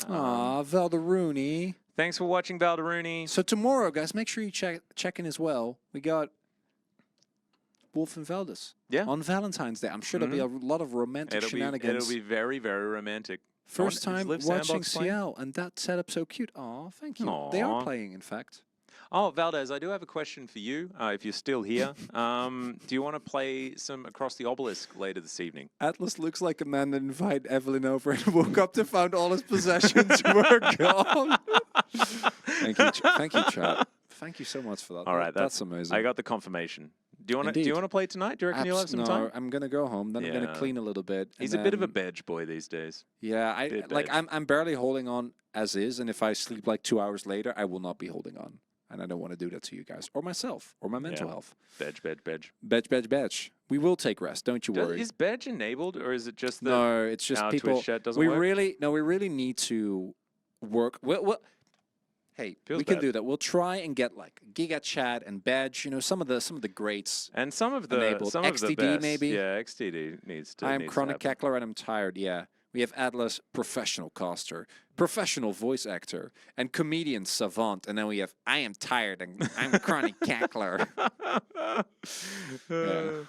Speaker 2: Aw, Valderooney.
Speaker 1: Thanks for watching, Valderooney.
Speaker 2: So tomorrow, guys, make sure you check in as well. We got Wolf and Veldis.
Speaker 1: Yeah.
Speaker 2: On Valentine's Day. I'm sure there'll be a lot of romantic shenanigans.
Speaker 1: It'll be very, very romantic.
Speaker 2: First
Speaker 1: Is
Speaker 2: time
Speaker 1: Liv
Speaker 2: watching
Speaker 1: Sandbox playing?
Speaker 2: CL, and that setup so cute. Aw, thank you. They are
Speaker 1: Aw.
Speaker 2: playing, in fact.
Speaker 1: Oh, Valdez, I do have a question for you, if you're still here. Do you want to play some Across the Obelisk later this evening?
Speaker 2: Atlas looks like a man that invited Evelyn over and woke up to find all his possessions were gone. Thank you, chat. Thank you so much for that.
Speaker 1: All right,
Speaker 2: that's amazing.
Speaker 1: I got the confirmation. Do you want
Speaker 2: Indeed.
Speaker 1: to play tonight? Do you reckon you'll have some
Speaker 2: no,
Speaker 1: time?
Speaker 2: I'm gonna go home. Then I'm gonna
Speaker 1: Yeah.
Speaker 2: clean a little bit.
Speaker 1: He's
Speaker 2: and
Speaker 1: a bit of a
Speaker 2: then-
Speaker 1: bedge boy these days.
Speaker 2: Yeah,
Speaker 1: Bit
Speaker 2: like
Speaker 1: bedge.
Speaker 2: I'm barely holding on as is, and if I sleep like 2 hours later, I will not be holding on, and I don't want to do that to you guys or myself or my mental
Speaker 1: Yeah.
Speaker 2: health.
Speaker 1: Bedge.
Speaker 2: Bedge. We will take rest. Don't you worry.
Speaker 1: Is bedge enabled, or is it just that
Speaker 2: No, it's just
Speaker 1: our
Speaker 2: people.
Speaker 1: Twitch chat doesn't
Speaker 2: we
Speaker 1: work?
Speaker 2: really need to work. Well, hey,
Speaker 1: Feels
Speaker 2: we can
Speaker 1: bad.
Speaker 2: do that. We'll try and get like Giga Chat and Badge. Some of the greats.
Speaker 1: And some of the
Speaker 2: enabled. XTD
Speaker 1: best.
Speaker 2: maybe?
Speaker 1: Yeah, XTD needs to.
Speaker 2: I am
Speaker 1: needs to
Speaker 2: Chronic
Speaker 1: happen.
Speaker 2: Cackler and I'm tired. Yeah, we have Atlas, professional caster, professional voice actor, and comedian savant. And then we have I am tired and I'm Chronic Cackler. Yeah.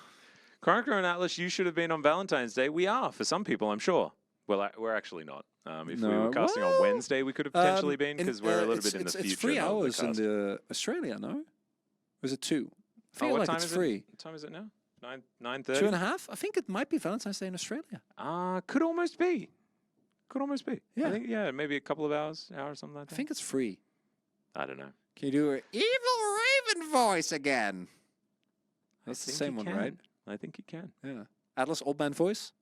Speaker 1: Chronicler and Atlas, you should have been on Valentine's Day. We are for some people, I'm sure. Well, we're actually not. If we
Speaker 2: No,
Speaker 1: were casting on
Speaker 2: well,
Speaker 1: Wednesday, we could have potentially been
Speaker 2: in-
Speaker 1: because we're a little
Speaker 2: it's-
Speaker 1: bit in the
Speaker 2: it's-
Speaker 1: future.
Speaker 2: It's 3
Speaker 1: of the
Speaker 2: hours in
Speaker 1: cast.
Speaker 2: the Australia, no? Or is it 2? I feel
Speaker 1: what
Speaker 2: like
Speaker 1: time
Speaker 2: it's
Speaker 1: is
Speaker 2: free.
Speaker 1: What time is it now? 9:30.
Speaker 2: 2.5? I think it might be Valentine's Day in Australia.
Speaker 1: Could almost be.
Speaker 2: Yeah.
Speaker 1: I think, maybe a couple of hours, something like that.
Speaker 2: I think it's free.
Speaker 1: I don't know.
Speaker 2: Can you do an evil raven voice again? That's the
Speaker 1: think
Speaker 2: same
Speaker 1: you
Speaker 2: one, right?
Speaker 1: can. I think you can.
Speaker 2: Yeah. Atlas, old man voice?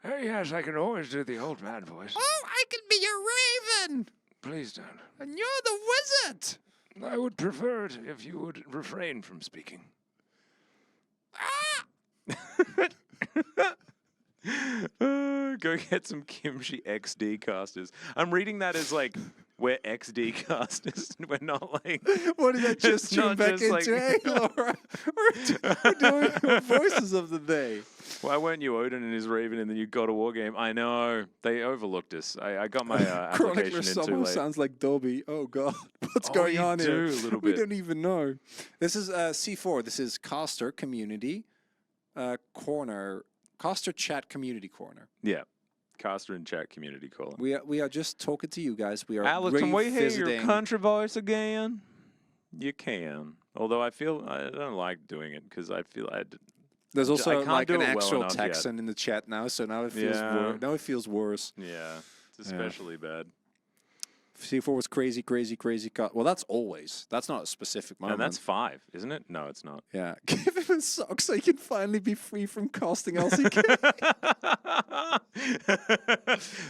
Speaker 3: Yes, I can always do the old man voice.
Speaker 2: Oh, I can be your raven!
Speaker 3: Please don't.
Speaker 2: And you're the wizard!
Speaker 3: I would prefer it if you would refrain from speaking.
Speaker 1: Go get some Kimchi XD casters. I'm reading that as like we're XD casters. We're not like.
Speaker 2: What did that just
Speaker 1: It's
Speaker 2: tune
Speaker 1: not
Speaker 2: back
Speaker 1: just
Speaker 2: into?
Speaker 1: like-
Speaker 2: Hey, Laura, we're doing your voices of the day.
Speaker 1: Why weren't you Odin and his Raven in the new God of War game? I know they overlooked us. I got my
Speaker 2: Chronicler
Speaker 1: application in too
Speaker 2: somehow
Speaker 1: late.
Speaker 2: sounds like Dobby. Oh God, what's
Speaker 1: Oh,
Speaker 2: going
Speaker 1: you
Speaker 2: on here?
Speaker 1: do, a little
Speaker 2: We
Speaker 1: bit.
Speaker 2: don't even know. This is C4. This is Caster Community Corner. Caster Chat Community Corner.
Speaker 1: Yeah, caster and chat community caller.
Speaker 2: We are just talking to you guys. We are
Speaker 1: Alex, can we hear your
Speaker 2: revisiting.
Speaker 1: country voice again? You can. Although I don't like doing it because I feel
Speaker 2: There's
Speaker 1: I
Speaker 2: also
Speaker 1: can't
Speaker 2: like
Speaker 1: do
Speaker 2: an
Speaker 1: it well
Speaker 2: actual
Speaker 1: enough yet.
Speaker 2: Texan in the chat now, so now it feels
Speaker 1: Yeah.
Speaker 2: now it feels worse.
Speaker 1: yeah, it's especially bad.
Speaker 2: C4 was crazy. Well, that's always. That's not a specific moment.
Speaker 1: And that's 5, isn't it? No, it's not.
Speaker 2: yeah. Give him a sock so he can finally be free from casting LCK.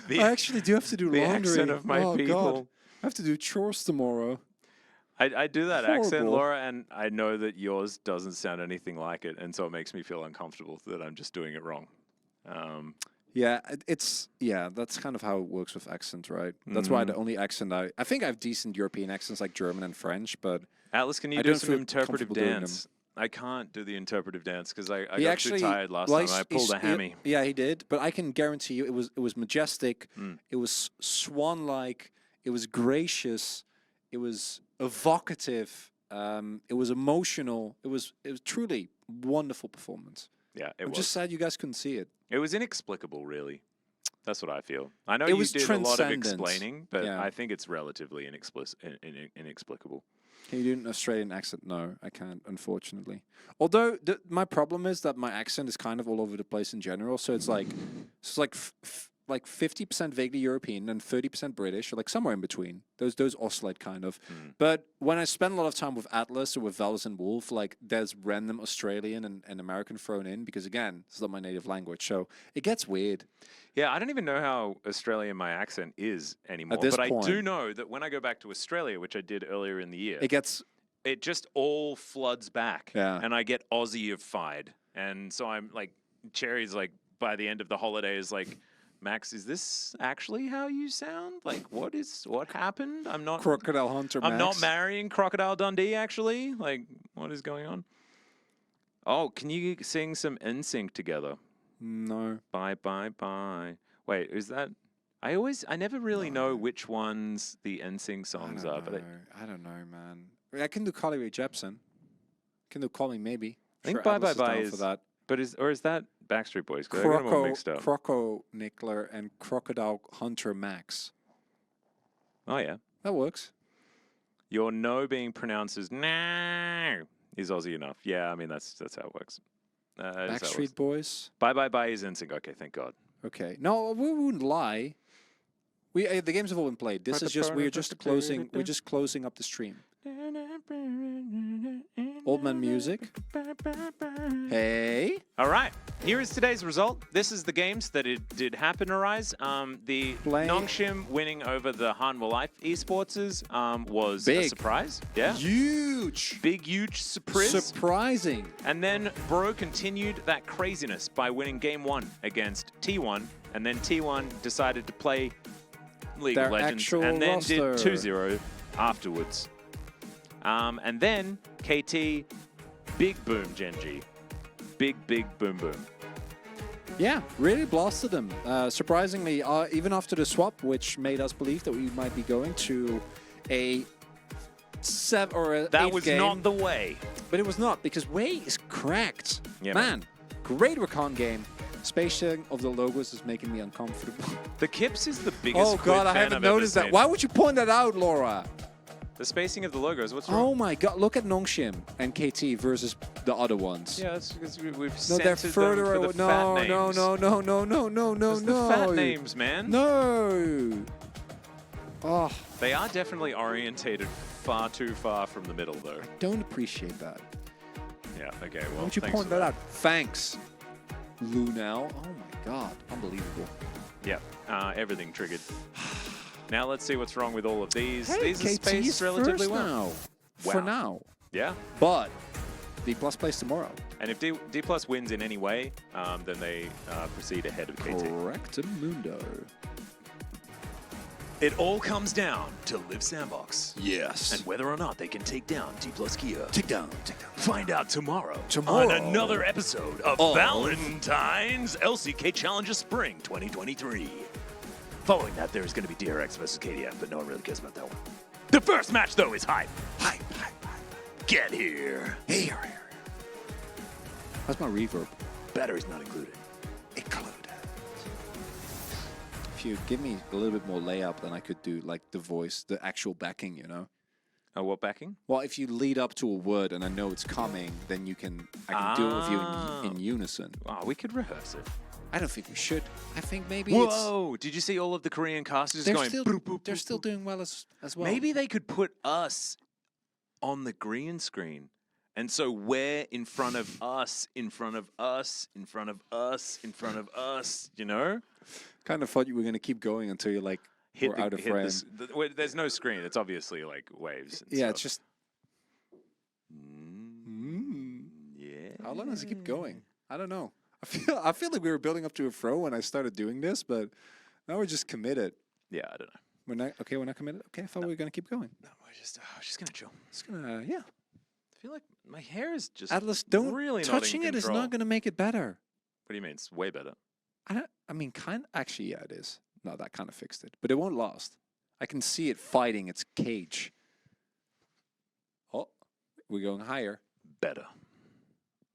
Speaker 2: I actually do have to do
Speaker 1: the
Speaker 2: laundry.
Speaker 1: accent of my
Speaker 2: oh,
Speaker 1: people.
Speaker 2: God. I have to do chores tomorrow.
Speaker 1: I do that accent,
Speaker 2: Horrible.
Speaker 1: Laura, and I know that yours doesn't sound anything like it, and so it makes me feel uncomfortable that I'm just doing it wrong.
Speaker 2: Yeah, that's kind of how it works with accent, right? That's why the only accent I think I have decent European accents like German and French, but
Speaker 1: Atlas, can you
Speaker 2: I
Speaker 1: do
Speaker 2: don't
Speaker 1: some
Speaker 2: feel
Speaker 1: interpretive
Speaker 2: comfortable doing them.
Speaker 1: dance? I can't do the interpretive dance because I
Speaker 2: he
Speaker 1: got
Speaker 2: actually
Speaker 1: too tired last
Speaker 2: well,
Speaker 1: time. I
Speaker 2: he's-
Speaker 1: pulled a
Speaker 2: he-
Speaker 1: hammy.
Speaker 2: Yeah, he did, but I can guarantee you it was majestic, it was swan-like, it was gracious, it was evocative, it was emotional, it was truly wonderful performance.
Speaker 1: Yeah, it
Speaker 2: I'm
Speaker 1: was.
Speaker 2: just sad you guys couldn't see it.
Speaker 1: It was inexplicable, really. That's what I feel. I know
Speaker 2: It
Speaker 1: you
Speaker 2: was
Speaker 1: did a lot of
Speaker 2: transcendent.
Speaker 1: explaining, but
Speaker 2: Yeah.
Speaker 1: I think it's relatively inexplicable.
Speaker 2: Can you do an Australian accent? No, I can't, unfortunately. Although my problem is that my accent is kind of all over the place in general. So it's like 50% vaguely European and 30% British, or like somewhere in between. Those oscillate kind of. But when I spend a lot of time with Atlas or with Valus and Wolf, like there's random Australian and American thrown in because again, it's not my native language, so it gets weird.
Speaker 1: Yeah, I don't even know how Australian my accent is anymore.
Speaker 2: this
Speaker 1: But
Speaker 2: point.
Speaker 1: I do know that when I go back to Australia, which I did earlier in the year,
Speaker 2: It
Speaker 1: just all floods back.
Speaker 2: Yeah.
Speaker 1: And I get Aussie-ified. And so I'm like, Cherry's like, by the end of the holidays, like, Max, is this actually how you sound? Like, what happened? I'm not
Speaker 2: Crocodile Hunter.
Speaker 1: I'm not
Speaker 2: Max.
Speaker 1: marrying Crocodile Dundee, actually. Like, what is going on? Oh, can you sing some NSYNC together?
Speaker 2: No.
Speaker 1: Bye, bye, bye. Wait, is that? I never really know which ones the NSYNC songs are. But
Speaker 2: I don't know, man. I can do Carly Rae Jepsen. Can do Call Me Maybe.
Speaker 1: I think
Speaker 2: Sure,
Speaker 1: Bye
Speaker 2: Atlas
Speaker 1: Bye Bye
Speaker 2: down
Speaker 1: is.
Speaker 2: for that.
Speaker 1: But is that Backstreet Boys? 'Cause I got them all mixed up.
Speaker 2: Croco Nickler and Crocodile Hunter Max.
Speaker 1: Oh yeah,
Speaker 2: That works.
Speaker 1: your no being pronounced as no is Aussie enough. Yeah, I mean that's how it works.
Speaker 2: Backstreet Boys.
Speaker 1: Bye Bye Bye is NSYNC. Okay, thank God.
Speaker 2: Okay. No, we wouldn't lie. The games have all been played. This is just we're just closing up the stream. Old man music. Hey.
Speaker 1: All right. Here is today's result. This is the games that it did happen, Arise. The Nongshim winning over the Hanwha Life Esports was
Speaker 2: Big.
Speaker 1: a surprise. Yeah.
Speaker 2: Huge.
Speaker 1: Big, huge surprise.
Speaker 2: Surprising.
Speaker 1: And then Bro continued that craziness by winning Game 1 against T1. And then T1 decided to play League of Legends and then did 2-0 afterwards. And then KT, big boom, Gen.G. Big boom boom.
Speaker 2: Yeah, really blasted them. Surprisingly, even after the swap, which made us believe that we might be going to a 7 or a
Speaker 1: That
Speaker 2: 8
Speaker 1: was
Speaker 2: game.
Speaker 1: not the way.
Speaker 2: But it was not, because Way is cracked.
Speaker 1: Yeah,
Speaker 2: man, great recon game. Spacing of the logos is making me uncomfortable.
Speaker 1: The Kips is the biggest
Speaker 2: Oh god, I haven't noticed that. Why would you point that out, Laura?
Speaker 1: The spacing of the logos, what's wrong?
Speaker 2: Oh my god, look at Nongshim and KT versus the other ones.
Speaker 1: Yeah, that's because we've
Speaker 2: No,
Speaker 1: censored
Speaker 2: they're
Speaker 1: them
Speaker 2: further
Speaker 1: for
Speaker 2: away.
Speaker 1: the fat names.
Speaker 2: No,
Speaker 1: It's the fat names, man.
Speaker 2: No. Oh,
Speaker 1: They are definitely orientated far too far from the middle, though.
Speaker 2: don't appreciate that.
Speaker 1: Yeah, okay, well,
Speaker 2: Why would you
Speaker 1: thanks
Speaker 2: point
Speaker 1: for
Speaker 2: that out? Thanks, Lunel. Oh my god, unbelievable.
Speaker 1: Yeah, everything triggered. Now let's see what's wrong with all of these.
Speaker 2: Hey,
Speaker 1: These are
Speaker 2: KT
Speaker 1: spaced
Speaker 2: is
Speaker 1: relatively
Speaker 2: first
Speaker 1: well.
Speaker 2: now.
Speaker 1: Wow.
Speaker 2: For now.
Speaker 1: Yeah,
Speaker 2: But D Plus plays tomorrow.
Speaker 1: and if D Plus wins in any way, then they proceed ahead of KT.
Speaker 2: Correctamundo.
Speaker 1: It all comes down to Live Sandbox.
Speaker 2: Yes.
Speaker 1: And whether or not they can take down D Plus Kia.
Speaker 2: Take down.
Speaker 1: Find out tomorrow
Speaker 2: Tomorrow.
Speaker 1: on another episode of
Speaker 2: Of-
Speaker 1: Valentine's LCK Challenger Spring 2023. Following that, there's going to be DRX versus KDF, but no one really cares about that one. The first match, though, is hype.
Speaker 2: Hype.
Speaker 1: Get here.
Speaker 2: Here. That's my reverb.
Speaker 1: Battery's not included.
Speaker 2: Included. If you give me a little bit more layup, then I could do like the voice, the actual backing, you know?
Speaker 1: Oh, what backing?
Speaker 2: Well, if you lead up to a word and I know it's coming, then I can do it with you in unison.
Speaker 1: Oh, we could rehearse it.
Speaker 2: I don't think we should. I think maybe
Speaker 1: Whoa! Did you see all of the Korean casters
Speaker 2: they're
Speaker 1: going?
Speaker 2: still
Speaker 1: boop, boop,
Speaker 2: they're
Speaker 1: boop,
Speaker 2: still
Speaker 1: boop.
Speaker 2: doing well as well.
Speaker 1: Maybe they could put us on the green screen. And so we're in front of us, in front of us, in front of us, in front of us, you know?
Speaker 2: kind of thought you were going to keep going until you like were out of frame.
Speaker 1: There's no screen. It's obviously like waves. And
Speaker 2: Yeah,
Speaker 1: stuff.
Speaker 2: it's just.
Speaker 1: Yeah.
Speaker 2: How long does it keep going? I don't know. I feel like we were building up to a throw when I started doing this, but now we're just committed.
Speaker 1: Yeah, I don't know.
Speaker 2: We're not committed. Okay, I thought we were gonna keep going.
Speaker 1: No, we're just gonna chill.
Speaker 2: It's gonna
Speaker 1: I feel like my hair is just
Speaker 2: Atlas, don't
Speaker 1: really
Speaker 2: touching
Speaker 1: not in
Speaker 2: it is
Speaker 1: control.
Speaker 2: not gonna make it better.
Speaker 1: What do you mean? It's way better.
Speaker 2: I mean, actually, yeah, it is. No, that kind of fixed it, but it won't last. I can see it fighting its cage. Oh, we're going higher.
Speaker 1: Better.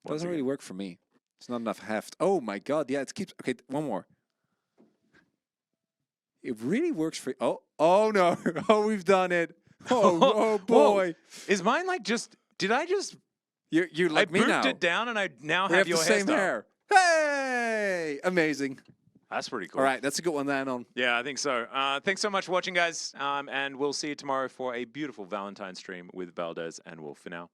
Speaker 2: Doesn't really work for me. It's not enough heft. Oh my god, yeah, it keeps. Okay, one more. It really works for. Oh no! Oh, we've done it. Oh
Speaker 1: Whoa.
Speaker 2: boy.
Speaker 1: Is mine like just? Did I just?
Speaker 2: You like
Speaker 1: I
Speaker 2: me now.
Speaker 1: booped it down, and I now
Speaker 2: We have
Speaker 1: your
Speaker 2: the same
Speaker 1: hairstyle.
Speaker 2: hair. Hey! Amazing.
Speaker 1: That's pretty cool.
Speaker 2: All right, that's a good one then on.
Speaker 1: Yeah, I think so. Thanks so much for watching, guys. And we'll see you tomorrow for a beautiful Valentine stream with Valdez and Wolf for now.